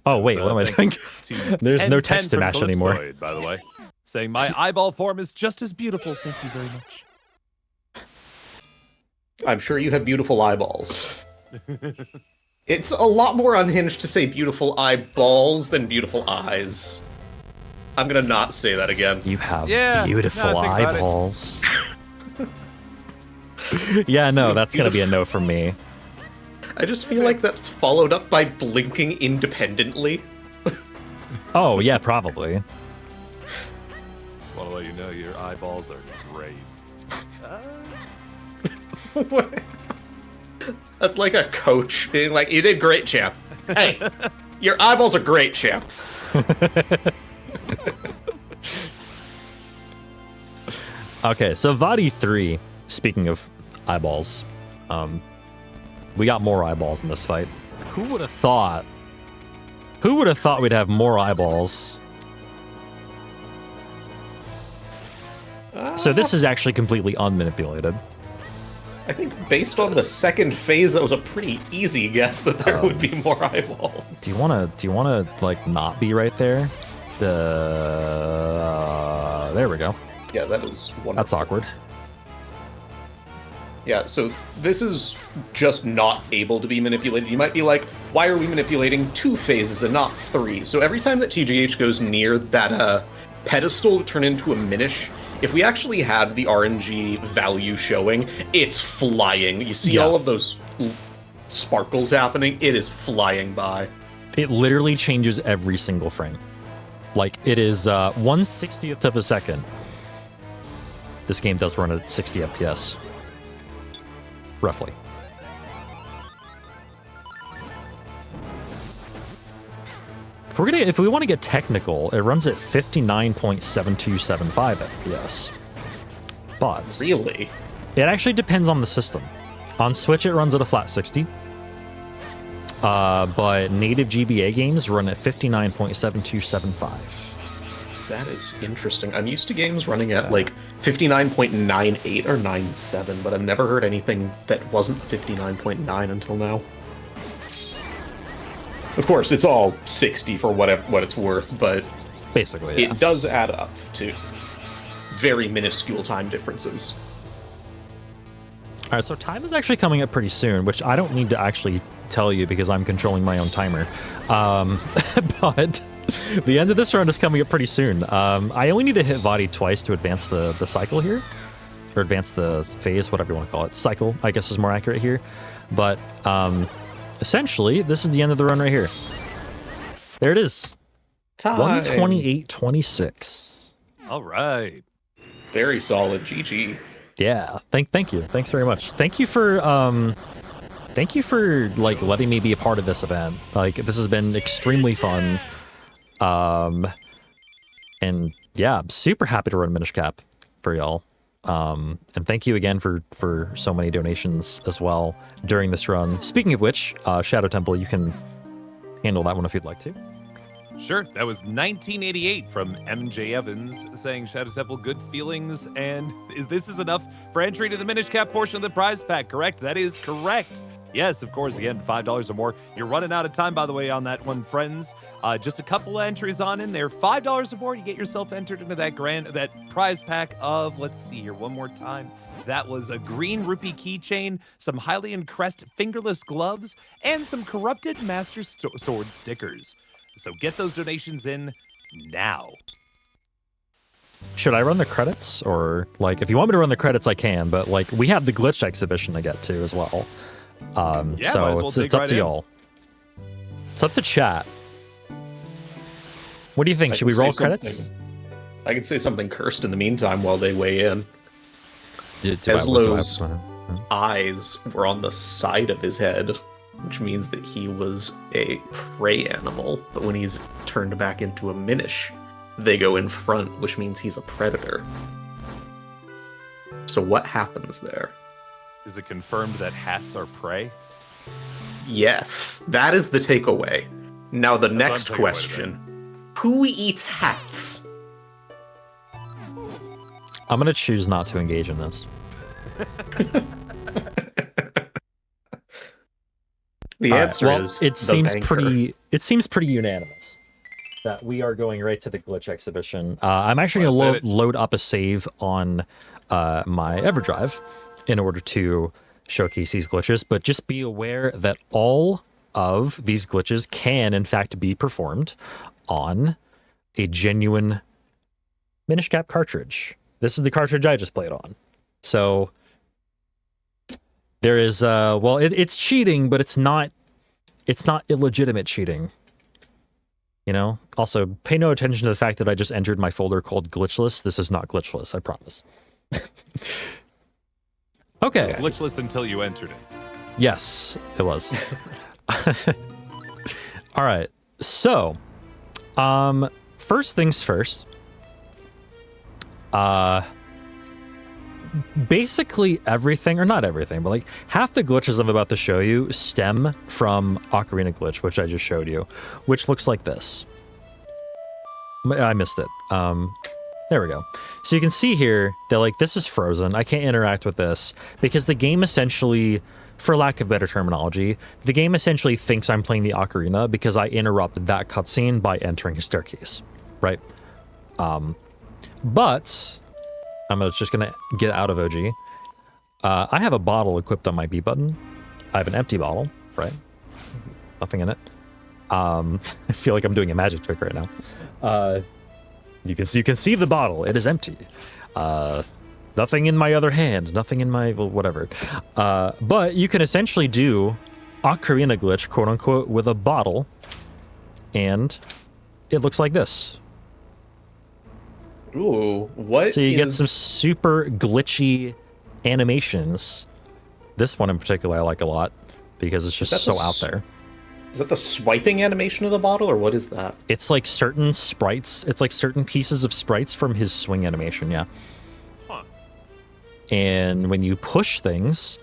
Speaker 1: Oh, wait, what am I doing?
Speaker 3: To
Speaker 1: There's no
Speaker 3: 1010
Speaker 1: text to
Speaker 3: from
Speaker 1: match anymore.
Speaker 3: Calypsoid, by the way, saying my eyeball form is just as beautiful. Thank you very much.
Speaker 2: I'm sure you have beautiful eyeballs. It's a lot more unhinged to say beautiful eyeballs than beautiful eyes. I'm gonna not say that again.
Speaker 1: You have
Speaker 3: Yeah,
Speaker 1: beautiful
Speaker 3: now I think about it.
Speaker 1: eyeballs. Yeah, no, that's gonna be a no from me.
Speaker 2: I just feel like that's followed up by blinking independently.
Speaker 1: Oh, yeah, probably.
Speaker 3: Just want to let you know your eyeballs are great.
Speaker 2: That's like a coach being like, "You did great, champ. Hey, your eyeballs are great, champ."
Speaker 1: Okay, so Vadi 3, speaking of eyeballs, we got more eyeballs in this fight. Who would have thought? Who would have thought we'd have more eyeballs? So this is actually completely unmanipulated.
Speaker 2: I think based on the second phase, that was a pretty easy guess that there would be more eyeballs.
Speaker 1: Do you wanna like not be right there? There we go.
Speaker 2: Yeah, that is wonderful.
Speaker 1: That's awkward.
Speaker 2: Yeah, so this is just not able to be manipulated. You might be like, why are we manipulating 2 phases and not 3? So every time that TGH goes near that pedestal to turn into a Minish, if we actually had the RNG value showing, it's flying. You see all of those sparkles happening? It is flying by.
Speaker 1: It literally changes every single frame. Like, it is 1/60th of a second. This game does run at 60 FPS. Roughly. If we want to get technical, it runs at 59.7275 FPS. But
Speaker 2: Really?
Speaker 1: it actually depends on the system. On Switch, it runs at a flat 60. But native GBA games run at 59.7275.
Speaker 2: That is interesting. I'm used to games running at like 59.98 or 97, but I've never heard anything that wasn't 59.9 until now. Of course, it's all 60 for what it's worth, but
Speaker 1: Basically, yeah.
Speaker 2: It does add up to very minuscule time differences.
Speaker 1: All right, so time is actually coming up pretty soon, which I don't need to actually tell you because I'm controlling my own timer. But the end of this run is coming up pretty soon. I only need to hit Vadi twice to advance the cycle here, or advance the phase, whatever you want to call it. Cycle, I guess, is more accurate here. But essentially, this is the end of the run right here. There it is.
Speaker 2: Time.
Speaker 1: 128.26.
Speaker 3: All right.
Speaker 2: Very solid. GG.
Speaker 1: Yeah. Thank you. Thanks very much. Thank you for like letting me be a part of this event. Like, this has been extremely fun. And yeah, I'm super happy to run Minish Cap for y'all. And thank you again for so many donations as well during this run. Speaking of which, Shadow Temple, you can handle that one if you'd like to.
Speaker 3: Sure. That was 1988 from MJ Evans saying, Shadow Temple, good feelings. And this is enough for entry to the Minish Cap portion of the prize pack, correct? That is correct. Yes, of course, again, $5 or more. You're running out of time, by the way, on that one, friends. Just a couple of entries on in there. $5 or more, you get yourself entered into that prize pack of, let's see here, one more time. That was a green rupee keychain, some Hylian Crest fingerless gloves, and some corrupted Master Sword stickers. So get those donations in now.
Speaker 1: Should I run the credits? Or, like, if you want me to run the credits, I can. But, like, we have the glitch exhibition to get to as well.
Speaker 3: Yeah,
Speaker 1: so
Speaker 3: might as well
Speaker 1: it's
Speaker 3: dig
Speaker 1: up
Speaker 3: right
Speaker 1: to
Speaker 3: in.
Speaker 1: y'all. It's up to chat. What do you think? Should we roll credits?
Speaker 2: I can say something cursed in the meantime while they weigh in.
Speaker 1: Eslo's
Speaker 2: eyes were on the side of his head, which means that he was a prey animal. But when he's turned back into a Minish, they go in front, which means he's a predator. So what happens there?
Speaker 3: Is it confirmed that hats are prey?
Speaker 2: Yes, that is the takeaway. Now the next
Speaker 3: what I'm taking away
Speaker 2: question. Who eats hats?
Speaker 1: I'm gonna choose not to engage in this.
Speaker 2: The answer
Speaker 1: well,
Speaker 2: is
Speaker 1: it
Speaker 2: the
Speaker 1: seems
Speaker 2: banker.
Speaker 1: pretty unanimous that we are going right to the glitch exhibition. I'm actually
Speaker 3: Well,
Speaker 1: gonna
Speaker 3: that's it.
Speaker 1: load up a save on my EverDrive in order to showcase these glitches, but just be aware that all of these glitches can in fact be performed on a genuine Minish Cap cartridge. This is the cartridge I just played on. So there is well, it's cheating, but it's not illegitimate cheating. You know? Also, pay no attention to the fact that I just entered my folder called glitchless. This is not glitchless, I promise. Okay.
Speaker 3: It was glitchless until you entered it.
Speaker 1: Yes, it was. All right. So, first things first. Basically everything, or not everything, but like half the glitches I'm about to show you stem from Ocarina Glitch, which I just showed you, which looks like this. I missed it. There we go. So you can see here that like this is frozen. I can't interact with this because the game essentially, for lack of better terminology, the game essentially thinks I'm playing the ocarina because I interrupted that cutscene by entering a staircase, right? But I'm just gonna get out of OG. I have a bottle equipped on my B button. I have an empty bottle, right? Nothing in it. I feel like I'm doing a magic trick right now. You can see the bottle. It is empty. Nothing in my other hand. Nothing in my whatever. But you can essentially do Ocarina Glitch, quote unquote, with a bottle, and it looks like this.
Speaker 2: Ooh, what?
Speaker 1: So you get some super glitchy animations. This one in particular I like a lot because it's just so out there.
Speaker 2: Is that the swiping animation of the bottle, or what is that?
Speaker 1: It's like certain sprites. It's like certain pieces of sprites from his swing animation, yeah.
Speaker 3: Huh.
Speaker 1: And when you push things,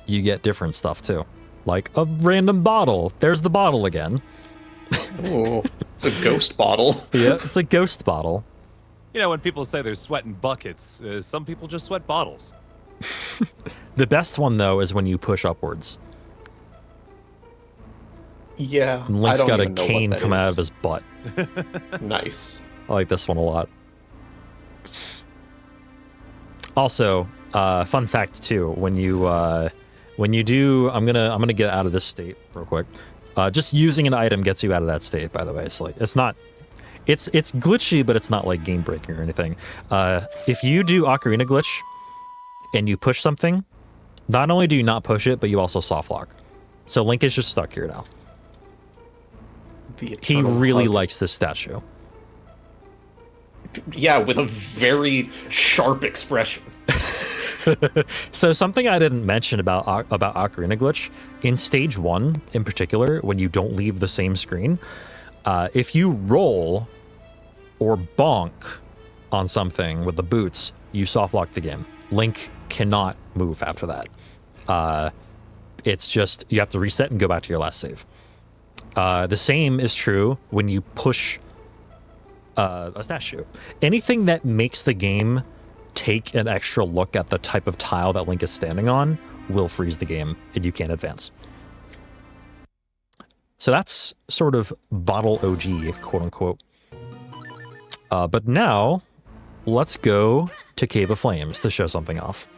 Speaker 1: you get different stuff too. Like a random bottle. There's the bottle again.
Speaker 2: Ooh, it's a ghost bottle.
Speaker 1: Yeah, it's a ghost bottle.
Speaker 3: You know, when people say they're sweating buckets, some people just sweat bottles.
Speaker 1: The best one, though, is when you push upwards.
Speaker 2: Yeah,
Speaker 1: And Link's
Speaker 2: I don't
Speaker 1: got a
Speaker 2: even know what
Speaker 1: cane
Speaker 2: that
Speaker 1: coming out
Speaker 2: is.
Speaker 1: of his butt.
Speaker 2: Nice.
Speaker 1: I like this one a lot. Also, fun fact too, when you do, I'm gonna get out of this state real quick. Just using an item gets you out of that state, by the way. So like, it's glitchy, but it's not like game breaking or anything. If you do Ocarina glitch and you push something, not only do you not push it, but you also soft lock. So Link is just stuck here now. He really likes this statue.
Speaker 2: Yeah, with a very sharp expression.
Speaker 1: So something I didn't mention about Ocarina glitch, in stage 1 in particular, when you don't leave the same screen, if you roll or bonk on something with the boots, you soft lock the game. Link cannot move after that. It's just, you have to reset and go back to your last save. The same is true when you push a statue. Anything that makes the game take an extra look at the type of tile that Link is standing on will freeze the game and you can't advance. So that's sort of bottle OG, quote unquote. But now let's go to Cave of Flames to show something off.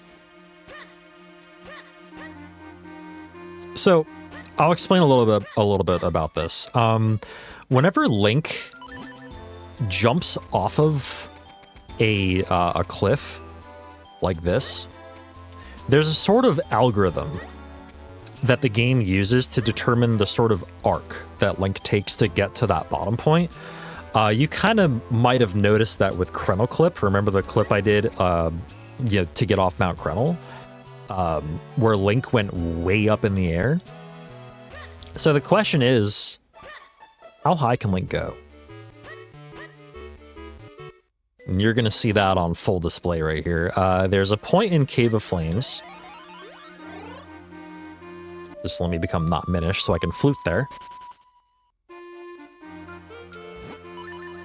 Speaker 1: So I'll explain a little bit about this. Whenever Link jumps off of a cliff like this, there's a sort of algorithm that the game uses to determine the sort of arc that Link takes to get to that bottom point. You kind of might have noticed that with Krenel Clip. Remember the clip I did to get off Mount Krenel, where Link went way up in the air? So the question is, how high can Link go? And you're going to see that on full display right here. There's a point in Cave of Flames. Just let me become not Minish so I can flute there.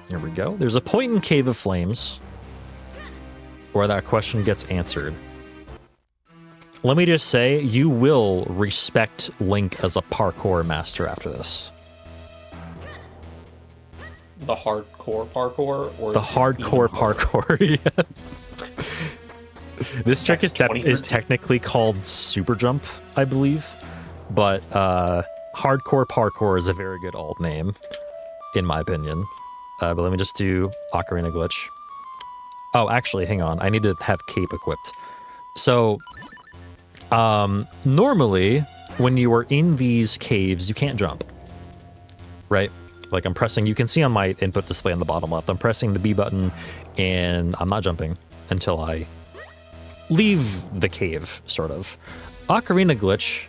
Speaker 1: There we go. There's a point in Cave of Flames where that question gets answered. Let me just say, you will respect Link as a parkour master after this.
Speaker 2: The hardcore parkour, or
Speaker 1: the hardcore parkour. Yeah. This trick is technically called super jump, I believe, but hardcore parkour is a very good alt name, in my opinion. But let me just do Ocarina glitch. Oh, actually, hang on. I need to have cape equipped. So, normally, when you are in these caves, you can't jump, right? Like I'm pressing, you can see on my input display on the bottom left, I'm pressing the B button and I'm not jumping until I leave the cave, sort of. Ocarina glitch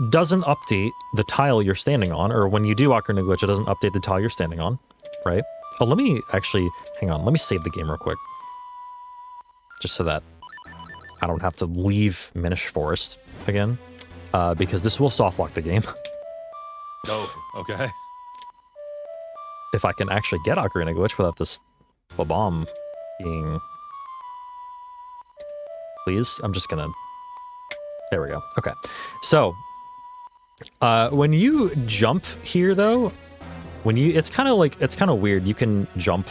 Speaker 1: doesn't update the tile you're standing on, or when you do Ocarina glitch, it doesn't update the tile you're standing on, right? Oh, let me actually, hang on, let me save the game real quick. Just so that I don't have to leave Minish Forest again, because this will soft lock the game.
Speaker 3: Oh, okay.
Speaker 1: If I can actually get Ocarina glitch without this bomb being... Please? I'm just gonna... There we go. Okay. So, when you jump here, though, when you... It's kind of weird. You can jump...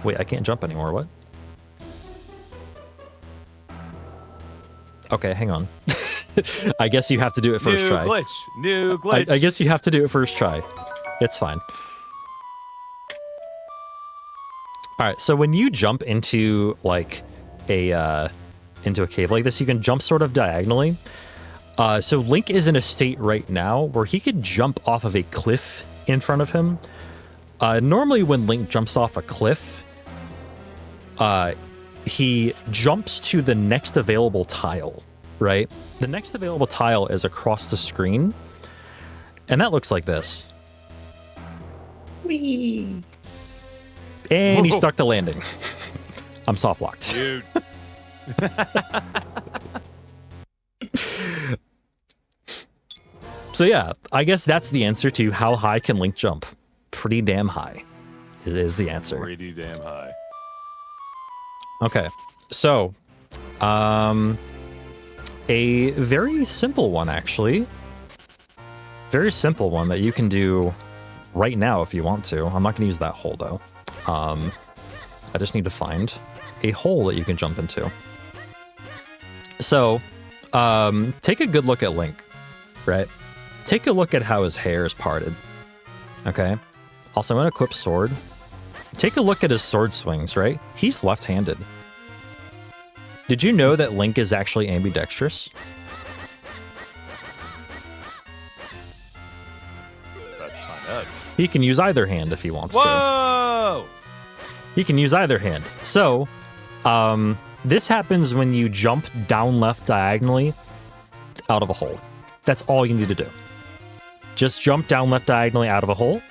Speaker 1: Wait, I can't jump anymore. What? Okay, hang on. I guess you have to do it first try.
Speaker 3: New glitch.
Speaker 1: I guess you have to do it first try. It's fine. All right, so when you jump into like into a cave like this, you can jump sort of diagonally. So Link is in a state right now where he could jump off of a cliff in front of him. Normally when Link jumps off a cliff, he jumps to the next available tile, right? The next available tile is across the screen, and that looks like this.
Speaker 2: Whee!
Speaker 1: And he stuck the landing. I'm soft locked.
Speaker 3: Dude.
Speaker 1: So yeah, I guess that's the answer to how high can Link jump. Pretty damn high. It is the answer.
Speaker 3: Pretty damn high.
Speaker 1: Okay, so a very simple one actually. very simple one that you can do right now if you want to. I'm not going to use that hole, though. I just need to find a hole that you can jump into. So, take a good look at Link, right? Take a look at how his hair is parted, okay? Also, I'm going to equip sword. Take a look at his sword swings, right? He's left-handed. Did you know that Link is actually ambidextrous?
Speaker 3: Let's find out.
Speaker 1: He can use either hand if he wants to.
Speaker 3: Whoa!
Speaker 1: He can use either hand. So, this happens when you jump down left diagonally out of a hole. That's all you need to do. Just jump down left diagonally out of a hole.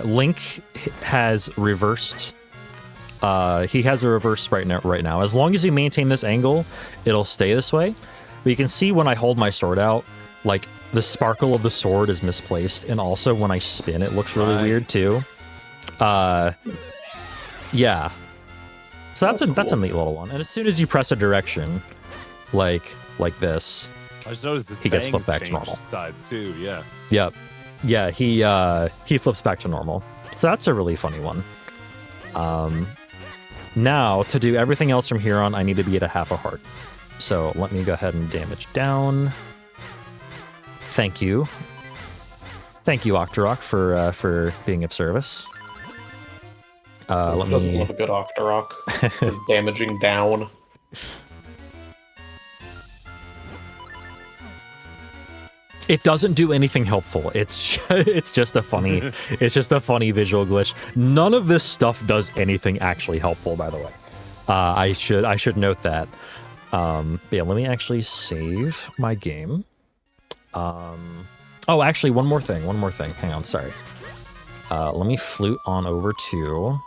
Speaker 1: Link has reversed. He has a reverse sprite right now. As long as you maintain this angle, it'll stay this way. But you can see when I hold my sword out, like the sparkle of the sword is misplaced, and also when I spin, it looks really weird too. Yeah. So that's a neat little one. And as soon as you press a direction, like this,
Speaker 3: I just noticed this.
Speaker 1: He gets flipped back to normal.
Speaker 3: Sides too. Yeah.
Speaker 1: Yep. Yeah, he flips back to normal. So that's a really funny one. Now, to do everything else from here on, I need to be at a half a heart. So let me go ahead and damage down. Thank you. Thank you, Octorok, for being of service.
Speaker 2: Doesn't love a good Octorok for damaging down.
Speaker 1: It doesn't do anything helpful. It's just a funny visual glitch. None of this stuff does anything actually helpful, by the way. I should note that. Yeah, let me actually save my game. Oh, actually, one more thing. Hang on, sorry. Let me flute on over to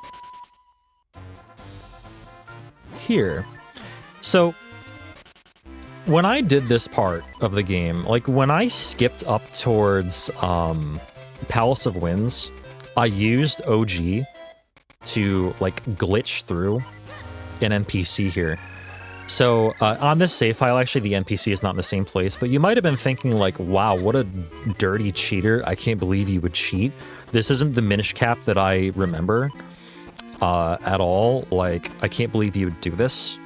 Speaker 1: here. So when I did this part of the game, like when I skipped up towards Palace of Winds, I used OG to like glitch through an NPC here. So on this save file, actually the NPC is not in the same place, but you might have been thinking like, wow, what a dirty cheater. I can't believe you would cheat. This isn't the Minish cap that I remember at all. Like, I can't believe you would do this.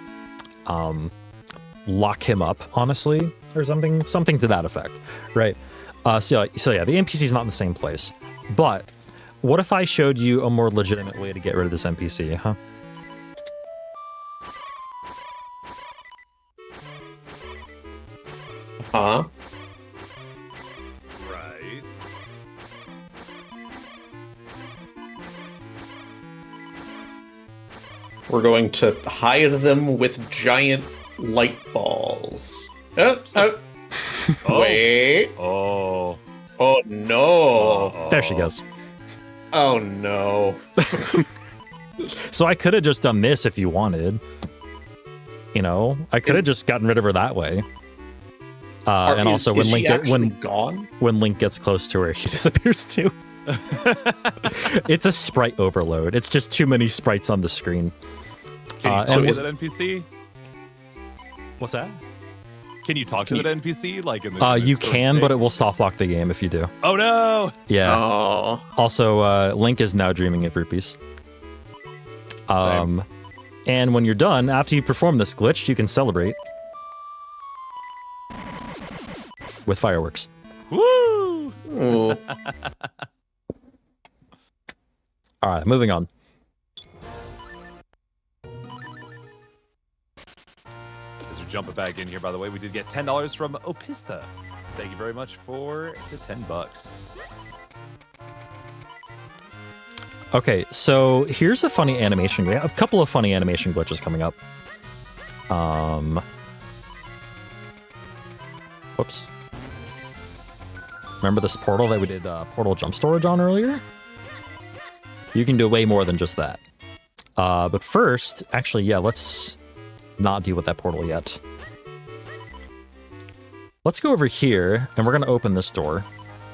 Speaker 1: Lock him up, honestly, or something to that effect, right? So yeah, the NPC is not in the same place. But what if I showed you a more legitimate way to get rid of this NPC, huh?
Speaker 2: Huh?
Speaker 3: Right.
Speaker 2: We're going to hide them with giant light balls. Oh. Wait.
Speaker 3: Oh.
Speaker 2: Oh no.
Speaker 1: There she goes.
Speaker 2: Oh no.
Speaker 1: So I could have just done this if you wanted. You know, I could have just gotten rid of her that way. And also when Link gets close to her, she disappears too. It's a sprite overload. It's just too many sprites on the screen.
Speaker 3: Can you talk to that NPC?
Speaker 1: What's that?
Speaker 3: Can you talk to that NPC? Like in the
Speaker 1: you can, but it will soft lock the game if you do.
Speaker 3: Oh no!
Speaker 1: Yeah.
Speaker 2: Oh.
Speaker 1: Also, Link is now dreaming of rupees. And when you're done, after you perform this glitch, you can celebrate with fireworks.
Speaker 3: Woo!
Speaker 2: Ooh.
Speaker 1: All right, moving on.
Speaker 3: As we're jumping back in here, by the way, we did get $10 from Opista. Thank you very much for the $10.
Speaker 1: Okay, so here's a funny animation. We have a couple of funny animation glitches coming up. Whoops. Remember this portal that we did portal jump storage on earlier? You can do way more than just that. But first, actually, yeah, let's not deal with that portal yet. Let's go over here, and we're going to open this door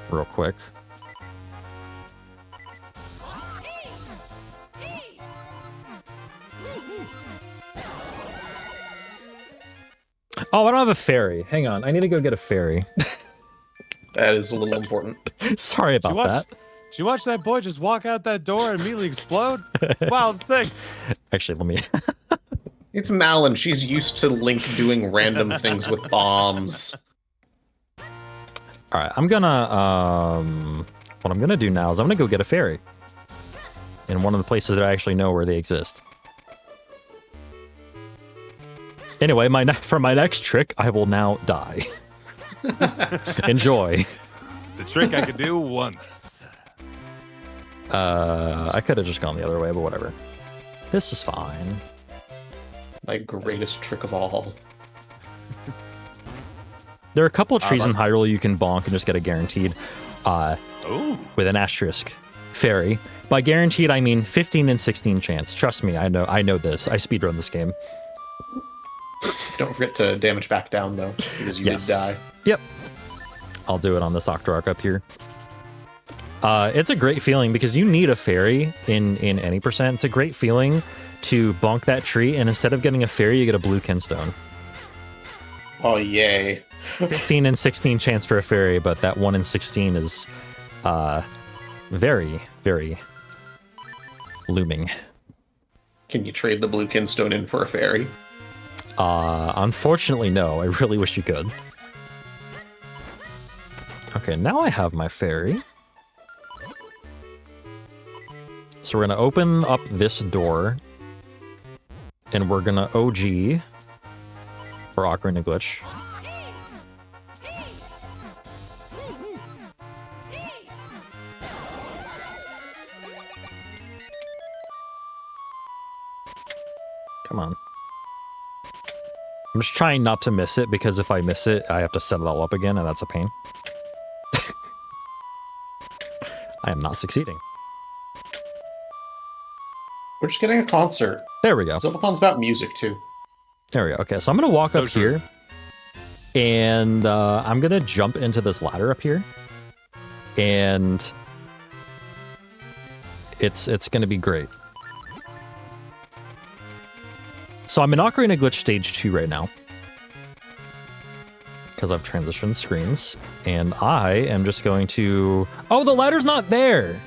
Speaker 1: real quick. Oh, I don't have a fairy. Hang on. I need to go get a fairy.
Speaker 2: That is a little important.
Speaker 1: Sorry about that.
Speaker 3: Did you watch that boy just walk out that door and immediately explode? It's the wildest thing.
Speaker 1: Actually, let me.
Speaker 2: It's Malin. She's used to Link doing random things with bombs.
Speaker 1: All right, I'm gonna. What I'm gonna do now is I'm gonna go get a fairy in one of the places that I actually know where they exist. Anyway, for my next trick, I will now die. Enjoy.
Speaker 3: It's a trick I could do once.
Speaker 1: I could have just gone the other way, but whatever. This is fine.
Speaker 2: My greatest trick of all.
Speaker 1: There are a couple of trees in Hyrule you can bonk and just get a guaranteed,
Speaker 3: Ooh.
Speaker 1: with an asterisk, fairy. By guaranteed, I mean 15 and 16 chance. Trust me, I know this. I speedrun this game.
Speaker 2: Don't forget to damage back down, though, because you did die.
Speaker 1: Yep. I'll do it on this Octorok up here. It's a great feeling because you need a fairy in any percent. It's a great feeling to bonk that tree, and instead of getting a fairy, you get a blue kinstone.
Speaker 2: Oh, yay.
Speaker 1: 15 and 16 chance for a fairy, but that 1 in 16 is very, very looming.
Speaker 2: Can you trade the blue kinstone in for a fairy?
Speaker 1: Unfortunately, no. I really wish you could. Okay, now I have my fairy. So we're gonna open up this door, and we're gonna OG for Ocarina Glitch. Come on. I'm just trying not to miss it, because if I miss it, I have to set it all up again, and that's a pain. I am not succeeding.
Speaker 2: We're just getting a concert.
Speaker 1: There we go.
Speaker 2: Zeldathon's about music, too.
Speaker 1: There we go. Okay, so I'm going to walk
Speaker 3: So
Speaker 1: up
Speaker 3: true.
Speaker 1: here, and I'm going to jump into this ladder up here, and it's going to be great. So I'm in Ocarina Glitch Stage 2 right now, because I've transitioned screens, and I am just going to... Oh, the ladder's not there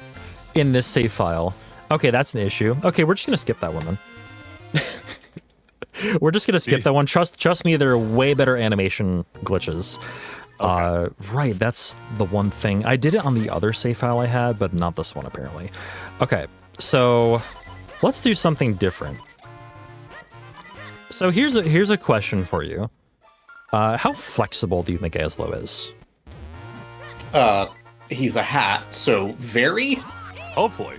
Speaker 1: in this save file. Okay, that's an issue. Okay, we're just going to skip that one then. We're just going to skip that one. Trust me, there are way better animation glitches.
Speaker 3: Okay.
Speaker 1: Right, that's the one thing. I did it on the other save file I had, but not this one, apparently. Okay, so let's do something different. So here's a question for you. How flexible do you think Aslo is?
Speaker 2: He's a hat, so very?
Speaker 3: Hopefully.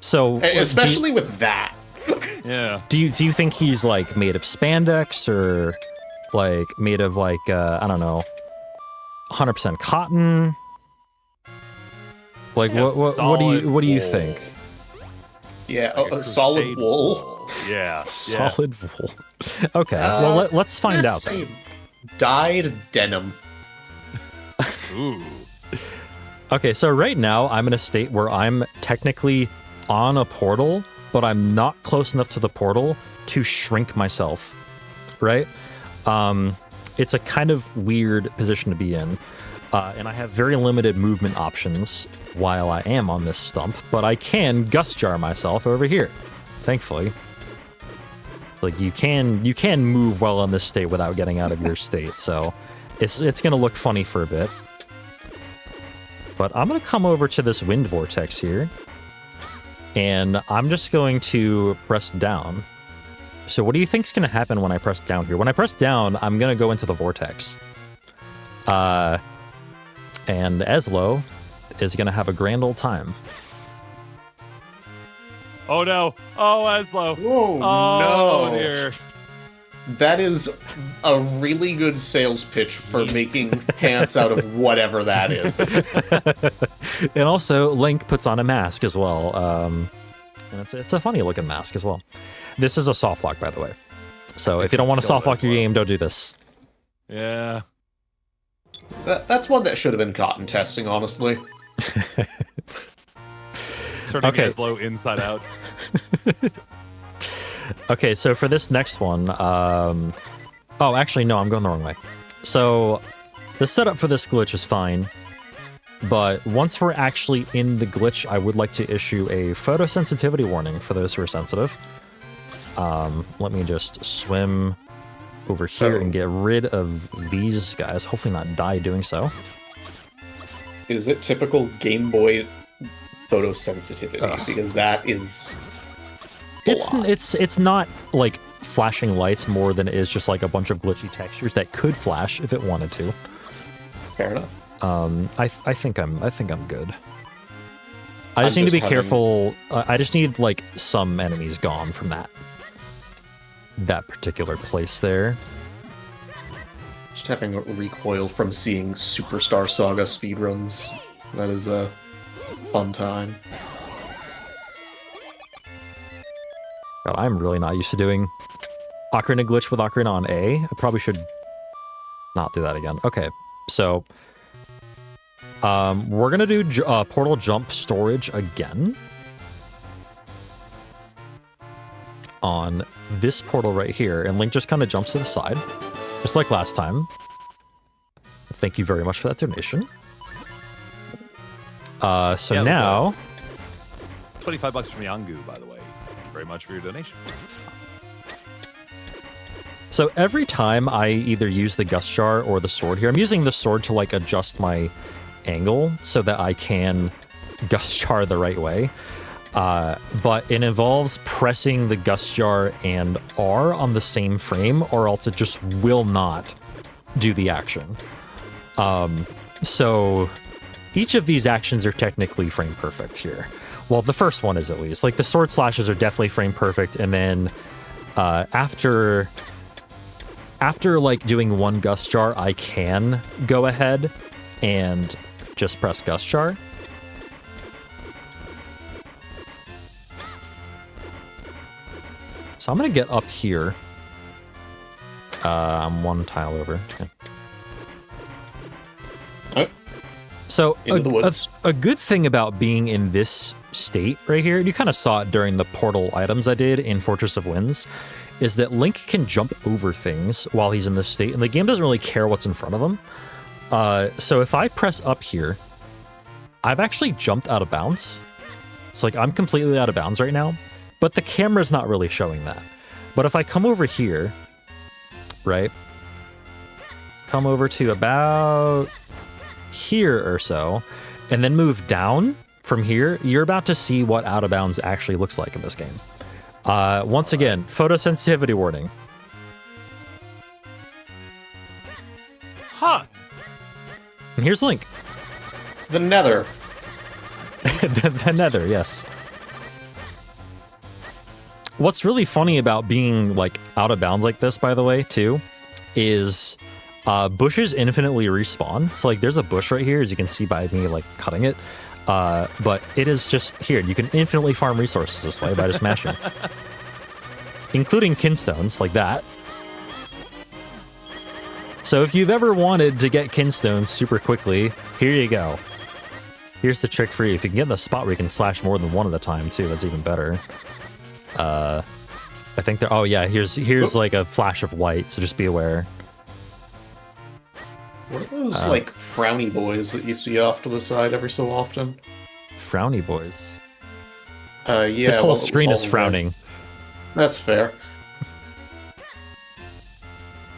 Speaker 1: So
Speaker 2: Especially with that.
Speaker 3: Yeah.
Speaker 1: do you think he's like made of spandex or like made of like I don't know, 100% cotton? Like
Speaker 3: Yeah,
Speaker 1: what do you
Speaker 3: solid
Speaker 1: think?
Speaker 2: Yeah,
Speaker 3: Like a
Speaker 2: solid
Speaker 3: crochet
Speaker 2: wool.
Speaker 3: Yeah.
Speaker 1: Solid wool. Okay, well let's find out.
Speaker 2: Say dyed denim.
Speaker 3: Yeah. Ooh.
Speaker 1: Okay, so right now I'm in a state where I'm technically on a portal, but I'm not close enough to the portal to shrink myself, right? It's a kind of weird position to be in, and I have very limited movement options while I am on this stump, but I can gust jar myself over here, thankfully. Like you can move well in this state without getting out of your state, so it's gonna look funny for a bit. But I'm gonna come over to this wind vortex here, and I'm just going to press down. So what do you think's gonna happen when I press down here? When I press down, I'm gonna go into the vortex. And Aslo is gonna have a grand old time.
Speaker 3: Oh no. Oh, Aslo.
Speaker 2: Whoa,
Speaker 3: Oh,
Speaker 2: no.
Speaker 3: dear.
Speaker 2: That is a really good sales pitch for making pants out of whatever that is.
Speaker 1: And also, Link puts on a mask as well. And it's a funny looking mask as well. This is a soft lock, by the way. So if you don't want to soft lock your game, don't do this.
Speaker 3: Yeah.
Speaker 2: That's one that should have been cotton testing, honestly.
Speaker 3: Turning
Speaker 1: Okay.
Speaker 3: Aslo inside out.
Speaker 1: Okay, so for this next one, oh, actually, no, I'm going the wrong way. So the setup for this glitch is fine. but once we're actually in the glitch, I would like to issue a photosensitivity warning for those who are sensitive. Let me just swim over here and get rid of these guys. Hopefully not die doing so.
Speaker 2: Is it typical Game Boy photosensitivity? Because that is
Speaker 1: it's not like flashing lights more than it is just like a bunch of glitchy textures that could flash if it wanted to.
Speaker 2: Fair enough.
Speaker 1: I think I'm good. I just need to be careful. I just need like some enemies gone from that particular place there.
Speaker 2: Just having a recoil from seeing Superstar Saga speedruns. That is a fun time.
Speaker 1: God, I'm really not used to doing Ocarina glitch with Ocarina on A. I probably should not do that again. Okay, so we're gonna do portal jump storage again on this portal right here, and Link just kind of jumps to the side, just like last time. Thank you very much for that donation. So
Speaker 3: yeah,
Speaker 1: now,
Speaker 3: $25 from Yangu, by the way. Thank you very much for your donation.
Speaker 1: So every time I either use the Gust Jar or the sword here, I'm using the sword to like adjust my angle so that I can Gust Jar the right way. But it involves pressing the Gust Jar and R on the same frame, or else it just will not do the action. So each of these actions are technically frame perfect here. Well, the first one is at least. Like the sword slashes are definitely frame perfect, and then after like doing one Gust Jar, I can go ahead and just press Gust Jar. So I'm gonna get up here. I'm one tile over. Okay.
Speaker 2: Oh.
Speaker 1: So
Speaker 2: Into the woods.
Speaker 1: a good thing about being in this state right here, and you kind of saw it during the portal items I did in Fortress of Winds, is that Link can jump over things while he's in this state, and the game doesn't really care what's in front of him. So if I press up here, I've actually jumped out of bounds. It's like I'm completely out of bounds right now, but the camera's not really showing that. But if I come over here, right? Come over to about here or so, and then move down from here, you're about to see what out of bounds actually looks like in this game. Once again, photosensitivity warning.
Speaker 3: Huh.
Speaker 1: And here's Link.
Speaker 2: The Nether.
Speaker 1: the Nether, yes. What's really funny about being like out of bounds like this, by the way, too, is bushes infinitely respawn. So like there's a bush right here, as you can see by me like cutting it. But it is just here. You can infinitely farm resources this way by just mashing. Including kinstones like that. So if you've ever wanted to get kinstones super quickly, here you go. Here's the trick for you. If you can get in the spot where you can slash more than one at a time too, that's even better. I think there. Oh yeah, here's like a flash of white, so just be aware.
Speaker 2: What are those like frowny boys that you see off to the side every so often?
Speaker 1: Frowny boys.
Speaker 2: Yeah.
Speaker 1: This whole screen is frowning.
Speaker 2: That's fair.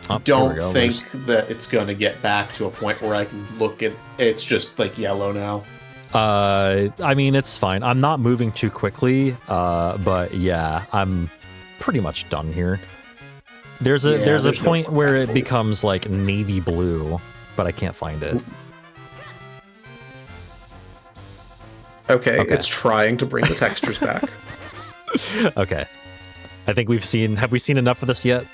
Speaker 1: Oh,
Speaker 2: Don't think that it's going to get back to a point where I can look at it's just like yellow now.
Speaker 1: I mean, it's fine. I'm not moving too quickly, but yeah, I'm pretty much done here. There's a point where it becomes like navy blue, but I can't find it.
Speaker 2: Okay, it's trying to bring the textures back.
Speaker 1: Okay. I think have we seen enough of this yet?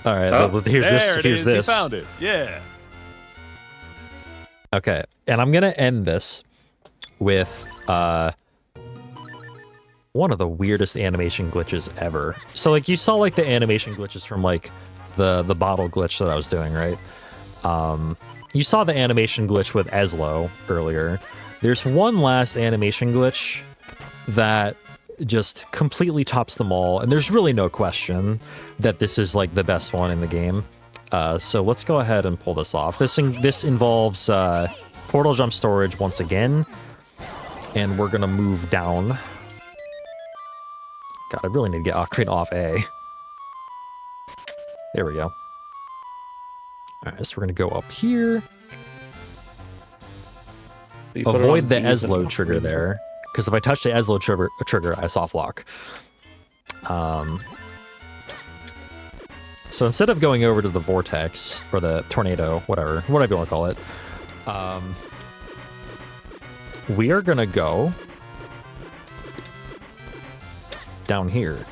Speaker 1: All right, here's this.
Speaker 3: You found it. Yeah.
Speaker 1: Okay, and I'm gonna end this with one of the weirdest animation glitches ever. So like you saw like the animation glitches from like the bottle glitch that I was doing, right? You saw the animation glitch with Eslo earlier. There's one last animation glitch that just completely tops them all, and there's really no question that this is like the best one in the game. So let's go ahead and pull this off. This involves portal jump storage once again. And we're gonna move down. God, I really need to get Ocarina off A. There we go. Alright, so we're gonna go up here.
Speaker 2: You put it
Speaker 1: Avoid
Speaker 2: on
Speaker 1: the
Speaker 2: even.
Speaker 1: Eslo trigger there. Because if I touch the Eslo trigger, I soft lock. So instead of going over to the vortex, or the tornado, whatever you want to call it, we are gonna go down here.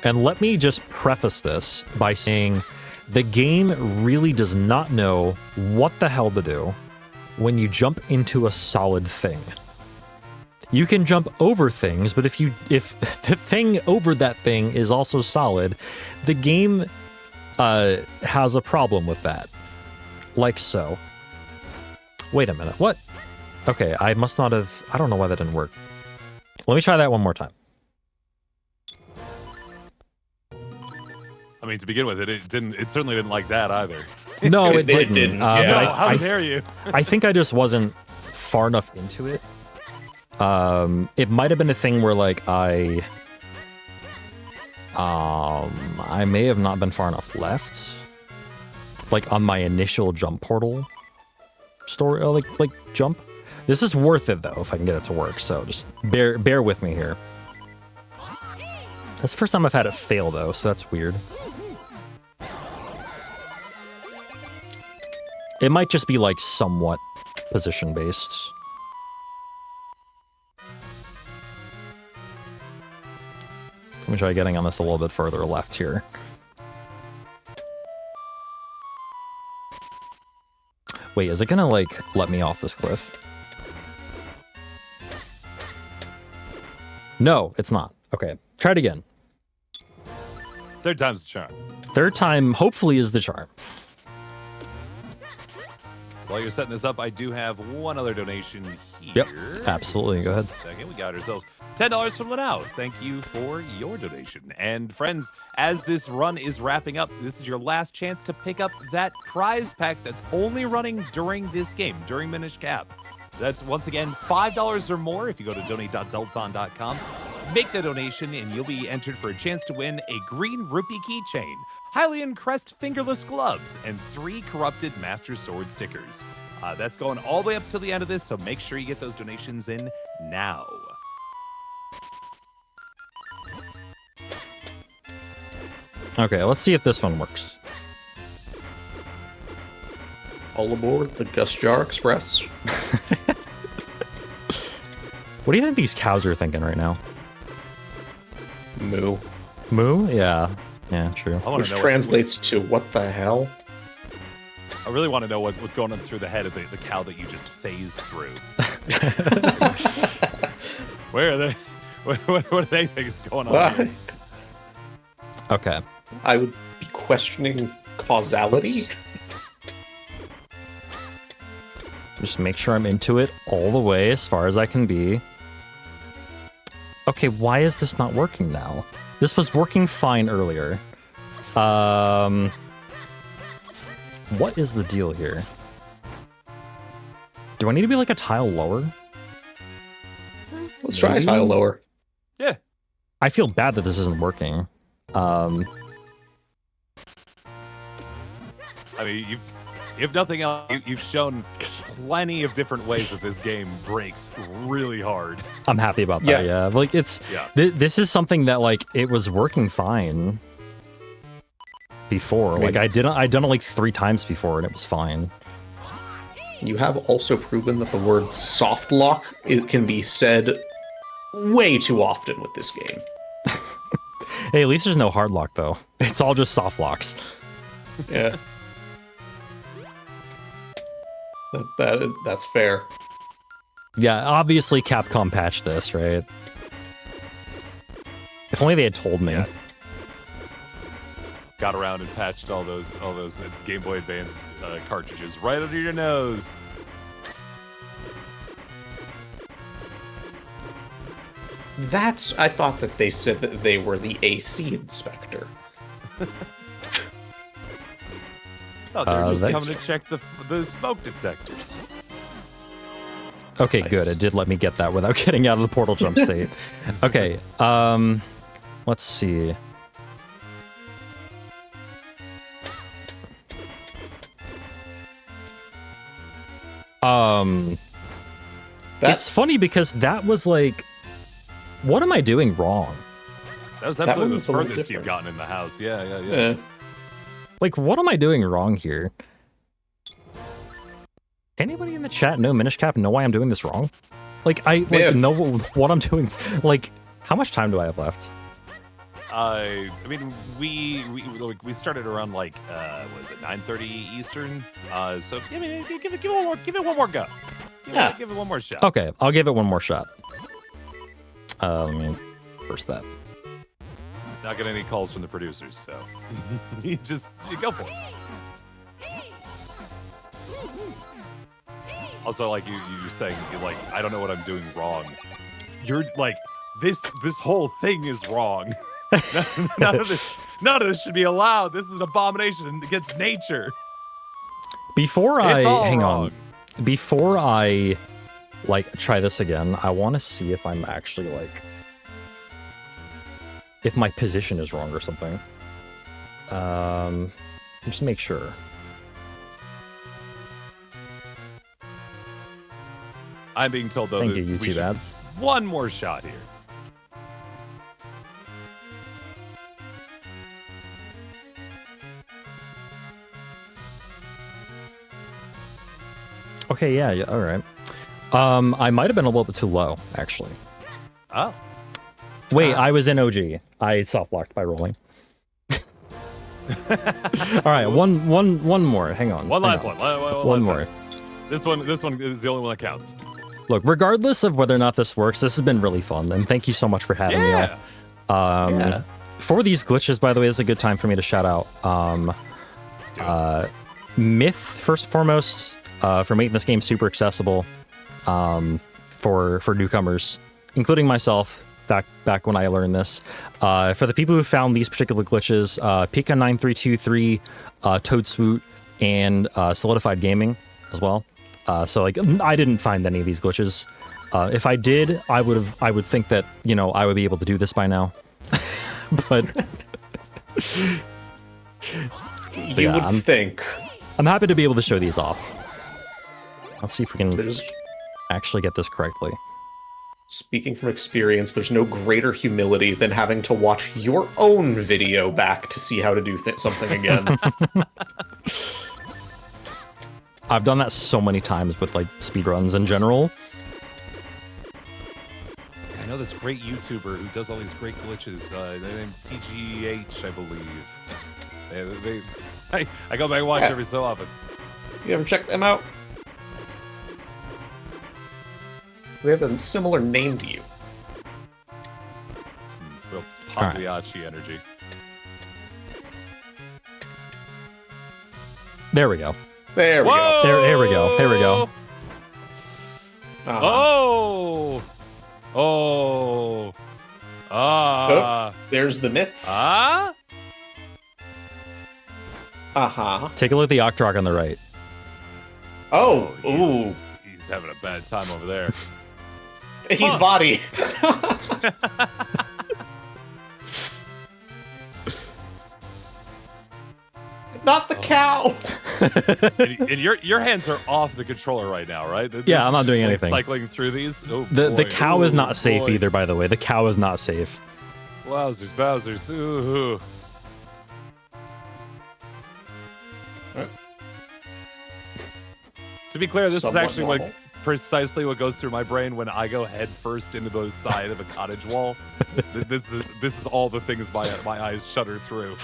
Speaker 1: And let me just preface this by saying the game really does not know what the hell to do when you jump into a solid thing. You can jump over things, but if the thing over that thing is also solid, the game has a problem with that. Like so. Wait a minute, what? Okay, I must not have... I don't know why that didn't work. Let me try that one more time.
Speaker 3: I mean, to begin with, it certainly didn't like that either.
Speaker 1: No, it
Speaker 2: It
Speaker 1: didn't.
Speaker 2: didn't,
Speaker 3: No,
Speaker 2: yeah.
Speaker 3: how dare you?
Speaker 1: I think I just wasn't far enough into it. It might have been a thing where like I may have not been far enough left, like on my initial jump portal story, like jump. This is worth it though if I can get it to work. So just bear with me here. That's the first time I've had it fail though, so that's weird. It might just be like somewhat position based. Let me try getting on this a little bit further left here. Wait, is it gonna like let me off this cliff? No, it's not. Okay, try it again.
Speaker 3: Third time's the charm.
Speaker 1: Third time, hopefully, is the charm.
Speaker 3: While you're setting this up, I do have one other donation here.
Speaker 1: Yep, absolutely. Go ahead.
Speaker 3: Second, we got ourselves $10 from Lanao. Thank you for your donation. And friends, as this run is wrapping up, this is your last chance to pick up that prize pack that's only running during this game, during Minish Cap. That's, once again, $5 or more if you go to donate.zeldathon.com. Make the donation, and you'll be entered for a chance to win a green rupee keychain, Hylian Crest fingerless gloves, and 3 corrupted Master Sword stickers. That's going all the way up till the end of this, so make sure you get those donations in now.
Speaker 1: Okay, let's see if this one works.
Speaker 2: All aboard the Gus Jar Express.
Speaker 1: What do you think these cows are thinking right now?
Speaker 2: Moo.
Speaker 1: Moo? Yeah. Yeah, true.
Speaker 3: I want
Speaker 2: Which
Speaker 3: to know
Speaker 2: translates to what the hell?
Speaker 3: I really want to know what's going on through the head of the cow that you just phased through. Where are they? What do they think is going on here?
Speaker 1: Okay.
Speaker 2: I would be questioning causality.
Speaker 1: Just make sure I'm into it all the way as far as I can be. Okay, why is this not working now? This was working fine earlier. What is the deal here? Do I need to be like a tile lower?
Speaker 2: Let's try a tile lower.
Speaker 3: Yeah.
Speaker 1: I feel bad that this isn't working.
Speaker 3: I mean, if nothing else, you've shown plenty of different ways that this game breaks really hard.
Speaker 1: I'm happy about that, yeah. Like, it's...
Speaker 3: Yeah.
Speaker 1: This is something that, like, it was working fine before. Like, I'd done it, like, 3 times before, and it was fine.
Speaker 2: You have also proven that the word soft lock it can be said way too often with this game.
Speaker 1: Hey, at least there's no hard lock, though. It's all just soft locks.
Speaker 2: Yeah. That's fair.
Speaker 1: Yeah, obviously Capcom patched this, right? If only they had told me.
Speaker 3: Yeah. Got around and patched all those Game Boy Advance cartridges right under your nose.
Speaker 2: I thought that they said that they were the AC inspector.
Speaker 3: Oh, they're just
Speaker 1: that's-
Speaker 3: coming to check the smoke detectors.
Speaker 1: Okay,
Speaker 2: Nice.
Speaker 1: good. It did let me get that without getting out of the portal jump state. Okay, let's see. It's funny because that was like, what am I doing wrong?
Speaker 3: That was
Speaker 2: That
Speaker 3: absolutely
Speaker 2: one
Speaker 3: the
Speaker 2: was a little
Speaker 3: furthest you've
Speaker 2: different.
Speaker 3: gotten in the house. Yeah.
Speaker 2: Yeah.
Speaker 1: Like, what am I doing wrong here? Anybody in the chat know Minish Cap know why I'm doing this wrong? Like, I
Speaker 2: Yeah.
Speaker 1: know what I'm doing. Like, how much time do I have left?
Speaker 3: I mean, we started around like what is it, 9:30 Eastern? So give it one more, give it one more go. Give it one more shot.
Speaker 1: Okay, I'll give it one more shot. Let me first that.
Speaker 3: Not getting any calls from the producers, so you go for it. Also, like you're saying, like, I don't know what I'm doing wrong. You're like, this whole thing is wrong. none of this should be allowed. This is an abomination against nature.
Speaker 1: Before
Speaker 3: It's all
Speaker 1: hang
Speaker 3: wrong.
Speaker 1: on. Before I like try this again, I want to see if I'm actually like if my position is wrong or something. Just make sure.
Speaker 3: I'm being told though.
Speaker 1: Thank
Speaker 3: that
Speaker 1: you,
Speaker 3: we
Speaker 1: YouTube
Speaker 3: should-
Speaker 1: ads.
Speaker 3: One more shot here.
Speaker 1: Okay, yeah, all right. I might have been a little bit too low, actually.
Speaker 3: Oh.
Speaker 1: Wait, I was in OG. I soft-locked by rolling. All right, one more. Hang on.
Speaker 3: One
Speaker 1: hang
Speaker 3: last
Speaker 1: on.
Speaker 3: one.
Speaker 1: One more.
Speaker 3: This one is the only one that counts.
Speaker 1: Look, regardless of whether or not this works, this has been really fun, and thank you so much for having me
Speaker 3: Yeah.
Speaker 1: on.
Speaker 2: Yeah.
Speaker 1: For these glitches, by the way, this is a good time for me to shout out Myth, first and foremost, for making this game super accessible for newcomers, including myself, back when I learned this. For the people who found these particular glitches, Pika9323, Toadswoot, and Solidified Gaming as well. So like, I didn't find any of these glitches. If I did, I would think that, you know, I would be able to do this by now. But
Speaker 2: You
Speaker 1: yeah,
Speaker 2: would think.
Speaker 1: I'm happy to be able to show these off. Let's see if we can
Speaker 2: There's,
Speaker 1: actually get this correctly.
Speaker 2: speaking from experience, there's no greater humility than having to watch your own video back to see how to do something again.
Speaker 1: I've done that so many times with like speedruns in general.
Speaker 3: I know this great YouTuber who does all these great glitches. They're named TGH, I believe. I go back and watch
Speaker 2: Yeah.
Speaker 3: every so often.
Speaker 2: You ever check them out? They have a similar name to you.
Speaker 3: Some real
Speaker 1: All right.
Speaker 3: Pagliacci energy.
Speaker 1: There we go.
Speaker 2: There we go.
Speaker 1: There we go. There we go.
Speaker 2: Uh-huh.
Speaker 3: Oh! Oh! Ah!
Speaker 2: There's the mitts.
Speaker 3: Ah!
Speaker 2: Uh-huh.
Speaker 1: Take a look at the Octorok on the right.
Speaker 2: Oh,
Speaker 3: he's-
Speaker 2: ooh.
Speaker 3: He's having a bad time over there.
Speaker 2: He's
Speaker 3: Huh.
Speaker 2: Vadi. Not the cow.
Speaker 3: and your hands are off the controller right now, right? This
Speaker 1: Yeah, I'm not
Speaker 3: is
Speaker 1: doing
Speaker 3: like
Speaker 1: anything.
Speaker 3: Cycling through these. Oh,
Speaker 1: The
Speaker 3: boy.
Speaker 1: cow is
Speaker 3: Ooh,
Speaker 1: not safe
Speaker 3: boy.
Speaker 1: either, by the way. The cow is not safe.
Speaker 3: Wowzers, Bowsers. Ooh.
Speaker 2: Alright.
Speaker 3: To be clear, this
Speaker 2: Somewhat
Speaker 3: is actually
Speaker 2: normal.
Speaker 3: what precisely what goes through my brain when I go head first into the side of a cottage wall. This is all the things my eyes shudder through.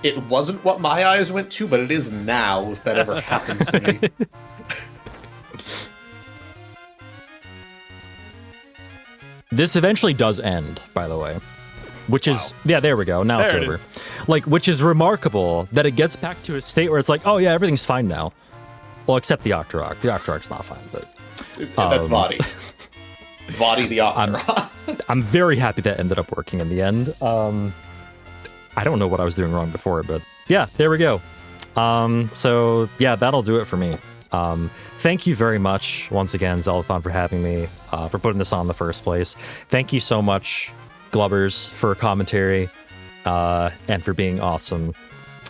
Speaker 2: It wasn't what my eyes went to, but it is now, if that ever happens to me.
Speaker 1: This eventually does end, by the way. Which is,
Speaker 3: Wow.
Speaker 1: yeah, there we go. Now
Speaker 3: There
Speaker 1: it's
Speaker 3: it
Speaker 1: over.
Speaker 3: is.
Speaker 1: Like, which is remarkable that it gets back to a state where it's like, oh yeah, everything's fine now. Well, except the Octorok. The Octorok's not fine, but
Speaker 2: That's Vadi. Vadi the
Speaker 1: I'm-
Speaker 2: opera.
Speaker 1: I'm very happy that ended up working in the end. I don't know what I was doing wrong before, but yeah, there we go. So yeah, that'll do it for me. Thank you very much once again, Zeldathon, for having me, for putting this on in the first place. Thank you so much, Glubbers, for commentary, and for being awesome.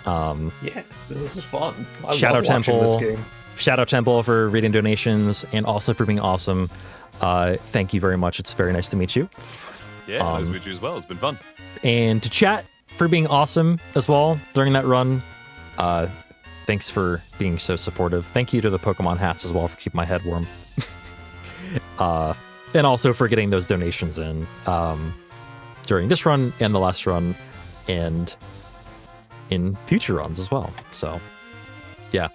Speaker 2: Yeah, this is fun. I
Speaker 1: Shadow
Speaker 2: love watching
Speaker 1: Temple.
Speaker 2: this game.
Speaker 1: Shadow Temple for reading donations and also for being awesome. Thank you very much. It's very nice to meet you.
Speaker 3: Yeah, nice to meet you as well. It's been fun.
Speaker 1: And to chat for being awesome as well during that run. Thanks for being so supportive. Thank you to the Pokemon hats as well for keeping my head warm. And also for getting those donations in during this run and the last run and in future runs as well. So, yeah.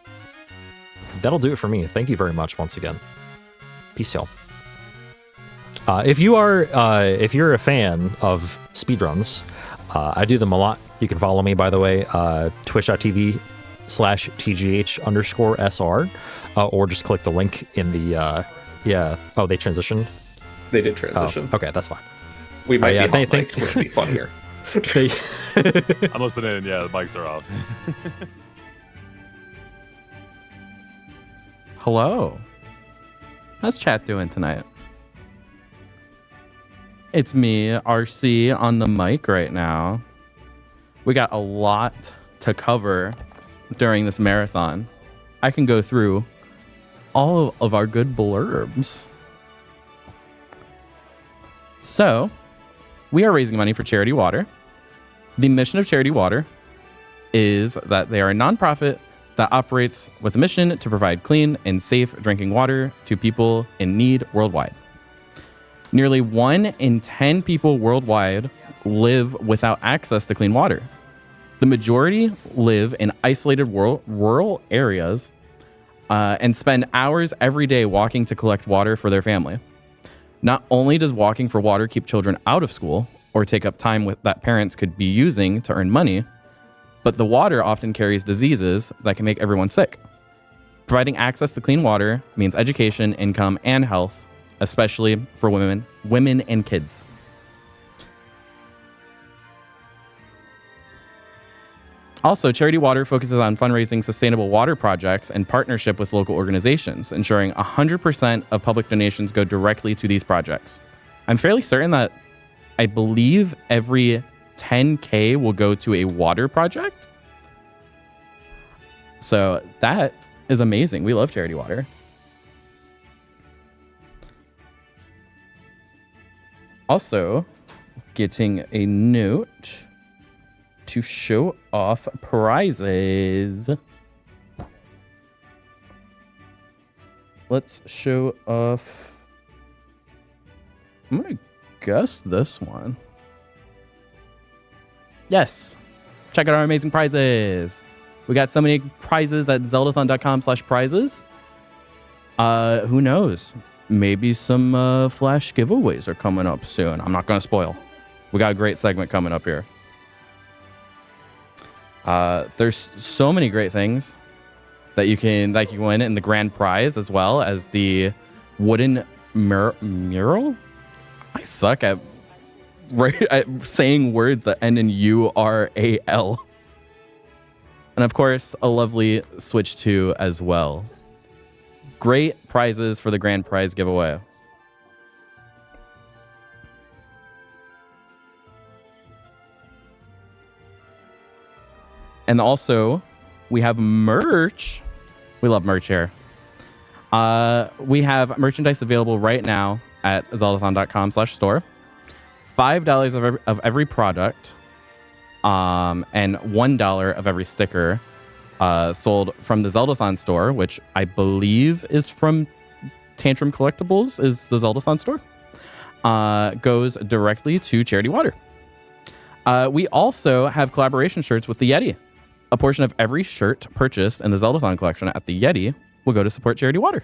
Speaker 1: That'll do it for me. Thank you very much once again. Peace, y'all. If you're a fan of speedruns, I do them a lot. You can follow me, by the way, twitch.tv/TGH_SR, or just click the link in the, Oh, they transitioned?
Speaker 2: They did transition.
Speaker 1: Oh, okay, that's fine.
Speaker 2: We might
Speaker 1: yeah,
Speaker 2: be hot
Speaker 1: thank-
Speaker 2: mic'd, which would be funnier.
Speaker 3: I'm listening in. Yeah, the mics are off.
Speaker 6: Hello. How's chat doing tonight? It's me, RC, on the mic right now. We got a lot to cover during this marathon. I can go through all of our good blurbs. So, we are raising money for Charity Water. The mission of Charity Water is that they are a nonprofit that operates with a mission to provide clean and safe drinking water to people in need worldwide. Nearly 1 in 10 people worldwide live without access to clean water. The majority live in isolated rural areas and spend hours every day walking to collect water for their family. Not only does walking for water keep children out of school or take up time that parents could be using to earn money, but the water often carries diseases that can make everyone sick. Providing access to clean water means education, income, and health, especially for women and kids. Also, Charity Water focuses on fundraising sustainable water projects in partnership with local organizations, ensuring 100% of public donations go directly to these projects. I'm fairly certain that I believe every 10K will go to a water project. So that is amazing. We love Charity Water. Also, getting a note to show off prizes. Let's show off. I'm going to guess this one. Yes. Check out our amazing prizes. We got so many prizes at zeldathon.com/prizes. Who knows? Maybe some flash giveaways are coming up soon. I'm not going to spoil. We got a great segment coming up here. There's so many great things that you can win in the grand prize, as well as the wooden mural. I suck at saying words that end in URAL. And of course, a lovely Switch 2 as well. Great prizes for the grand prize giveaway. And also, we have merch. We love merch here. We have merchandise available right now at zeldathon.com/store. $5 of every product, and $1 of every sticker sold from the Zeldathon store, which I believe is from Tantrum Collectibles, is the Zeldathon store, goes directly to Charity Water. We also have collaboration shirts with the Yeti. A portion of every shirt purchased in the Zeldathon collection at the Yeti will go to support Charity Water.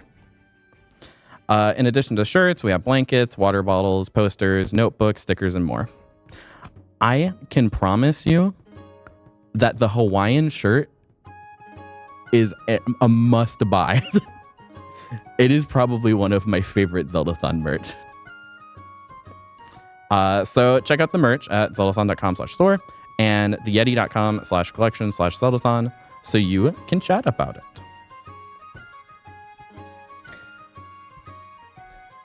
Speaker 6: In addition to shirts, we have blankets, water bottles, posters, notebooks, stickers, and more. I can promise you that the Hawaiian shirt is a must-buy. It is probably one of my favorite Zeldathon merch. So check out the merch at zeldathon.com/store. and theyeti.com/collection/Zeldathon so you can chat about it.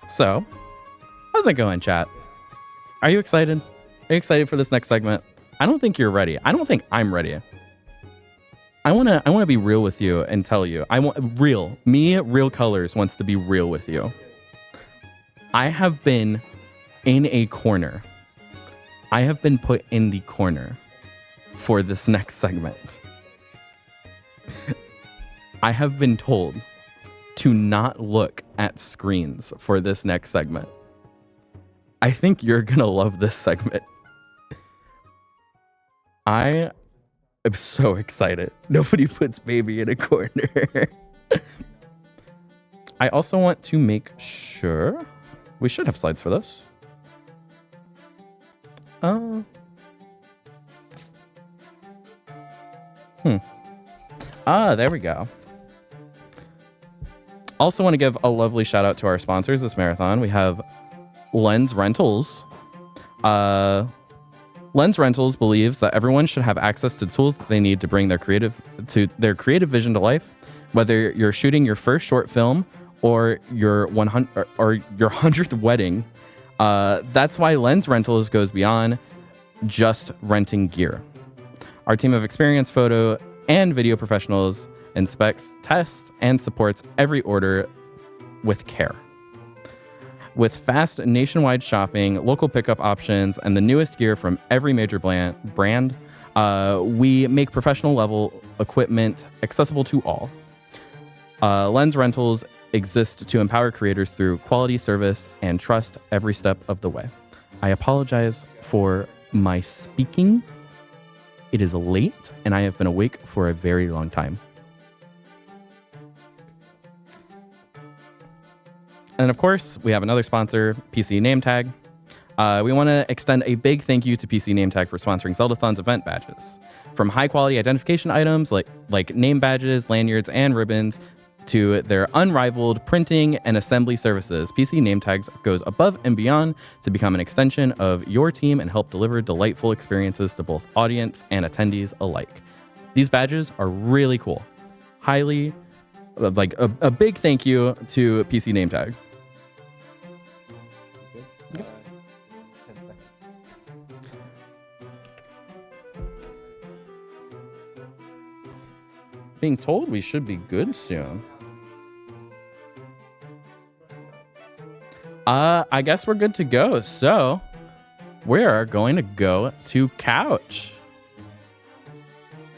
Speaker 6: So, how's it going, chat? Are you excited? Are you excited for this next segment? I don't think you're ready. I don't think I'm ready. I wanna be real with you and tell you. I want Real Colors wants to be real with you. I have been in a corner. I have been put in the corner for this next segment. I have been told to not look at screens for this next segment. I think you're gonna love this segment. I am so excited. Nobody puts baby in a corner. I also want to make sure we should have slides for this. There we go. Also want to give a lovely shout out to our sponsors this marathon. We have Lens Rentals. Lens Rentals believes that everyone should have access to tools that they need to bring their creative vision to life. Whether you're shooting your first short film or your 100th wedding, that's why Lens Rentals goes beyond just renting gear. Our team of experienced photo and video professionals inspects, tests, and supports every order with care. With fast nationwide shopping, local pickup options, and the newest gear from every major brand, we make professional level equipment accessible to all. Lens Rentals exist to empower creators through quality service and trust every step of the way. I apologize for my speaking. It is late, and I have been awake for a very long time. And of course, we have another sponsor, PC Name Tag. We want to extend a big thank you to PC Name Tag for sponsoring Zeldathon's event badges. From high quality identification items like name badges, lanyards, and ribbons, to their unrivaled printing and assembly services, PC Name Tags goes above and beyond to become an extension of your team and help deliver delightful experiences to both audience and attendees alike. These badges are really cool. Highly, like a big thank you to PC Name Tag. Being told we should be good soon. I guess we're good to go. So we're going to go to couch.